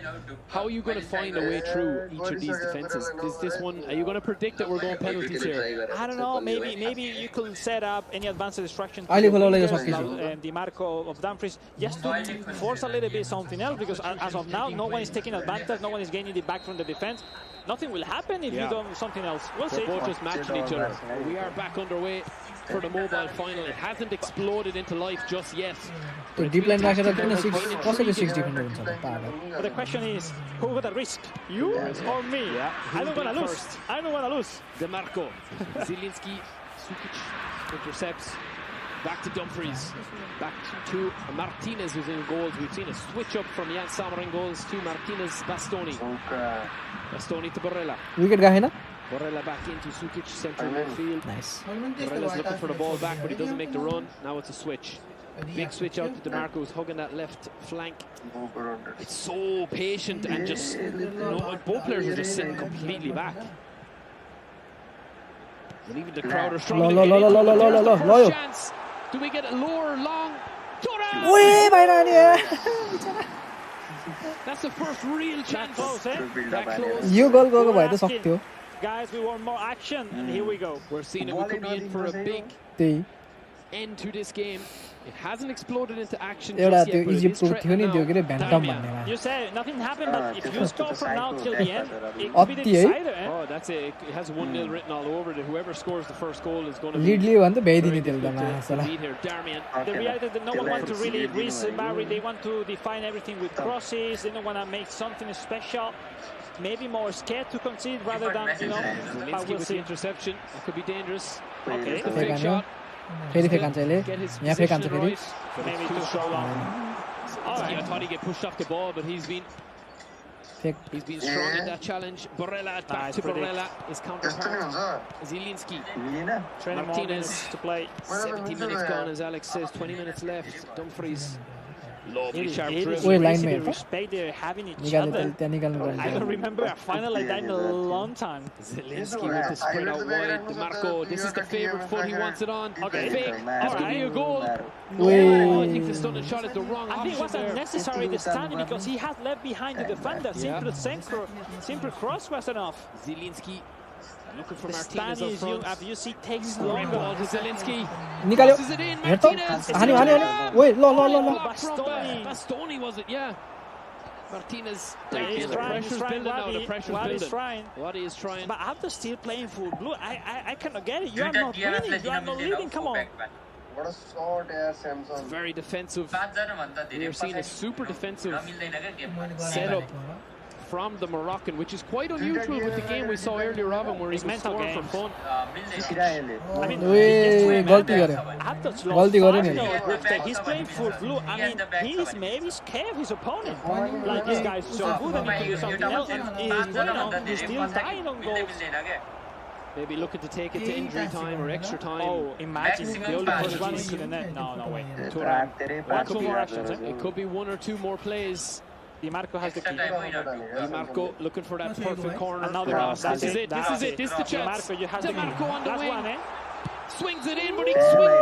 how are you going to find a way through each of these defenses? Is this one? Are you going to predict that we're going penalties here? I don't know. Maybe you could set up any advanced distraction. The Marco of Dumfries just to force a little bit something else, because as of now, no one is taking advantage. No one is gaining the back from the defense. Nothing will happen if you do something else. We'll see. They're both just matching each other. We are back underway for the mobile final. It hasn't exploded into life just yet. But the question is, who would risk? You or me? Yeah. I don't want to lose. I don't want to lose. DeMarco. Zielinski. Sukic intercepts. Back to Dumfries. Back to Martinez, who's in goals. We've seen a switch up from Jan Sommer in goals to Martinez. Bastoni. Bastoni to Borrella. Wicket guy, na? Borrella back into Sukic, central midfield. Nice. Borrella's looking for the ball back, but he doesn't make the run. Now it's a switch. Big switch out to DeMarco, who's hugging that left flank. It's so patient and just, both players are just sitting completely back. And even the crowd are struggling to get chance. Do we get a lower, long? That's the first real chance. That close. You goal go bhai ta saktyo. Guys, we want more action, and here we go. We're seeing it. We could be in for a big end to this game. It hasn't exploded into action just yet, but it is threatening now. You say nothing happened, but if you score from now till the end, it could be the decider. Oh, that's it. It has 1-0 written all over it. Whoever scores the first goal is going to be here. Darmian. The reality that no one wants to really risk Barry. They want to define everything with crosses. They don't want to make something special. Maybe more scared to concede rather than, Zielinski with the interception. It could be dangerous. Okay. The fake shot. Get his position right. Maybe too strong. I thought he'd get pushed off the ball, but he's been strong in that challenge. Borrella, back to Borrella, his counterpart. Zielinski. Martinez to play. 70 minutes gone, as Alex says. 20 minutes left. Dumfries. Lovely sharp dribble. Respect they're having each other. I don't remember a final like that in a long time. Zielinski with the sprint out wide. DeMarco, this is the favourite foot. He wants it on. Okay. Fake. That's going to be a goal. Oh, I think the stunning shot at the wrong option. I think it was unnecessary the standing because he had left behind the defender. Simple cross was enough. Zielinski. Looking for the Martinez up front. As you see, takes long ball to Zielinski. Crosses it in. Martinez. Wait, Bastoni was it? Yeah. Martinez. He's trying. Wadi is trying. But after still playing full blue, I cannot get it. You are not winning. You are not leading. Come on. It's very defensive. We are seeing a super defensive setup from the Moroccan, which is quite unusual with the game we saw earlier on where he's meant to for fun. I mean, he's playing full blue. I mean, he's maybe scared of his opponent. Like, this guy's so good and he can do something else, and he's still dying on goals. Maybe looking to take it to injury time or extra time. Oh, imagine the only first one into the net. No, wait. Two more actions. It could be 1 or 2 more plays. DeMarco has the key. DeMarco looking for that perfect corner. Another cross. This is it. This is the chance. DeMarco on the wing. One, swings it in, but he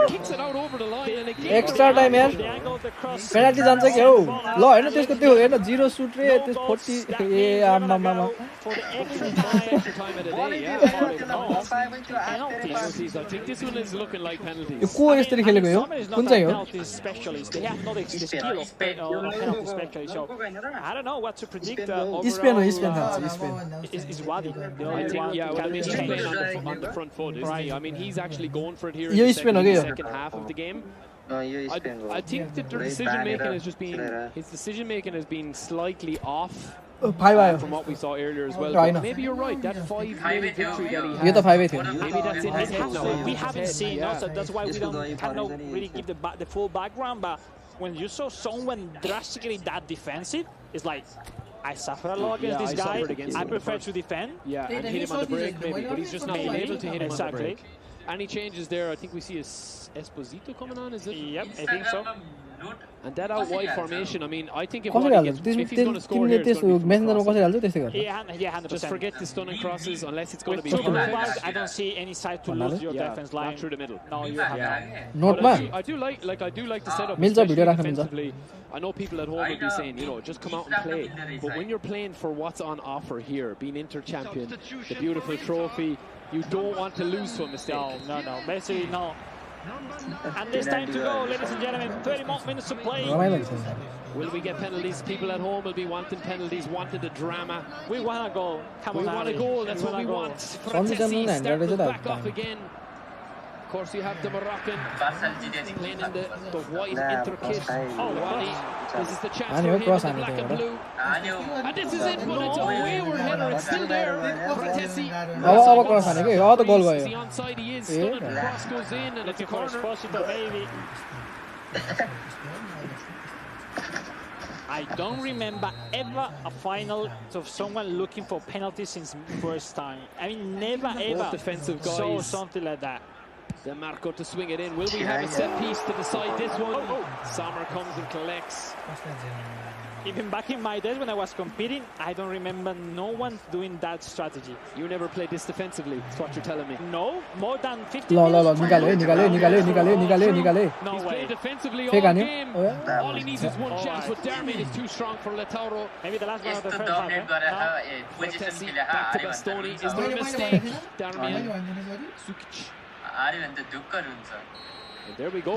kicks it out over the line. And again, extra time, man. Penalty जान्छ के हो ल हैन त्यसको त्यो हैन 0 suit रे त्यस 40 ए आम्मा for the extra time of the day. Penalties. I think this one is looking like penalties. यो को यसरी खेलेको हो कुन चाहिँ हो penalty specialist. They have not the skill of penalty specialist. So I don't know what to predict. Spain is Wadi. I think he's playing on the front foot, isn't he? I mean, he's actually going for it here in the second half of the game. I think that their decision making has just been has been slightly off from what we saw earlier as well. But maybe you're right. That 5-0 victory that he had. Maybe that's in his head now. We haven't seen. So that's why we cannot really give the full background. But when you saw someone drastically that defensive, it's like, I suffer a lot against this guy. I prefer to defend. Yeah, and hit him on the break maybe, but he's just not been able to hit him on the break. Any changes there? I think we see Esposito coming on, is it? Yep, I think so. And that out wide formation, I mean, I think if he's going to score here, it's going to be yeah, 100%. Just forget the stunning crosses unless it's going to be I don't see any side to lose your defense line. Not through the middle. No, you have Note I do like the setup, especially defensively. I know people at home will be saying, you know, just come out and play. But when you're playing for what's on offer here, being Inter-champion, the beautiful trophy, you don't want to lose to a mistake. No. Basically, no. And there's time to go, ladies and gentlemen. 30 more minutes to play. Will we get penalties? People at home will be wanting penalties, wanting the drama. We want a goal. We want a goal. That's what we want. Fratesi starting back off again. Of course, you have the Moroccan playing in the white Inter kit. Oh, Wally. This is the chance for him in the black and blue. And this is it, but it's a wayward header. It's still there. Fratesi. The onside he is. Stunning cross goes in, and it's a corner. Baby. I don't remember ever a final of someone looking for penalties since first time. I mean, never ever. Both defensive guys. So something like that. Then Marco to swing it in. Will we have a set piece to decide this one? Sommer comes and collects. Even back in my days when I was competing, I don't remember no one doing that strategy. You never played this defensively, that's what you're telling me. No, more than 50 minutes. No He's played defensively all game. All he needs is one chance, but Darmian is too strong for Lautaro. Maybe the last one of the first half. Fratesi back to Bastoni. Is there a mistake? Darmian. Sukic. And there we go.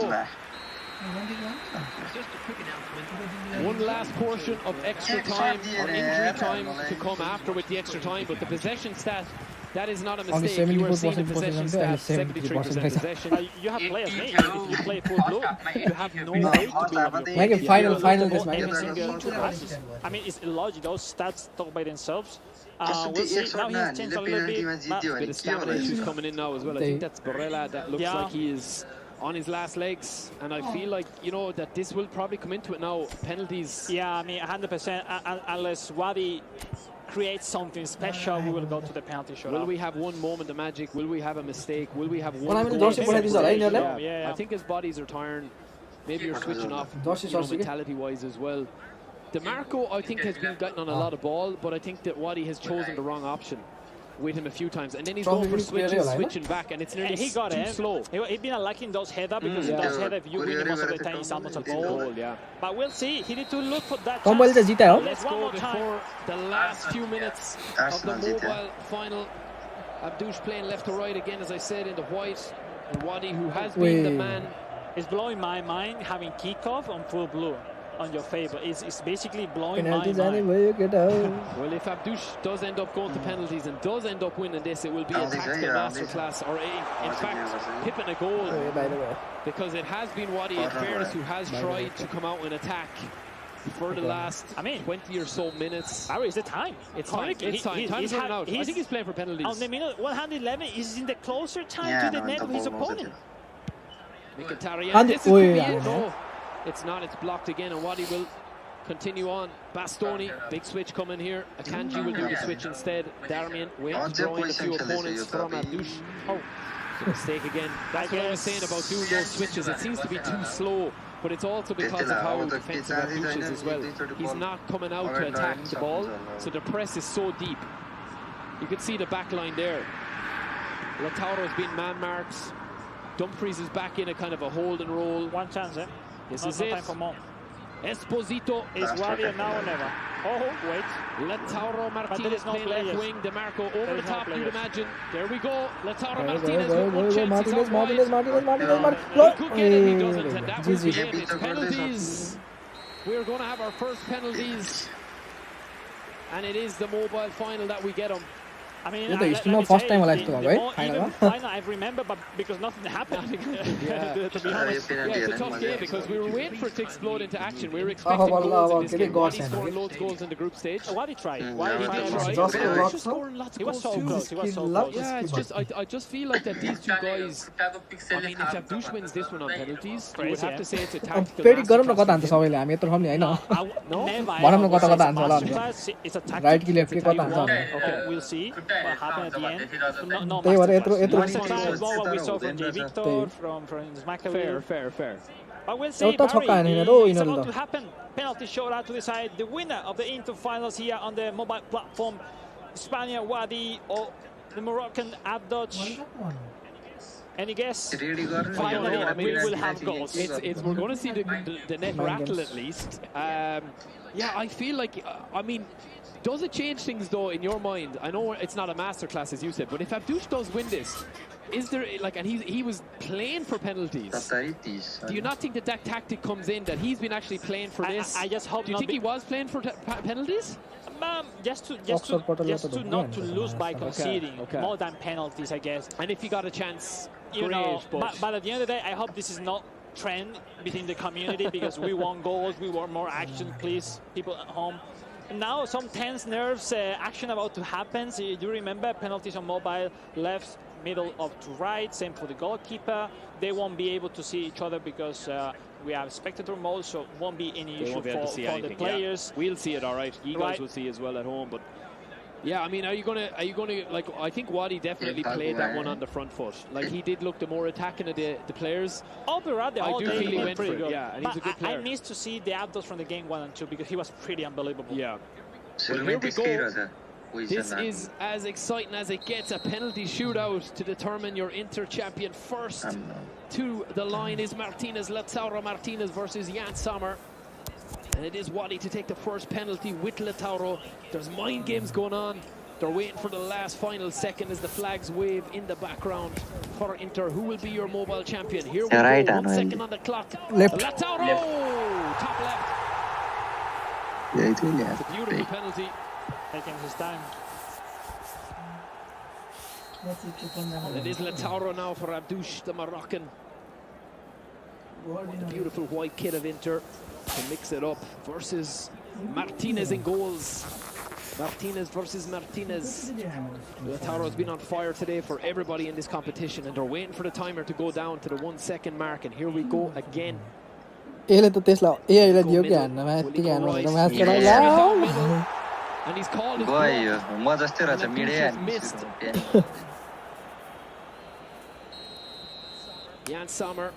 One last portion of extra time or injury time to come after with the extra time, but the possession stat, that is not a mistake. You are seeing the possession stat, 73% possession. You have players, mate. If you play full blue, you have no way to be like a final I mean, it's illogical. Those stats talk by themselves. We'll see. Now he's changed a little bit. But a bit of stamina issues coming in now as well. I think that's Barella. That looks like he is on his last legs, and I feel like, you know, that this will probably come into it now. Penalties. Yeah, I mean, 100%. Unless Wadi creates something special, we will go to the penalty shootout. Will we have one moment of magic? Will we have a mistake? Will we have one I think his bodies are tiring. Maybe you're switching off, mentality-wise as well. DeMarco, I think, has been getting on a lot of ball, but I think that Wadi has chosen the wrong option with him a few times, and then he's going for switches, switching back, and it's nearly too slow. He's been lacking those header because those header, if you win most of the time, it's almost a goal. But we'll see. He need to look for that chance. Let's go before the last few minutes of the mobile final. Abdouche playing left to right again, as I said, in the white. And Wadi, who has been the man, is blowing my mind having kickoff on full blue on your favor. It's basically blowing my mind. Well, if Abdouche does end up going to penalties and does end up winning this, it will be a tactical masterclass, or in fact, pipping a goal. Because it has been Wadi, in fairness, who has tried to come out and attack for the last 20 or so minutes. Harry, is it time? It's time. It's time. Time's running out. I think he's playing for penalties. On the minute 111, he's in the closer time to the net of his opponent. Mkhitaryan, this is it. No, it's not. It's blocked again, and Wadi will continue on. Bastoni, big switch coming here. Akanji will do the switch instead. Darmian waiting to draw in a few opponents from Abdouche. Oh, mistake again. That's what I was saying about doing those switches. It seems to be too slow, but it's also because of how defensive Abdouche is as well. He's not coming out to attack the ball, so the press is so deep. You can see the back line there. Lautaro's been man-marked. Dumfries is back in a kind of a hold and roll. One chance, eh? This is it. Esposito is Wadi now or never. Oh, wait. Lautaro Martinez playing left wing. DeMarco over the top, you'd imagine. There we go. Lautaro Martinez with one chance. He's out wide. He could get it, he doesn't. And that will be it. It's penalties. We're going to have our first penalties. And it is the mobile final that we get them. I mean, first time I remember, but because nothing happened. To be honest, it's a tough game because we were waiting for it to explode into action. We were expecting goals in this game. Wadi scored loads of goals in the group stage. Wadi tried. He was scoring lots of goals so close. He was so close. Yeah, it's just I just feel like that these two guys. I mean, if Abdouche wins this one on penalties, you would have to say it's a tactical It's a tactical. right ki left ki Okay, we'll see. what happened at the end. No त्यही भएर masterclass. यत्रो Sometimes what we saw from J. Victor, from Macaville. Fair. But we'll see, एउटा छक्का Barry, हानेन हो it's यिनीहरूले about to त happen. Penalty shootout to decide the winner of the inter-finals here on the mobile platform. Spaniard Wadi or the Moroccan Abdoj. Any guess? Finally, we will have goals. We're going to see the net rattle at least. Yeah, I feel like, I mean, does it change things though in your mind? I know it's not a masterclass as you said, but if Abdouche does win this, is there like, and he was playing for penalties. Do you not think that tactic comes in, that he's been actually playing for this? I just hope. Do you think he was playing for penalties? Just to not to lose by conceding more than penalties, I guess. And if he got a chance, you know, but at the end of the day, I hope this is not trend within the community because we want goals, we want more action, please, people at home. Now some tense nerves, action about to happen. So you do remember penalties on mobile, left, middle of to right, same for the goalkeeper. They won't be able to see each other because we have spectator mode, so won't be any issue for the players. Yeah. We'll see it, all right. You guys will see as well at home, but yeah, I mean, are you gonna like? I think Wadi definitely played that one on the front foot. Like he did look the more attacking of the players. Overall, I do feel he went pretty for good. it. Yeah, and he's a good player. I missed to see the Abdos from the game 1 and 2 because he was pretty unbelievable. Yeah. Well, here we go. This is as exciting as it gets. A penalty shootout to determine your inter-champion. First to the line is Lautaro Martinez versus Jan Sommer. And it is Wadi to take the first penalty with Lautaro. There's mind games going on. They're waiting for the last final second as the flags wave in the background for Inter. Who will be your mobile champion? Here we go. 1 second on the clock. Left. Lautaro! Top left. It's a beautiful penalty. Taking his time. It is Lautaro now for Abdouche, the Moroccan. The beautiful white kit of Inter to mix it up versus Martinez in goals. Martinez versus Martinez. Lautaro's been on fire today for everybody in this competition, and they're waiting for the timer to go down to the 1 second mark. And here we go again. यसले त त्यसलाई एआईलाई दियो कि हान्न यति हान्न भनेर match खेलाउला And he's called his missed. Jan Sommer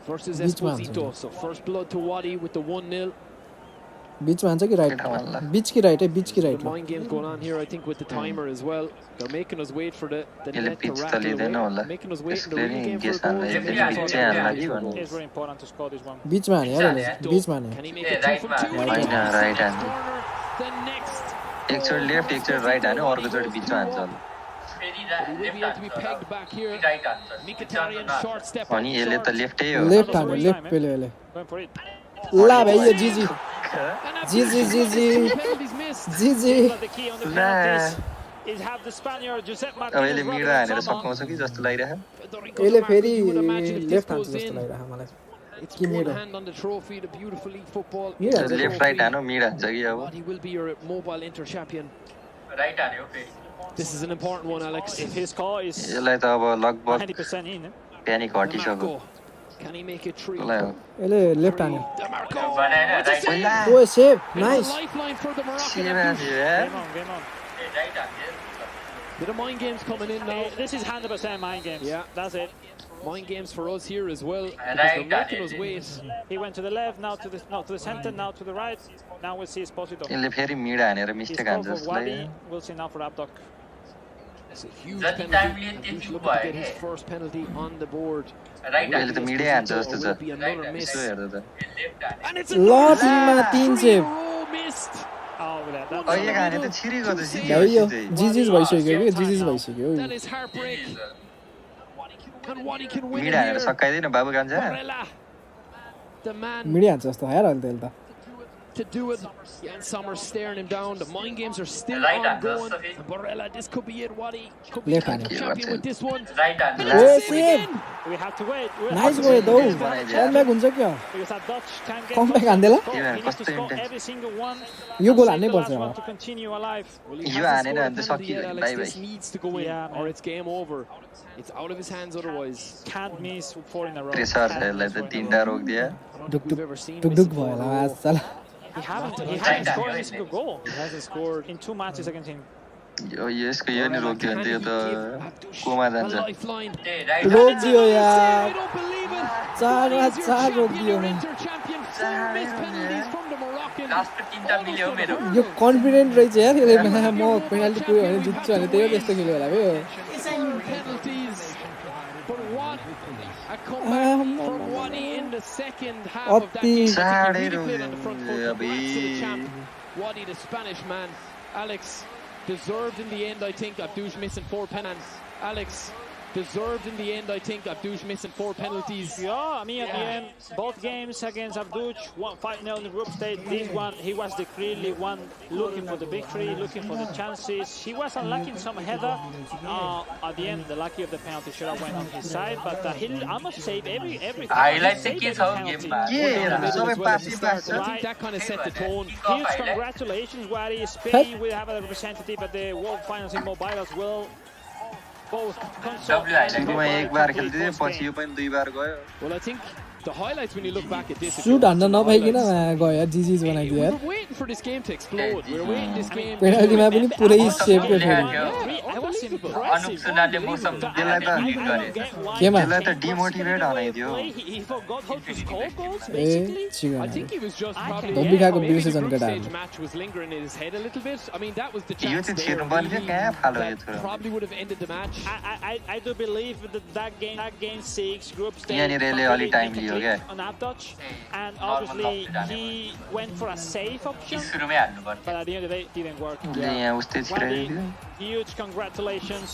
versus Esposito. So first blood to Wadi with the 1-0. बीच में हान्छ कि राइट बीच की राइट है बीच की right Mind games going on here, I think, with the timer as well. They're making us wait for the net to rattle away. Making us wait in the real game for goals. It's very important to score this one. बीच में हाने यार यसले बीच में हाने Can he make it 2 from 2? Right hand. The next. एक चोट left एक चोट राइट हान्यो अर्को चोट बीचमा हान्छ He will be able to be pegged back here. Mkhitaryan short step. अनि यसले त लेफ्टै हो लेफ्ट हान्यो लेफ्ट पेले यसले ला भाइ यो जीजी अब यसले मिडा हानेर सकाउँछ कि जस्तो लागिरहेको यसले फेरि लेफ्ट हान्छ जस्तो लागिरहेको मलाई It's one hand on the trophy, the beautiful eFootball. Left right हानो मिड हान्छ कि अब He will be your mobile inter champion. Right हान्यो फेरि. This is an important one, Alex. If his score is यसलाई त अब लगभग 90% in. प्यानिक हटिसक्यो Can he make it 3? यसले लेफ्ट हान्यो Right. Oh save nice Lifeline for the Moroccan. Game on. Right हान्यो. Bit of mind games coming in now. This is 100% mind games. Yeah. That's it. Mind games for us here as well. Because they're making us wait. He went to the left, now to the center, now to the right. Now we'll see Esposito. यसले फेरि mid हानेर mistake हान्छ जस्तो लाग्यो We'll see now for Abdok. It's a huge penalty. He's looking to get his first penalty on the board. यसले त मिडै हान्छ जस्तो छ Will be another miss. यसो हेर्दा त And it's ल टिममा 3 सेभ missed. अहिले हाने त छिरिको त भाइ यो जीजीज भइसक्यो कि जीजीज भइसक्यो That is heartbreak. And Wadi can win mid it हानेर here. सकाइदिन बाबु गान्छ Barella, the man मिडी हान्छ जस्तो यार अहिले त्यसले त to do it. Jan Sommer staring him down. The mind games are still Right hand, ongoing. that's And Barella, this could be it. Wadi could be Left the hand. champion with this one. Right hand. And Oh, it's a save save. again. We have to wait. Nice गयो दौ comeback हुन्छ क्या Because Abdok can get comeback हान्देला he needs to score every single one. यो गोल हान्नै The पर्छ last one अब to continue alive. Well, he yo hasn't हानेन scored a भने त penalty yet, सकियो Alex. By This by needs to go in, Yeah, or man. it's game over. It's out of his hands otherwise. Can't miss 4 in a row. Pressure छ यसलाई त 3 टा रोकिदियो I don't think we've ever seen took Messi भयो fall होला in a row. आज साला He hasn't scored any single goal. He hasn't scored in 2 matches against him. यो यसको यो नि रोक्यो भने त यो त कोमा जान्छ रोक दियो यार 4 रोक दियो नि लास्ट 3टा मिल्यो मेरो यो कन्फिडेन्ट रहेछ यार यसले म पेनल्टी पुग्यो भने जित्छु भने त्यही त्यस्तो खेल्यो होला बे Wadi, the Spanish man, Alex deserved in the end, I think. Abdouche missing 4 penalties. Alex deserved in the end, I think. Abdouche missing 4 penalties. Yeah, I mean, at the end, both games against Abdouche, 5-0 in the group stage. This one, he was the clearly one looking for the victory, looking for the chances. He was unlucky in some header. At the end, the lucky of the penalty should have went on his side, but he almost saved everything. I like the case of game, man. I think that kind of set the tone. Huge congratulations, Wadi. Spain will have a representative at the World Finals in mobile as well. Both सुरुमा एक बार खेल्दै पछि यो पनि 2 बार गयो Well, I think the highlights when you look back at this. Shoot हान्न नपाइकिन गयो यार जीजीज बनाइदियो यार We're waiting for this game to explode. We're waiting this game. पेनल्टीमा पनि पुरै सेभ गयो अनुप सुनाले मौसम त्यसलाई त डिमोटिभेट बनाइदियो He forgot how to score goals, A basically. छिगो I think he was just probably धोबीखाको maybe the बिर्सेछन् group केटाहरु stage match was lingering in his head a little bit. I mean, that was the yo chance चाहिँ there छिर्नु पर्ने थियो कहाँ फाल्यो यो that Thoreau probably would have ended the match. I do believe that game 6 group stage यहाँनिर यसले अलि time लियो क्या on Abdouche, and obviously he went for a safe option, सुरुमै हाल्नु पर्छ but at the end of the day it didn't work. यहाँ उस्तै Wadi, छिराइदियो huge congratulations.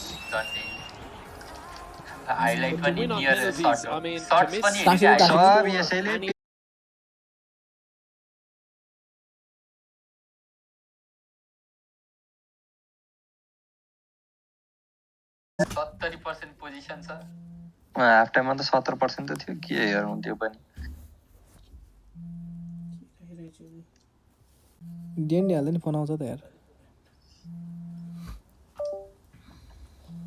Highlight पनि win on near penalties, I mean, to shots miss पनि सब यसैले 70% position छ हाफ टाइममा त 70% त थियो के हेर्नु त्यो पनि डिएनडी हाल्दै नि फोन आउँछ त यार